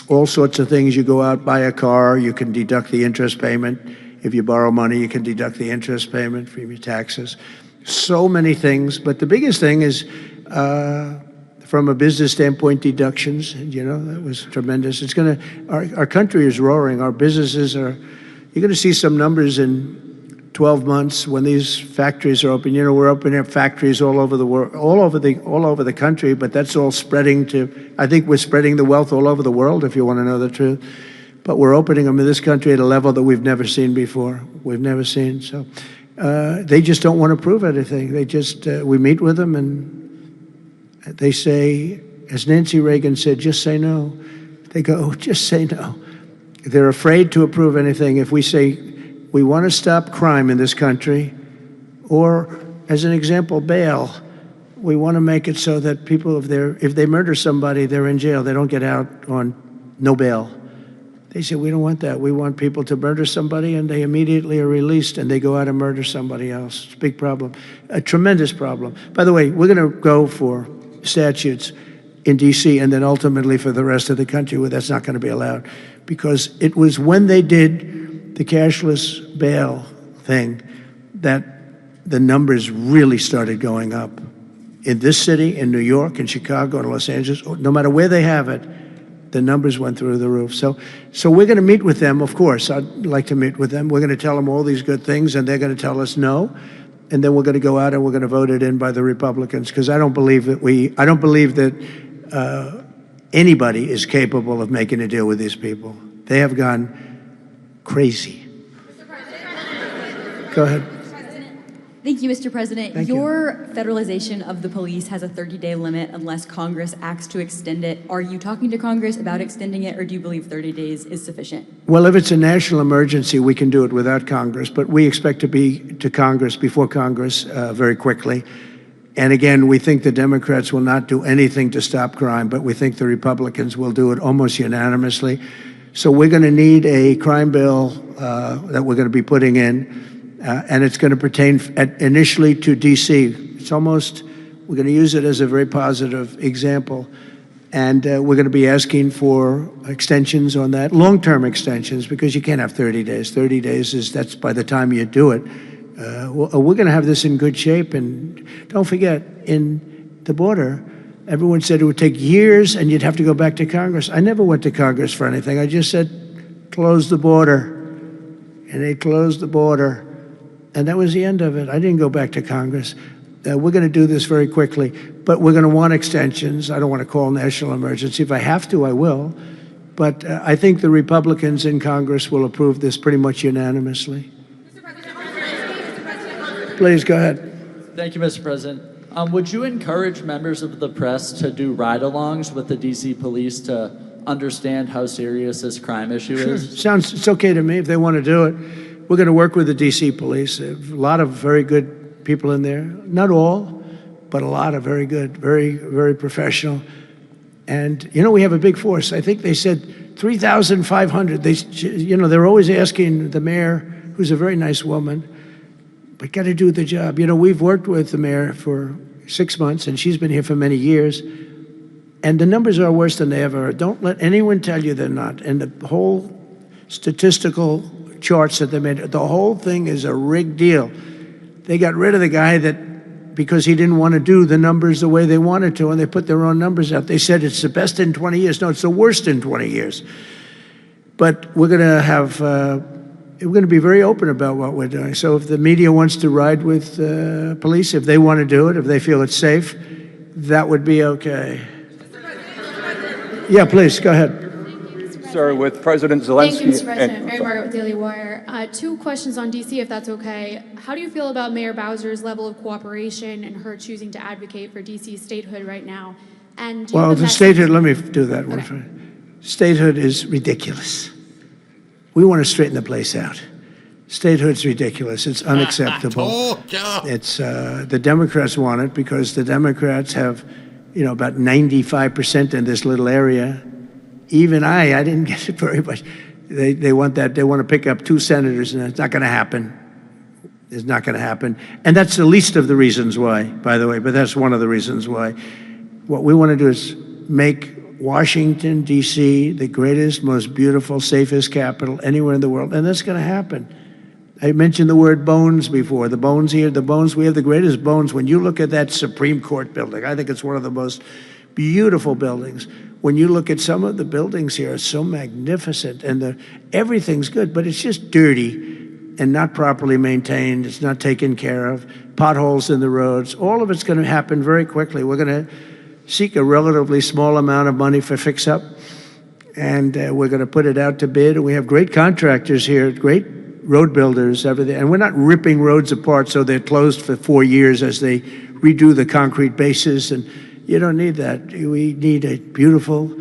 all sorts of things. You go out, buy a car, you can deduct the interest payment. If you borrow money, you can deduct the interest payment from your taxes. So many things, but the biggest thing is, from a business standpoint, deductions. You know, that was tremendous. It's going to, our country is roaring. Our businesses are, you're going to see some numbers in 12 months when these factories are open. You know, we're opening up factories all over the world, all over the country, but that's all spreading to, I think we're spreading the wealth all over the world, if you want to know the truth. But we're opening them in this country at a level that we've never seen before. We've never seen. So they just don't want to prove anything. They just, we meet with them and they say, as Nancy Reagan said, just say no. They go, oh, just say no. They're afraid to approve anything. If we say, we want to stop crime in this country, or as an example, bail, we want to make it so that people, if they murder somebody, they're in jail. They don't get out on no bail. They say, we don't want that. We want people to murder somebody and they immediately are released and they go out and murder somebody else. It's a big problem, a tremendous problem. By the way, we're going to go for statutes in D.C. and then ultimately for the rest of the country where that's not going to be allowed. Because it was when they did the cashless bail thing that the numbers really started going up. In this city, in New York, in Chicago, in Los Angeles, no matter where they have it, the numbers went through the roof. So we're going to meet with them, of course. I'd like to meet with them. We're going to tell them all these good things, and they're going to tell us no. And then we're going to go out and we're going to vote it in by the Republicans, because I don't believe that anybody is capable of making a deal with these people. They have gone crazy. Go ahead. Thank you, Mr. President. Your federalization of the police has a 30-day limit unless Congress acts to extend it. Are you talking to Congress about extending it, or do you believe 30 days is sufficient? Well, if it's a national emergency, we can do it without Congress, but we expect to be to Congress, before Congress, very quickly. And again, we think the Democrats will not do anything to stop crime, but we think the Republicans will do it almost unanimously. So we're going to need a crime bill that we're going to be putting in. And it's going to pertain initially to D.C. It's almost, we're going to use it as a very positive example. And we're going to be asking for extensions on that, long-term extensions, because you can't have 30 days. 30 days that's by the time you do it. We're going to have this in good shape. And don't forget, in the border, everyone said it would take years and you'd have to go back to Congress. I never went to Congress for anything. I just said, close the border. And they closed the border. And that was the end of it. I didn't go back to Congress. We're going to do this very quickly, but we're going to want extensions. I don't want to call national emergency. If I have to, I will. But I think the Republicans in Congress will approve this pretty much unanimously. Please, go ahead. Thank you, Mr. President. Would you encourage members of the press to do ride-alongs with the D.C. police to understand how serious this crime issue is? It's okay to me if they want to do it. We're going to work with the D.C. police. A lot of very good people in there. Not all, but a lot are very good, very, very professional. And, you know, we have a big force. I think they said 3,500. They're always asking the mayor, who's a very nice woman, but got to do the job. You know, we've worked with the mayor for 6 months, and she's been here for many years. And the numbers are worse than they ever are. Don't let anyone tell you they're not. And the whole statistical charts that they made, the whole thing is a rigged deal. They got rid of the guy because he didn't want to do the numbers the way they wanted to, and they put their own numbers out. They said it's the best in 20 years. No, it's the worst in 20 years. But we're going to be very open about what we're doing. So if the media wants to ride with police, if they want to do it, if they feel it's safe, that would be okay. Yeah, please, go ahead. Sir, with President Zelensky. Thank you, Mr. President. Mary Margaret with Daily Wire. 2 questions on D.C., if that's okay. How do you feel about Mayor Bowser's level of cooperation and her choosing to advocate for D.C. statehood right now? And well, the statehood, let me do that one first. Statehood is ridiculous. We want to straighten the place out. Statehood's ridiculous. It's unacceptable. It's the Democrats want it because the Democrats have, about 95% in this little area. Even I didn't get it very much. They want that. They want to pick up 2 senators, and it's not going to happen. It's not going to happen. And that's the least of the reasons why, by the way, but that's one of the reasons why. What we want to do is make Washington, D.C., the greatest, most beautiful, safest capital anywhere in the world, and that's going to happen. I mentioned the word bones before. The bones here, the bones, we have the greatest bones. When you look at that Supreme Court building, I think it's one of the most beautiful buildings. When you look at some of the buildings here, it's so magnificent, and everything's good, but it's just dirty and not properly maintained. It's not taken care of. Potholes in the roads. All of it's going to happen very quickly. We're going to seek a relatively small amount of money for fix-up, and we're going to put it out to bid. And we have great contractors here, great road builders, everything. And we're not ripping roads apart so they're closed for 4 years as they redo the concrete bases. And you don't need that. We need a beautiful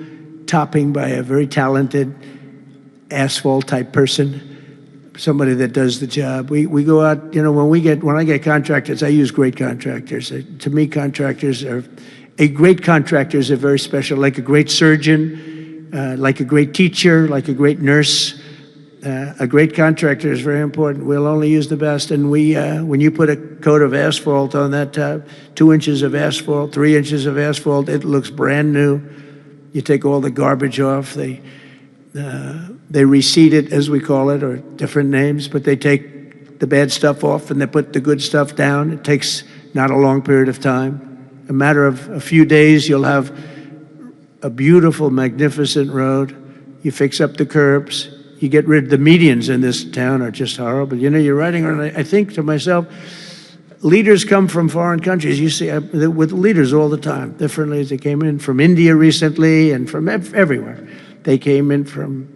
topping by a very talented asphalt-type person, somebody that does the job. We go out, when I get contractors, I use great contractors. To me, a great contractor is very special, like a great surgeon, like a great teacher, like a great nurse. A great contractor is very important. We'll only use the best. And when you put a coat of asphalt on that, 2 inches of asphalt, 3 inches of asphalt, it looks brand new. You take all the garbage off. They reseed it, as we call it, or different names, but they take the bad stuff off and they put the good stuff down. It takes not a long period of time. A matter of a few days, you'll have a beautiful, magnificent road. You fix up the curbs. You get rid of the medians in this town are just horrible. You're riding around, I think to myself, leaders come from foreign countries. You see, with leaders all the time, differently. They came in from India recently and from everywhere. They came in from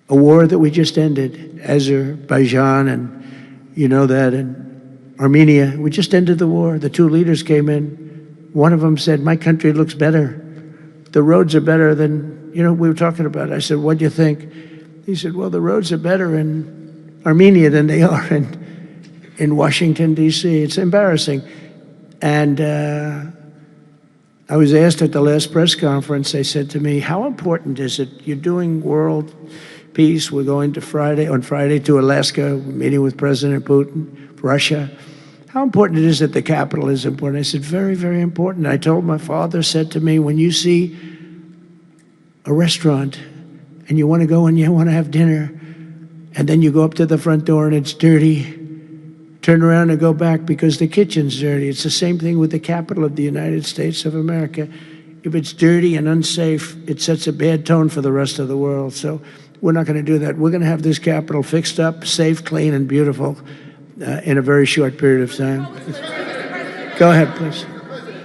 a war that we just ended, Azerbaijan, and you know that, and Armenia. We just ended the war. The 2 leaders came in. One of them said, "My country looks better. The roads are better than, we were talking about." I said, "What do you think?" He said, "Well, the roads are better in Armenia than they are in Washington, D.C. It's embarrassing." And I was asked at the last press conference, they said to me, "How important is it? You're doing world peace. We're going on Friday to Alaska, meeting with President Putin, Russia. How important it is that the capital is important?" I said, "Very, very important." I told my father, said to me, "When you see a restaurant and you want to go and you want to have dinner, and then you go up to the front door and it's dirty, turn around and go back because the kitchen's dirty." It's the same thing with the capital of the United States of America. If it's dirty and unsafe, it sets a bad tone for the rest of the world. So we're not going to do that. We're going to have this capital fixed up, safe, clean, and beautiful in a very short period of time. Go ahead, please.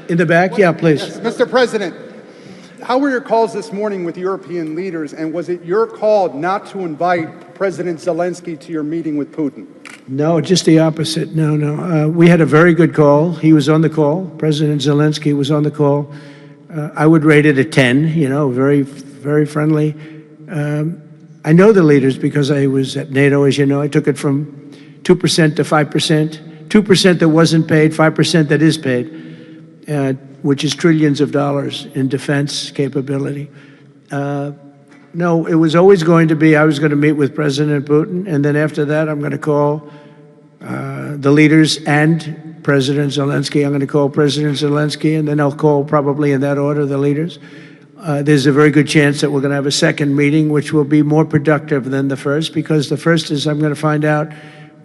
In the back? Yeah, please. Yes, Mr. President, how were your calls this morning with European leaders, and was it your call not to invite President Zelensky to your meeting with Putin? No, just the opposite. No. We had a very good call. He was on the call. President Zelensky was on the call. I would rate it a 10, very, very friendly. I know the leaders because I was at NATO, as you know. I took it from 2% to 5%, 2% that wasn't paid, 5% that is paid, which is trillions of dollars in defense capability. No, it was always going to be, I was going to meet with President Putin, and then after that, I'm going to call the leaders and President Zelensky. I'm going to call President Zelensky, and then I'll call, probably in that order, the leaders. There's a very good chance that we're going to have a second meeting, which will be more productive than the first, because the first is I'm going to find out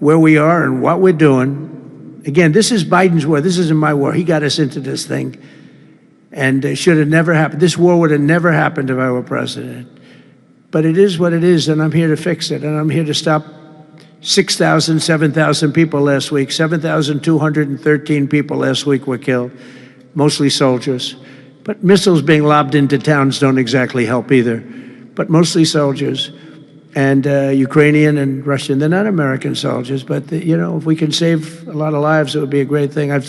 where we are and what we're doing. Again, this is Biden's war. This isn't my war. He got us into this thing, and it should have never happened. This war would have never happened if I were president. But it is what it is, and I'm here to fix it, and I'm here to stop 6,000, 7,000 people last week. 7,213 people last week were killed, mostly soldiers. But missiles being lobbed into towns don't exactly help either, but mostly soldiers. And Ukrainian and Russian, they're not American soldiers, but if we can save a lot of lives, it would be a great thing. I've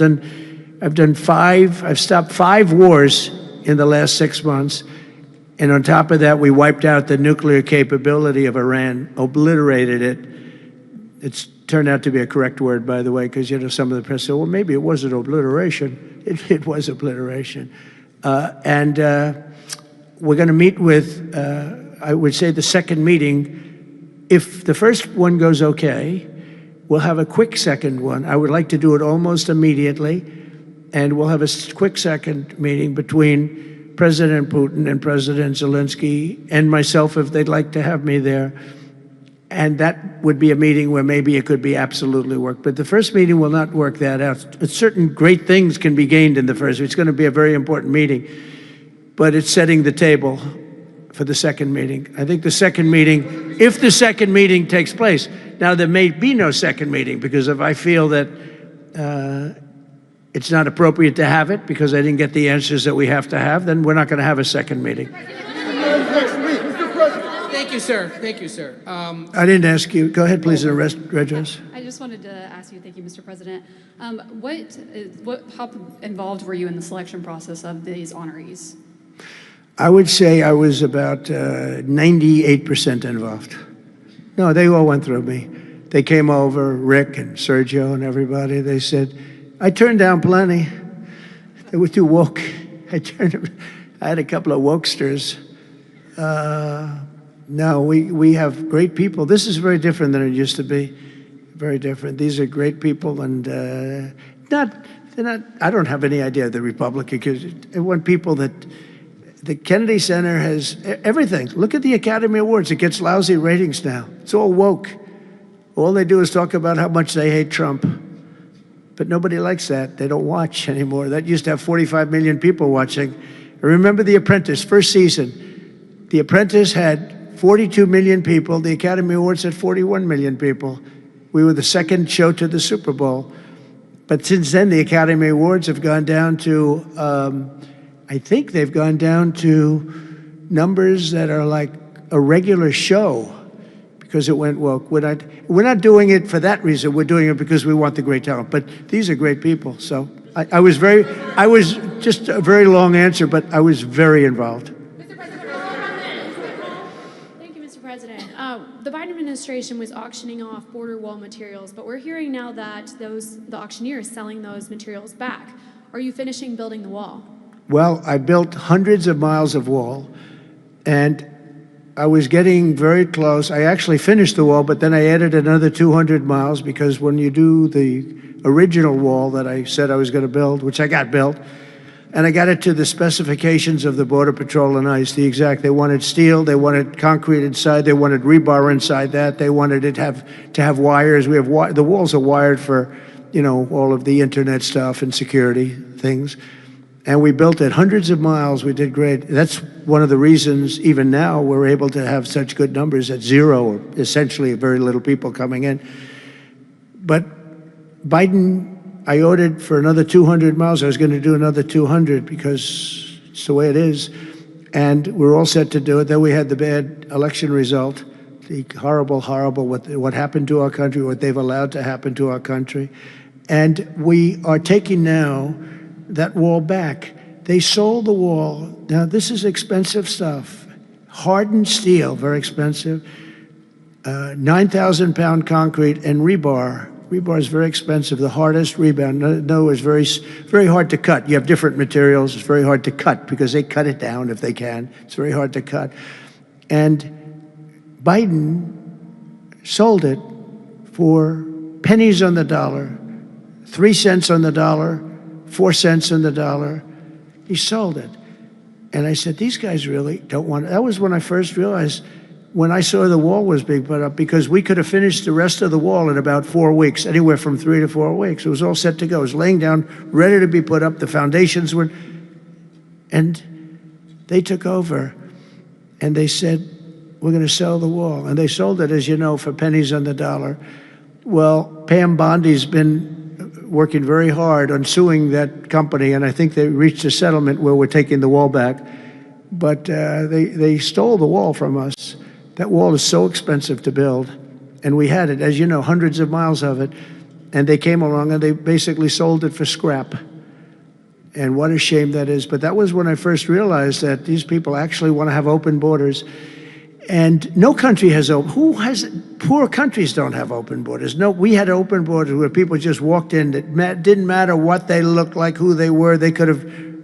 stopped 5 wars in the last 6 months. And on top of that, we wiped out the nuclear capability of Iran, obliterated it. It's turned out to be a correct word, by the way, because some of the press said, well, maybe it wasn't obliteration. It was obliteration. And we're going to meet with, I would say, the second meeting. If the first one goes okay, we'll have a quick second one. I would like to do it almost immediately, and we'll have a quick second meeting between President Putin and President Zelensky and myself, if they'd like to have me there. And that would be a meeting where maybe it could be absolutely work. But the first meeting will not work that out. Certain great things can be gained in the first. It's going to be a very important meeting. But it's setting the table for the second meeting. I think the second meeting, if the second meeting takes place. Now, there may be no second meeting, because if I feel that it's not appropriate to have it because I didn't get the answers that we have to have, then we're not going to have a second meeting. Thank you, sir. Thank you, sir. I didn't ask you. Go ahead, please, address. I just wanted to ask you, thank you, Mr. President. How involved were you in the selection process of these honorees? I would say I was about 98% involved. No, they all went through me. They came over, Rick and Sergio and everybody. They said, I turned down plenty. They were too woke. I had a couple of wokesters. No, we have great people. This is very different than it used to be. Very different. These are great people, and they're not. I don't have any idea of the Republican, because I want people that the Kennedy Center has everything. Look at the Academy Awards. It gets lousy ratings now. It's all woke. All they do is talk about how much they hate Trump. But nobody likes that. They don't watch anymore. That used to have 45 million people watching. I remember The Apprentice, first season. The Apprentice had 42 million people. The Academy Awards had 41 million people. We were the second show to the Super Bowl. But since then, the Academy Awards have gone down to, I think they've gone down to numbers that are like a regular show, because it went woke. We're not doing it for that reason. We're doing it because we want the great talent. But these are great people. So I was just a very long answer, but I was very involved. The Biden administration was auctioning off border wall materials, but we're hearing now that the auctioneer is selling those materials back. Are you finishing building the wall? Well, I built hundreds of miles of wall, and I was getting very close. I actually finished the wall, but then I added another 200 miles, because when you do the original wall that I said I was going to build, which I got built, and I got it to the specifications of the Border Patrol and ICE, they wanted steel, they wanted concrete inside, they wanted rebar inside that, they wanted it to have wires. The walls are wired for, all of the internet stuff and security things. And we built it hundreds of miles. We did great. That's one of the reasons, even now, we're able to have such good numbers at zero, or essentially very little people coming in. But Biden, I ordered for another 200 miles. I was going to do another 200 because it's the way it is. And we're all set to do it. Then we had the bad election result, the horrible, what happened to our country, what they've allowed to happen to our country. And we are taking now that wall back. They sold the wall. Now, this is expensive stuff. Hardened steel, very expensive. 9,000-pound concrete and rebar, Rebar is very expensive. The hardest rebound. No, it's very hard to cut. You have different materials. It's very hard to cut because they cut it down if they can. It's very hard to cut. And Biden sold it for pennies on the dollar, 3 cents on the dollar, 4 cents on the dollar. He sold it. And I said, these guys really don't want it. That was when I first realized, when I saw the wall was being put up, because we could have finished the rest of the wall in about 4 weeks, anywhere from 3 to 4 weeks. It was all set to go. It was laying down, ready to be put up. The foundations were, and they took over, and they said, we're going to sell the wall. And they sold it, as you know, for pennies on the dollar. Well, Pam Bondi's been working very hard on suing that company, and I think they reached a settlement where we're taking the wall back. But they stole the wall from us. That wall is so expensive to build, and we had it, as you know, hundreds of miles of it, and they came along and they basically sold it for scrap. And what a shame that is. But that was when I first realized that these people actually want to have open borders. And no country has poor countries don't have open borders. No, we had open borders where people just walked in. It didn't matter what they looked like, who they were.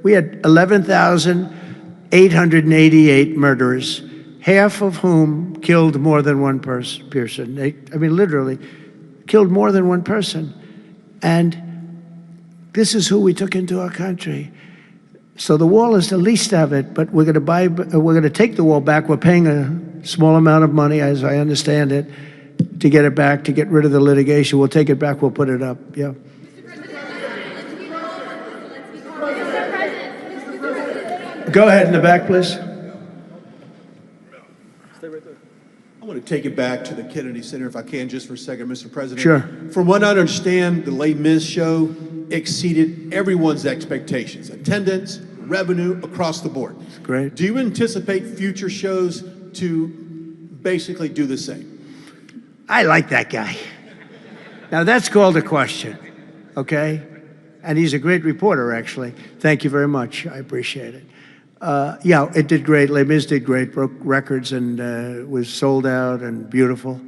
We had 11,888 murderers, half of whom killed more than one person. Literally killed more than one person. And this is who we took into our country. So the wall is the least of it, but we're going to take the wall back. We're paying a small amount of money, as I understand it, to get it back, to get rid of the litigation. We'll take it back. We'll put it up. Yeah. Go ahead in the back, please. I want to take it back to the Kennedy Center, if I can, just for a second, Mr. President. Sure. From what I understand, the Les Mis show exceeded everyone's expectations. Attendance, revenue, across the board. Great. Do you anticipate future shows to basically do the same? I like that guy. Now, that's called a question, okay? And he's a great reporter, actually. Thank you very much. I appreciate it. Yeah, it did great. Les Mis did great, broke records, and was sold out and beautiful.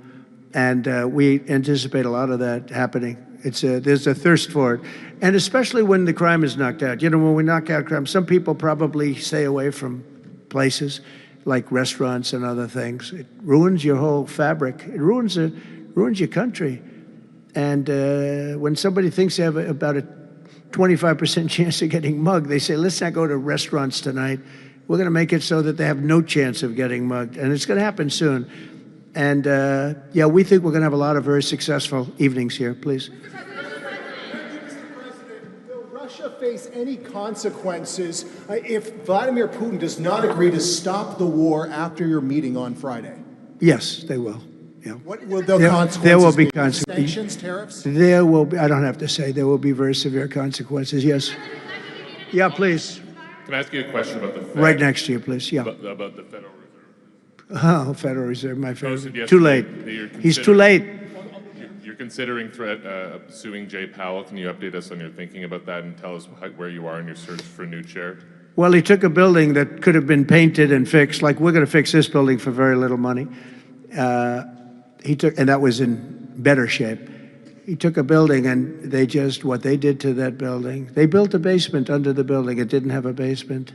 And we anticipate a lot of that happening. There's a thirst for it. And especially when the crime is knocked out. You know, when we knock out crime, some people probably stay away from places like restaurants and other things. It ruins your whole fabric. It ruins your country. And when somebody thinks they have about a 25% chance of getting mugged, they say, let's not go to restaurants tonight. We're going to make it so that they have no chance of getting mugged. And it's going to happen soon. And yeah, we think we're going to have a lot of very successful evenings here. Please. Will Russia face any consequences if Vladimir Putin does not agree to stop the war after your meeting on Friday? Yes, they will. Yeah. What will the consequences there will be consequences? Sanctions, tariffs? There will be, I don't have to say, there will be very severe consequences, yes. Yeah, please. Can I ask you a question about the Fed? Right next to you, please, yeah. About the Federal Reserve. Oh, Federal Reserve, my favorite. Too late. He's too late. You're considering suing Jay Powell. Can you update us on your thinking about that and tell us where you are in your search for a new chair? Well, he took a building that could have been painted and fixed, like we're going to fix this building for very little money. And that was in better shape. He took a building and what they did to that building, they built a basement under the building. It didn't have a basement.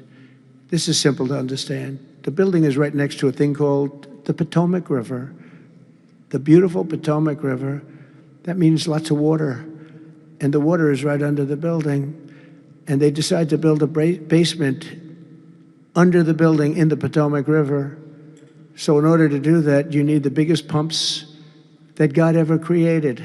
This is simple to understand. The building is right next to a thing called the Potomac River, the beautiful Potomac River. That means lots of water. And the water is right under the building. And they decide to build a basement under the building in the Potomac River. So in order to do that, you need the biggest pumps that God ever created.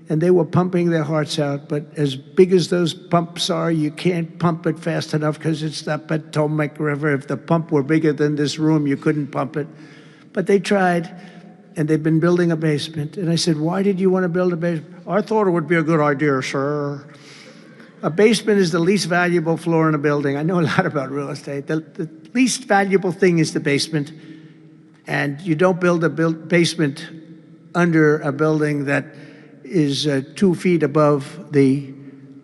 And they were pumping their hearts out, but as big as those pumps are, you can't pump it fast enough because it's the Potomac River. If the pump were bigger than this room, you couldn't pump it. But they tried, and they've been building a basement. And I said, why did you want to build a basement? I thought it would be a good idea, sir. A basement is the least valuable floor in a building. I know a lot about real estate. The least valuable thing is the basement. And you don't build a basement under a building that is 2 feet above the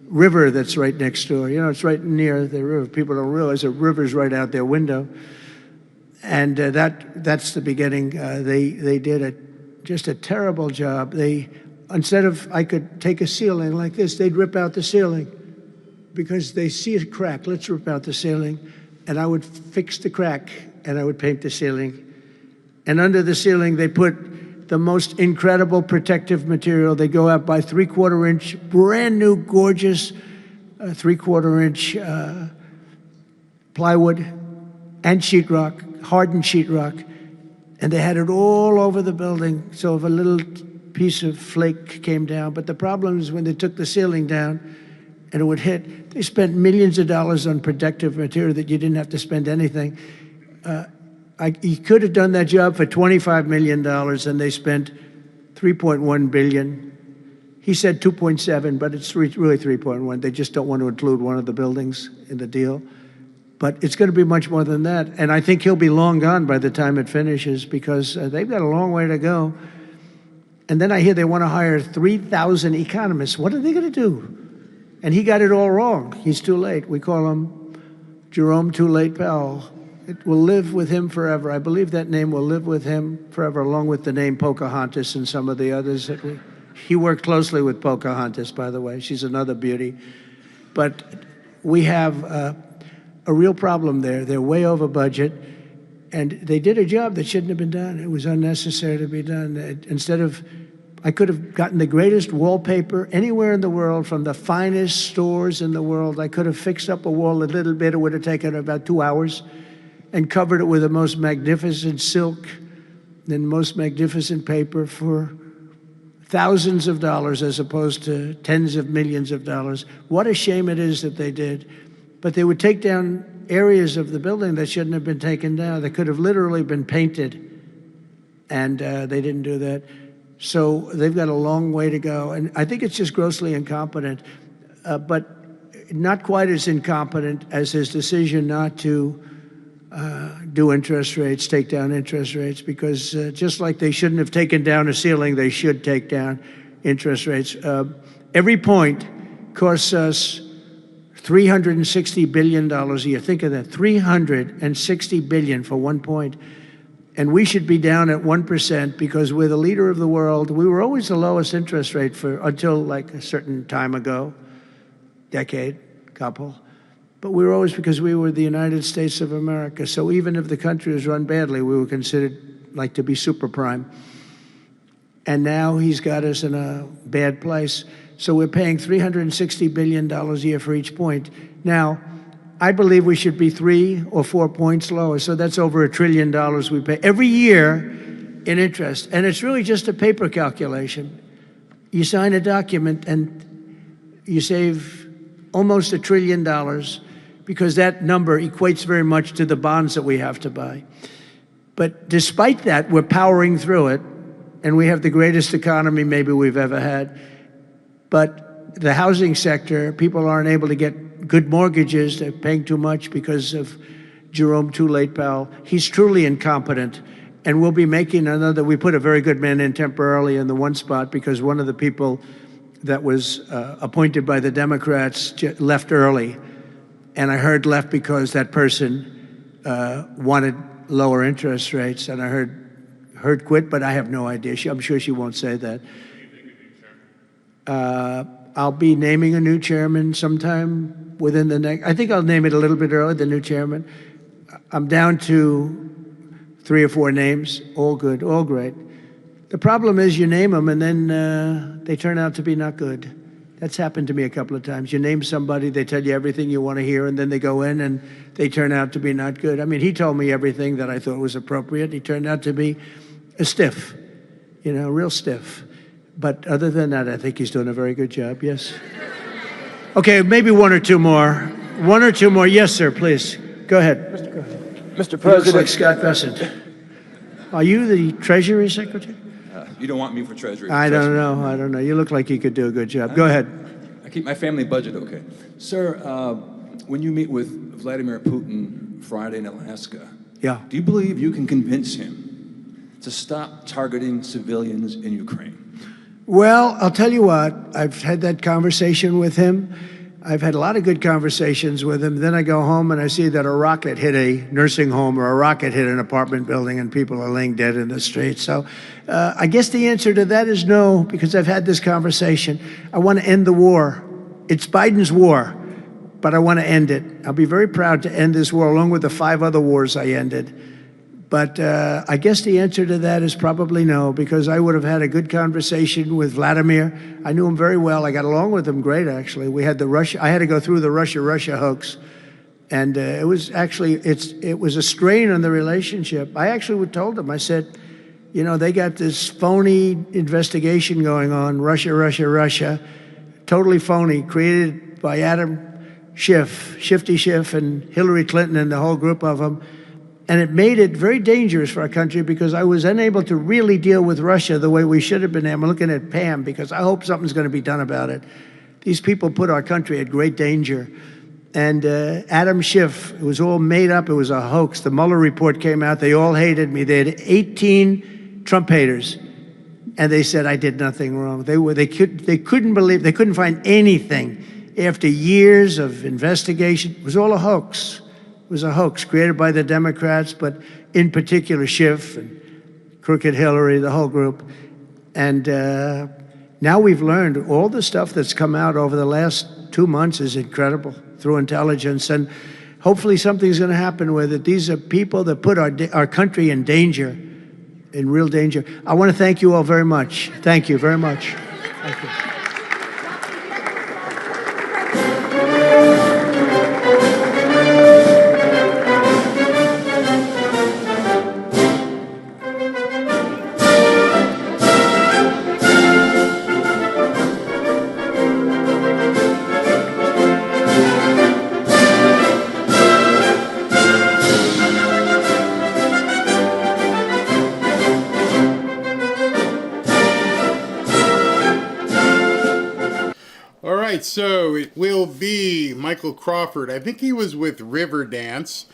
river that's right next door. You know, it's right near the river. People don't realize the river's right out their window. And that's the beginning. They did just a terrible job. They instead of I could take a ceiling like this, they'd rip out the ceiling because they see a crack. Let's rip out the ceiling. And I would fix the crack and I would paint the ceiling. And under the ceiling, they put the most incredible protective material. They go out by 3/4 inch, brand new, gorgeous 3/4 inch plywood and sheetrock, hardened sheetrock. And they had it all over the building. So if a little piece of flake came down, but the problem is when they took the ceiling down and it would hit, they spent millions of dollars on protective material that you didn't have to spend anything. He could have done that job for $25 million, and they spent $3.1 billion. He said 2.7, but it's really 3.1. They just don't want to include one of the buildings in the deal. But it's going to be much more than that. And I think he'll be long gone by the time it finishes because they've got a long way to go. And then I hear they want to hire 3,000 economists. What are they going to do? And he got it all wrong. He's too late. We call him Jerome Too Late Powell. It will live with him forever. I believe that name will live with him forever, along with the name Pocahontas and some of the others. He worked closely with Pocahontas, by the way. She's another beauty. But we have a real problem there. They're way over budget, and they did a job that shouldn't have been done. It was unnecessary to be done. Instead of, I could have gotten the greatest wallpaper anywhere in the world from the finest stores in the world. I could have fixed up a wall a little bit. It would have taken about 2 hours and covered it with the most magnificent silk and most magnificent paper for thousands of dollars as opposed to tens of millions of dollars. What a shame it is that they did. But they would take down areas of the building that shouldn't have been taken down. They could have literally been painted, and they didn't do that. So they've got a long way to go. And I think it's just grossly incompetent, but not quite as incompetent as his decision not to do interest rates, take down interest rates, because just like they shouldn't have taken down a ceiling, they should take down interest rates. Every point costs us $360 billion a year. Think of that, $360 billion for 1 point. And we should be down at 1% because we're the leader of the world. We were always the lowest interest rate until like a certain time ago, decade, couple. But we were always, because we were the United States of America. So even if the country was run badly, we were considered like to be super prime. And now he's got us in a bad place. So we're paying $360 billion a year for each point. Now, I believe we should be 3 or 4 points lower. So that's over $1 trillion we pay every year in interest. And it's really just a paper calculation. You sign a document and you save almost $1 trillion because that number equates very much to the bonds that we have to buy. But despite that, we're powering through it, and we have the greatest economy maybe we've ever had. But the housing sector, people aren't able to get good mortgages. They're paying too much because of Jerome Too Late Powell. He's truly incompetent, and we'll be making another. We put a very good man in temporarily in the one spot because one of the people that was appointed by the Democrats left early. And I heard left because that person wanted lower interest rates, and I heard quit, but I have no idea. I'm sure she won't say that. I'll be naming a new chairman sometime within the next. I think I'll name it a little bit early, the new chairman. I'm down to 3 or 4 names, all good, all great. The problem is you name them and then they turn out to be not good. That's happened to me a couple of times. You name somebody, they tell you everything you want to hear, and then they go in and they turn out to be not good. I mean, he told me everything that I thought was appropriate. He turned out to be a stiff, real stiff. But other than that, I think he's doing a very good job, yes. Okay, maybe 1 or 2 more. 1 or 2 more. Yes, sir, please. Go ahead. Mr. President. Looks like Scott Bessent. Are you the Treasury Secretary? You don't want me for Treasury. I don't know. You look like you could do a good job. Go ahead. I keep my family budget okay. Sir, when you meet with Vladimir Putin Friday in Alaska, yeah, do you believe you can convince him to stop targeting civilians in Ukraine? Well, I'll tell you what. I've had that conversation with him. I've had a lot of good conversations with him. Then I go home and I see that a rocket hit a nursing home or a rocket hit an apartment building and people are laying dead in the street. So I guess the answer to that is no, because I've had this conversation. I want to end the war. It's Biden's war, but I want to end it. I'll be very proud to end this war along with the 5 other wars I ended. But I guess the answer to that is probably no, because I would have had a good conversation with Vladimir. I knew him very well. I got along with him great, actually. We had I had to go through the Russia hoax. And it was actually, it was a strain on the relationship. I actually told him, I said, you know, they got this phony investigation going on, Russia, totally phony, created by Adam Schiff, Shifty Schiff, and Hillary Clinton and the whole group of them. And it made it very dangerous for our country because I was unable to really deal with Russia the way we should have been. I'm looking at Pam because I hope something's going to be done about it. These people put our country at great danger. And Adam Schiff, it was all made up. It was a hoax. The Mueller report came out. They all hated me. They had 18 Trump haters. And they said I did nothing wrong. They couldn't believe, they couldn't find anything after years of investigation. It was all a hoax. It was a hoax created by the Democrats, but in particular Schiff and Crooked Hillary, the whole group. And now we've learned all the stuff that's come out over the last 2 months is incredible through intelligence. And hopefully something's going to happen with it. These are people that put our country in danger, in real danger. I want to thank you all very much. Thank you very much. Thank you. So it will be Michael Crawford. I think he was with Riverdance.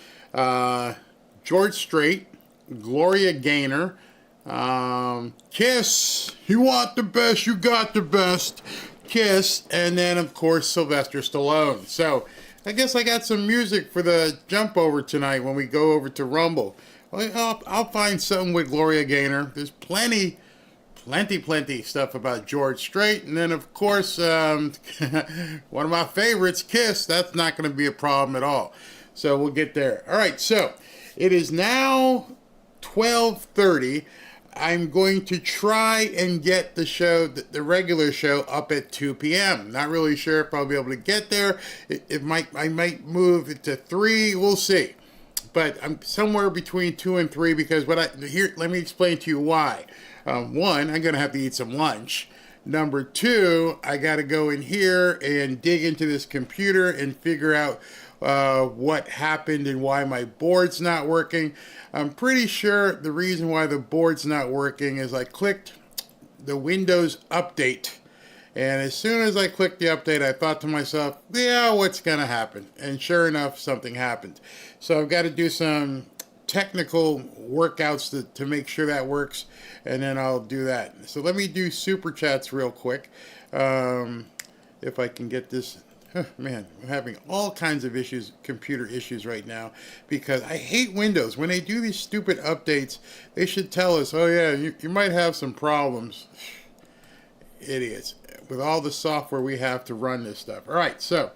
George Strait, Gloria Gaynor, Kiss. You want the best, you got the best. Kiss, and then of course Sylvester Stallone. So I guess I got some music for the jump over tonight when we go over to Rumble. I'll find something with Gloria Gaynor. There's plenty stuff about George Strait. And then, of course, one of my favorites, Kiss. That's not going to be a problem at all. So we'll get there. All right, so it is now 12:30. I'm going to try and get the show, the regular show, up at 2 p.m. Not really sure if I'll be able to get there. I might move it to 3. We'll see. But I'm somewhere between 2 and 3 because let me explain to you why. One, I'm going to have to eat some lunch. Number 2, I got to go in here and dig into this computer and figure out what happened and why my board's not working. I'm pretty sure the reason why the board's not working is I clicked the Windows update. And as soon as I clicked the update, I thought to myself, yeah, what's going to happen? And sure enough, something happened. So I've got to do some technical workouts to make sure that works, and then I'll do that. So let me do super chats real quick. If I can get this. Man, I'm having all kinds of issues, computer issues right now, because I hate Windows. When they do these stupid updates, they should tell us, oh yeah, you might have some problems. Idiots. With all the software we have to run this stuff. All right, so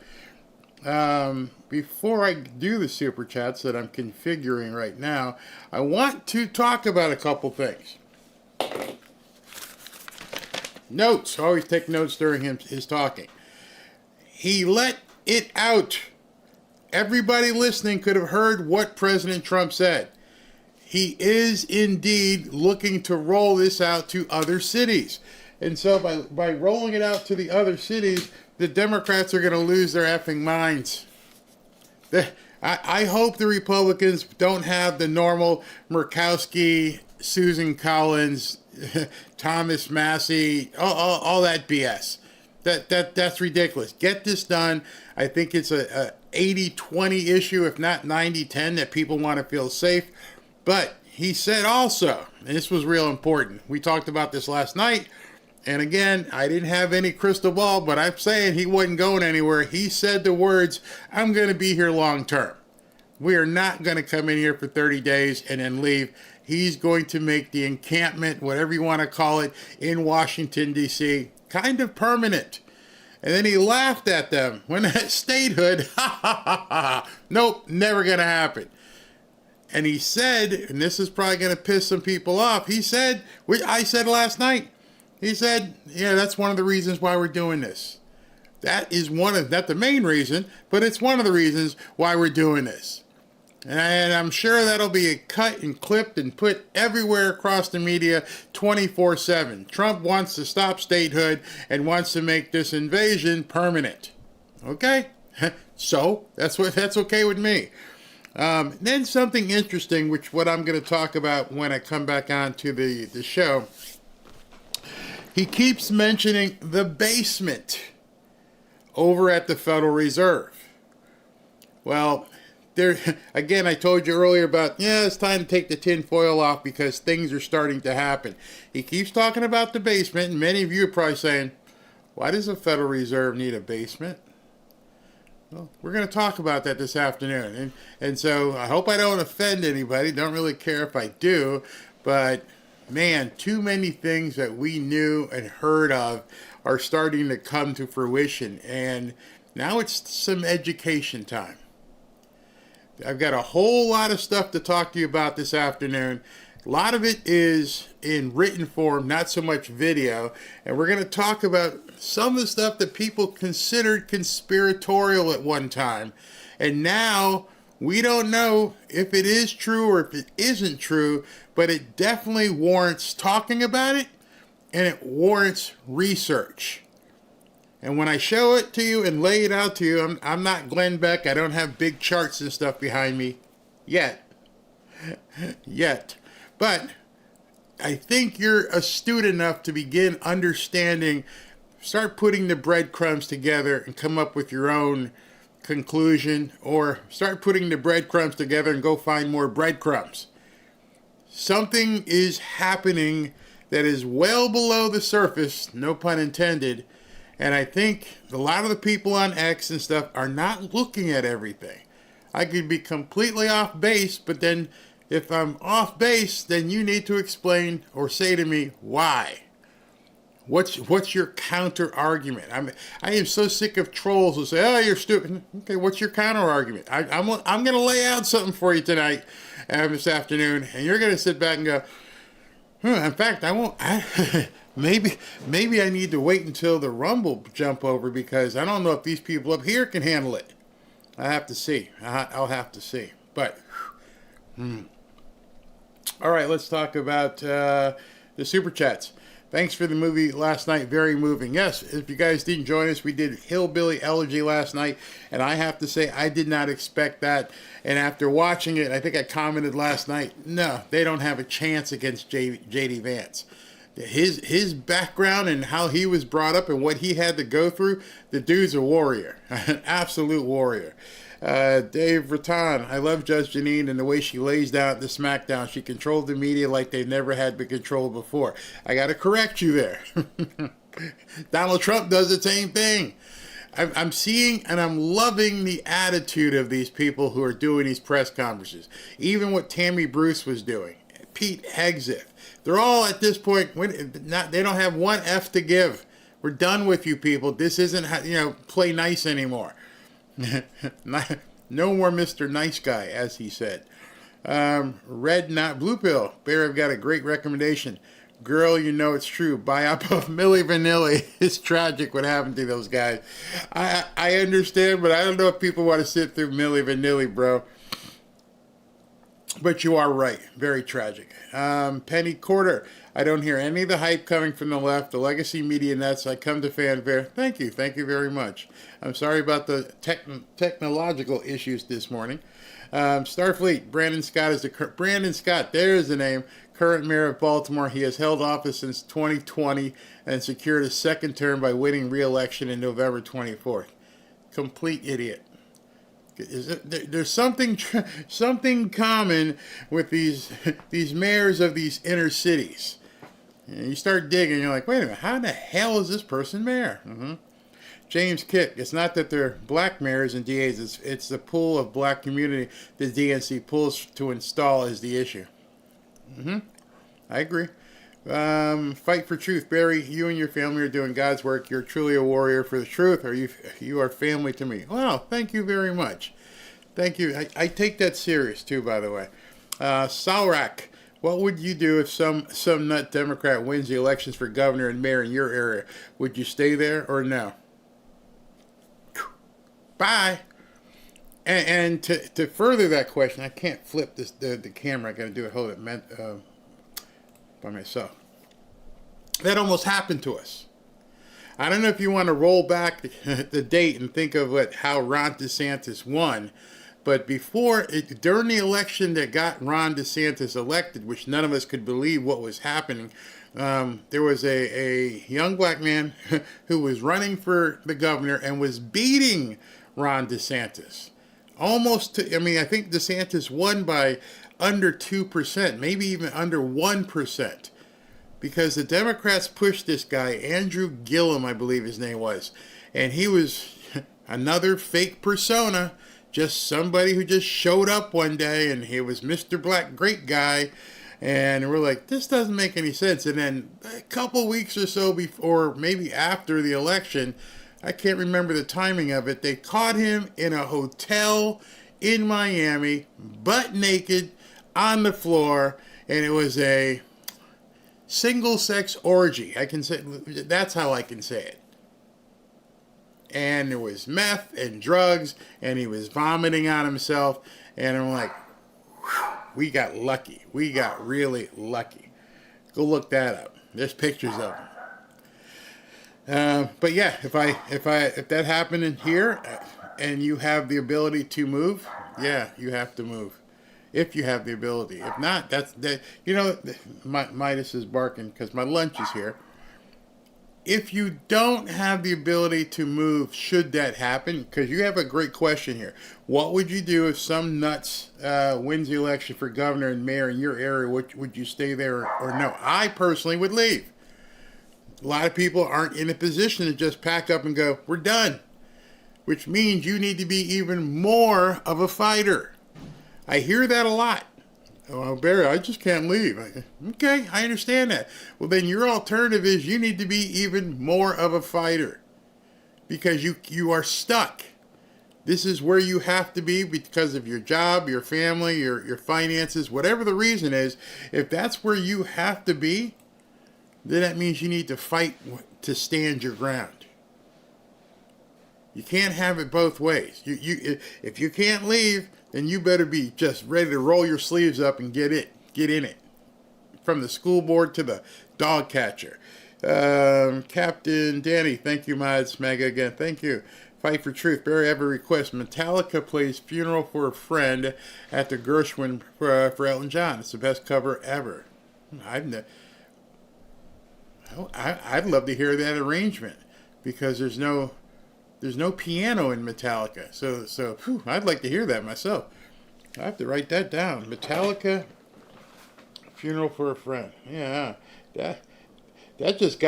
before I do the super chats that I'm configuring right now, I want to talk about a couple things. Notes. Always take notes during his talking. He let it out. Everybody listening could have heard what President Trump said. He is indeed looking to roll this out to other cities. And so by rolling it out to the other cities, the Democrats are going to lose their effing minds. I hope the Republicans don't have the normal Murkowski, Susan Collins, Thomas Massey, all that BS. That's ridiculous. Get this done. I think it's a 80-20 issue, if not 90-10, that people want to feel safe. But he said also, and this was real important, we talked about this last night, And again, I didn't have any crystal ball, but I'm saying he wasn't going anywhere. He said the words, I'm going to be here long term. We are not going to come in here for 30 days and then leave. He's going to make the encampment, whatever you want to call it, in Washington, D.C., kind of permanent. And then he laughed at them when at statehood, ha ha ha ha, nope, never going to happen. And he said, and this is probably going to piss some people off, he said, which I said last night, he said, yeah, that's one of the reasons why we're doing this. That is one of, not the main reason, but it's one of the reasons why we're doing this. And I'm sure that'll be cut and clipped and put everywhere across the media 24/7. Trump wants to stop statehood and wants to make this invasion permanent. Okay? So, that's okay with me. Then something interesting, which what I'm going to talk about when I come back on to the show. He keeps mentioning the basement over at the Federal Reserve. Well, there again, I told you earlier about, it's time to take the tin foil off because things are starting to happen. He keeps talking about the basement, and many of you are probably saying, why does the Federal Reserve need a basement? Well, we're going to talk about that this afternoon. And so I hope I don't offend anybody. Don't really care if I do, but man, too many things that we knew and heard of are starting to come to fruition. And now it's some education time. I've got a whole lot of stuff to talk to you about this afternoon. A lot of it is in written form, not so much video. And we're going to talk about some of the stuff that people considered conspiratorial at one time. And now we don't know if it is true or if it isn't true, but it definitely warrants talking about it, and it warrants research. And when I show it to you and lay it out to you, I'm not Glenn Beck. I don't have big charts and stuff behind me yet. But I think you're astute enough to begin understanding, start putting the breadcrumbs together and come up with your own conclusion, or start putting the breadcrumbs together and go find more breadcrumbs. Something is happening that is well below the surface, no pun intended, and I think a lot of the people on X and stuff are not looking at everything. I could be completely off base, but then if I'm off base, then you need to explain or say to me why. What's your counter argument? I am so sick of trolls who say, "Oh, you're stupid." Okay, what's your counter argument? I'm going to lay out something for you tonight, this afternoon, and you're going to sit back and go, in fact, I won't. Maybe I need to wait until the Rumble jump over because I don't know if these people up here can handle it. I have to see. I'll have to see. But all right, let's talk about the super chats. Thanks for the movie last night. Very moving. Yes, if you guys didn't join us, we did Hillbilly Elegy last night, and I have to say I did not expect that. And after watching it, I think I commented last night, no, they don't have a chance against J.D. Vance. His background and how he was brought up and what he had to go through, the dude's a warrior, an absolute warrior. Dave Rattan, I love Judge Jeanine and the way she lays down the smackdown. She controlled the media like they've never had been controlled before. I got to correct you there. Donald Trump does the same thing. I'm seeing and I'm loving the attitude of these people who are doing these press conferences. Even what Tammy Bruce was doing, Pete Hegseth. They're all at this point, they don't have one F to give. We're done with you people. This isn't, play nice anymore. No more Mr. Nice Guy, as he said. Red Not Blue Pill. Bear, I've got a great recommendation. Girl, you know it's true. Biop of Milli Vanilli. It's tragic what happened to those guys. I understand, but I don't know if people want to sit through Milli Vanilli, bro. But you are right. Very tragic. Penny Quarter. I don't hear any of the hype coming from the left. The legacy media nuts. I come to fanfare. Thank you. Thank you very much. I'm sorry about the technological issues this morning. Starfleet. Brandon Scott Brandon Scott. There's the name. Current mayor of Baltimore. He has held office since 2020 and secured a second term by winning re-election in November 24th. Complete idiot. There's something common with these mayors of these inner cities. And you start digging, you're like, wait a minute, how the hell is this person mayor? James Kick, it's not that they're black mayors and DAs, it's the pool of black community the DNC pulls to install is the issue. I agree. Fight for truth. Barry, you and your family are doing God's work. You're truly a warrior for the truth. You are family to me. Wow, thank you very much. Thank you. I take that serious too, by the way. Salrak, what would you do if some nut Democrat wins the elections for governor and mayor in your area? Would you stay there or no? Bye. And to further that question, I can't flip the camera. I got to do it. Hold it by myself. That almost happened to us. I don't know if you want to roll back the date and think of how Ron DeSantis won, but during the election that got Ron DeSantis elected, which none of us could believe what was happening, there was a young black man who was running for the governor and was beating Ron DeSantis. I think DeSantis won by under 2%, maybe even under 1%, because the Democrats pushed this guy, Andrew Gillum, I believe his name was, and he was another fake persona, just somebody who just showed up one day, and he was Mr. Black, great guy, and we're like, this doesn't make any sense. And then a couple weeks or so before, maybe after the election, I can't remember the timing of it, they caught him in a hotel in Miami, butt naked, on the floor, and it was a single-sex orgy. I can say that's how I can say it. And there was meth and drugs, and he was vomiting on himself, and I'm like, whew, we got lucky. We got really lucky. Go look that up. There's pictures of him. But yeah, if that happened in here, and you have the ability to move, yeah, you have to move. If you have the ability. If not, Midas is barking because my lunch is here. If you don't have the ability to move, should that happen? Because you have a great question here. What would you do if some nuts wins the election for governor and mayor in your area? Would you stay there or no? I personally would leave. A lot of people aren't in a position to just pack up and go, we're done. Which means you need to be even more of a fighter. I hear that a lot. Oh, Barry, I just can't leave. Okay, I understand that. Well, then your alternative is you need to be even more of a fighter because you are stuck. This is where you have to be because of your job, your family, your finances, whatever the reason is. If that's where you have to be, then that means you need to fight to stand your ground. You can't have it both ways. If you can't leave, then you better be just ready to roll your sleeves up and get in it. From the school board to the dog catcher. Captain Danny, thank you, Mods. Mega again, thank you. Fight for Truth. Barry, I have a request. Metallica plays Funeral for a Friend at the Gershwin for Elton John. It's the best cover ever. I'd love to hear that arrangement because there's no piano in Metallica, so I'd like to hear that myself. I have to write that down. Metallica, Funeral for a Friend. Yeah, that just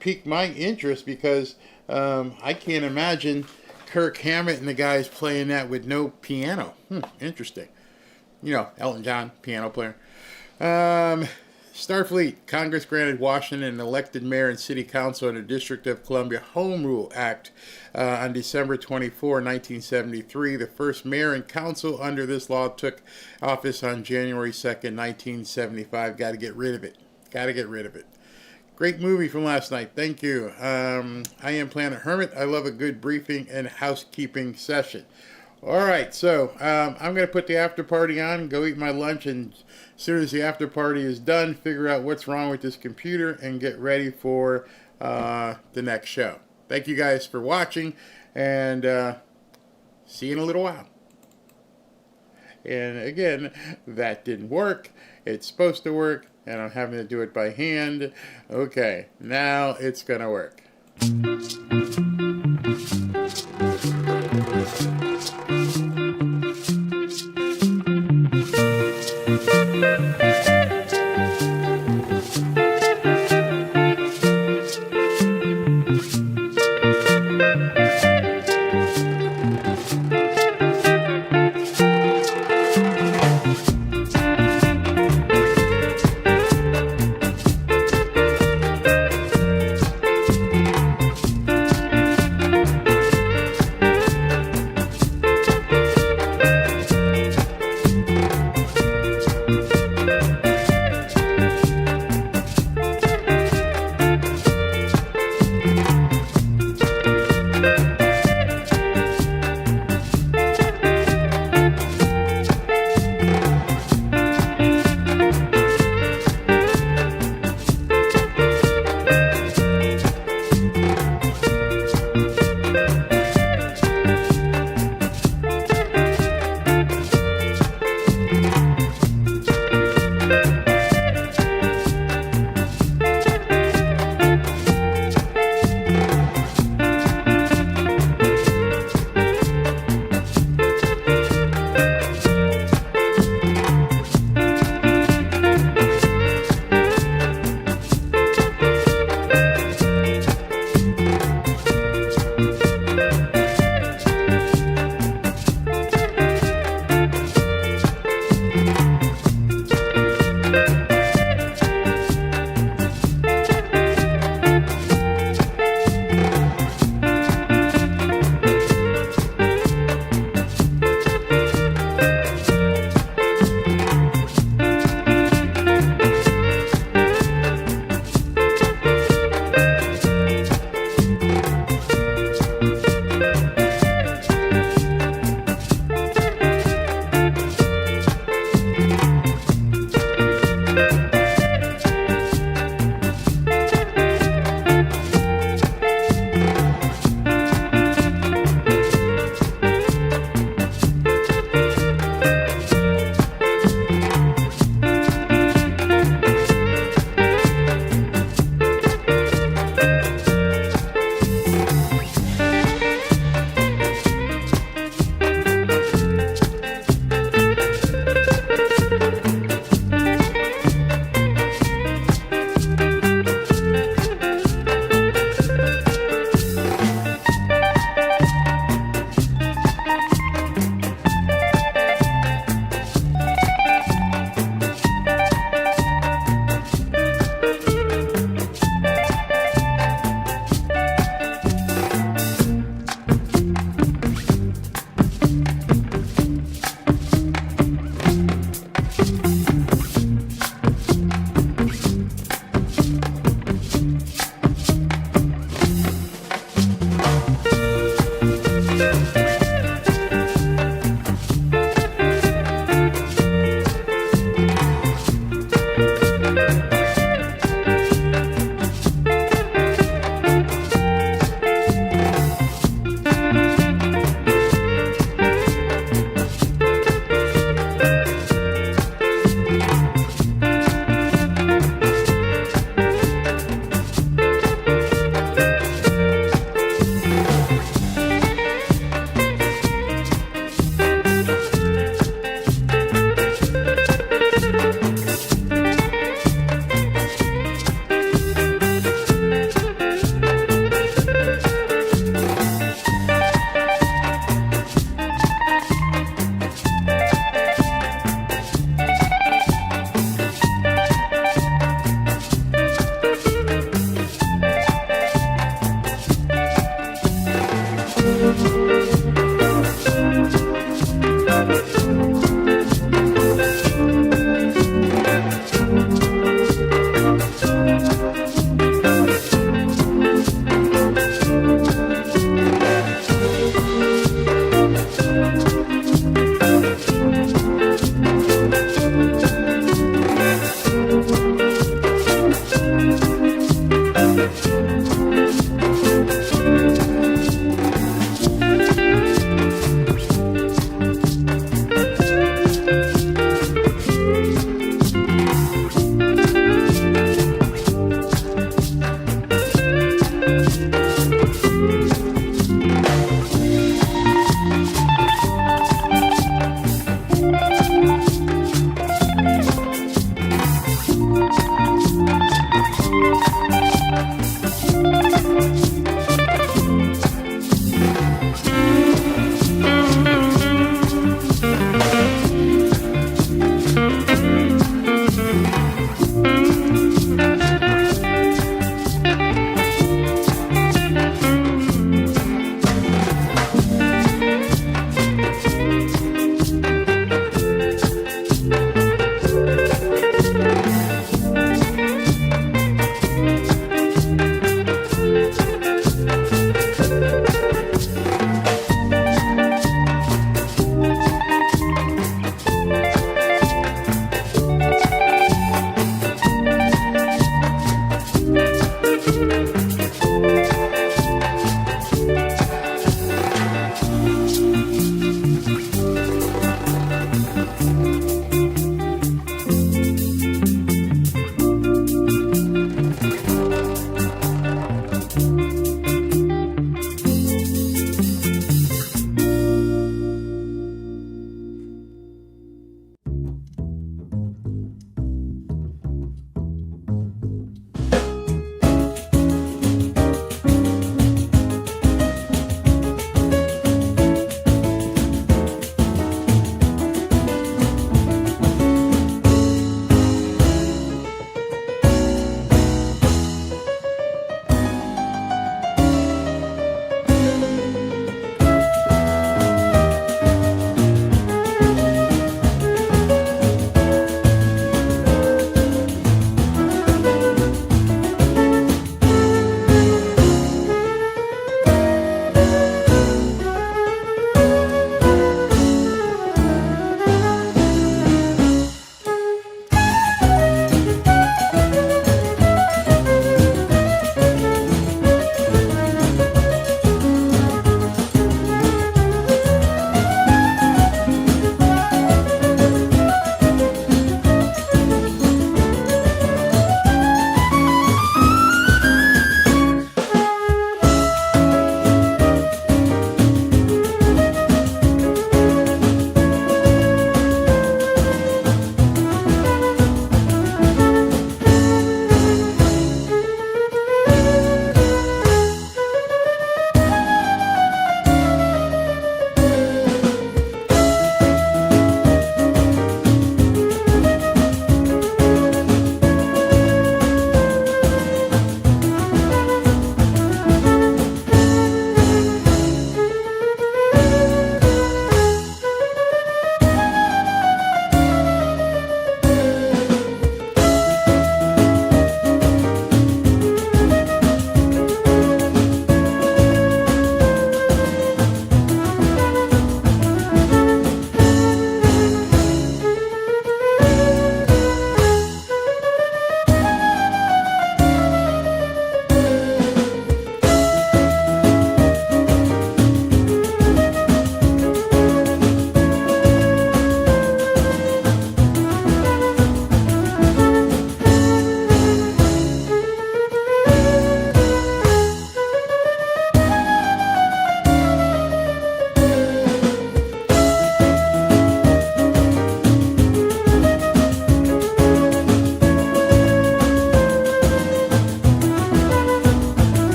piqued my interest because I can't imagine Kirk Hammett and the guys playing that with no piano. Interesting. Elton John, piano player. Starfleet, Congress granted Washington an elected mayor and city council under District of Columbia Home Rule Act on December 24, 1973. The first mayor and council under this law took office on January 2nd, 1975. Got to get rid of it. Great movie from last night. Thank you. I am Planet Hermit. I love a good briefing and housekeeping session. All right, so I'm going to put the after party on and go eat my lunch, and as soon as the after party is done, figure out what's wrong with this computer and get ready for the next show. Thank you guys for watching, and see you in a little while. And again, that didn't work. It's supposed to work, and I'm having to do it by hand. Okay, now it's going to work.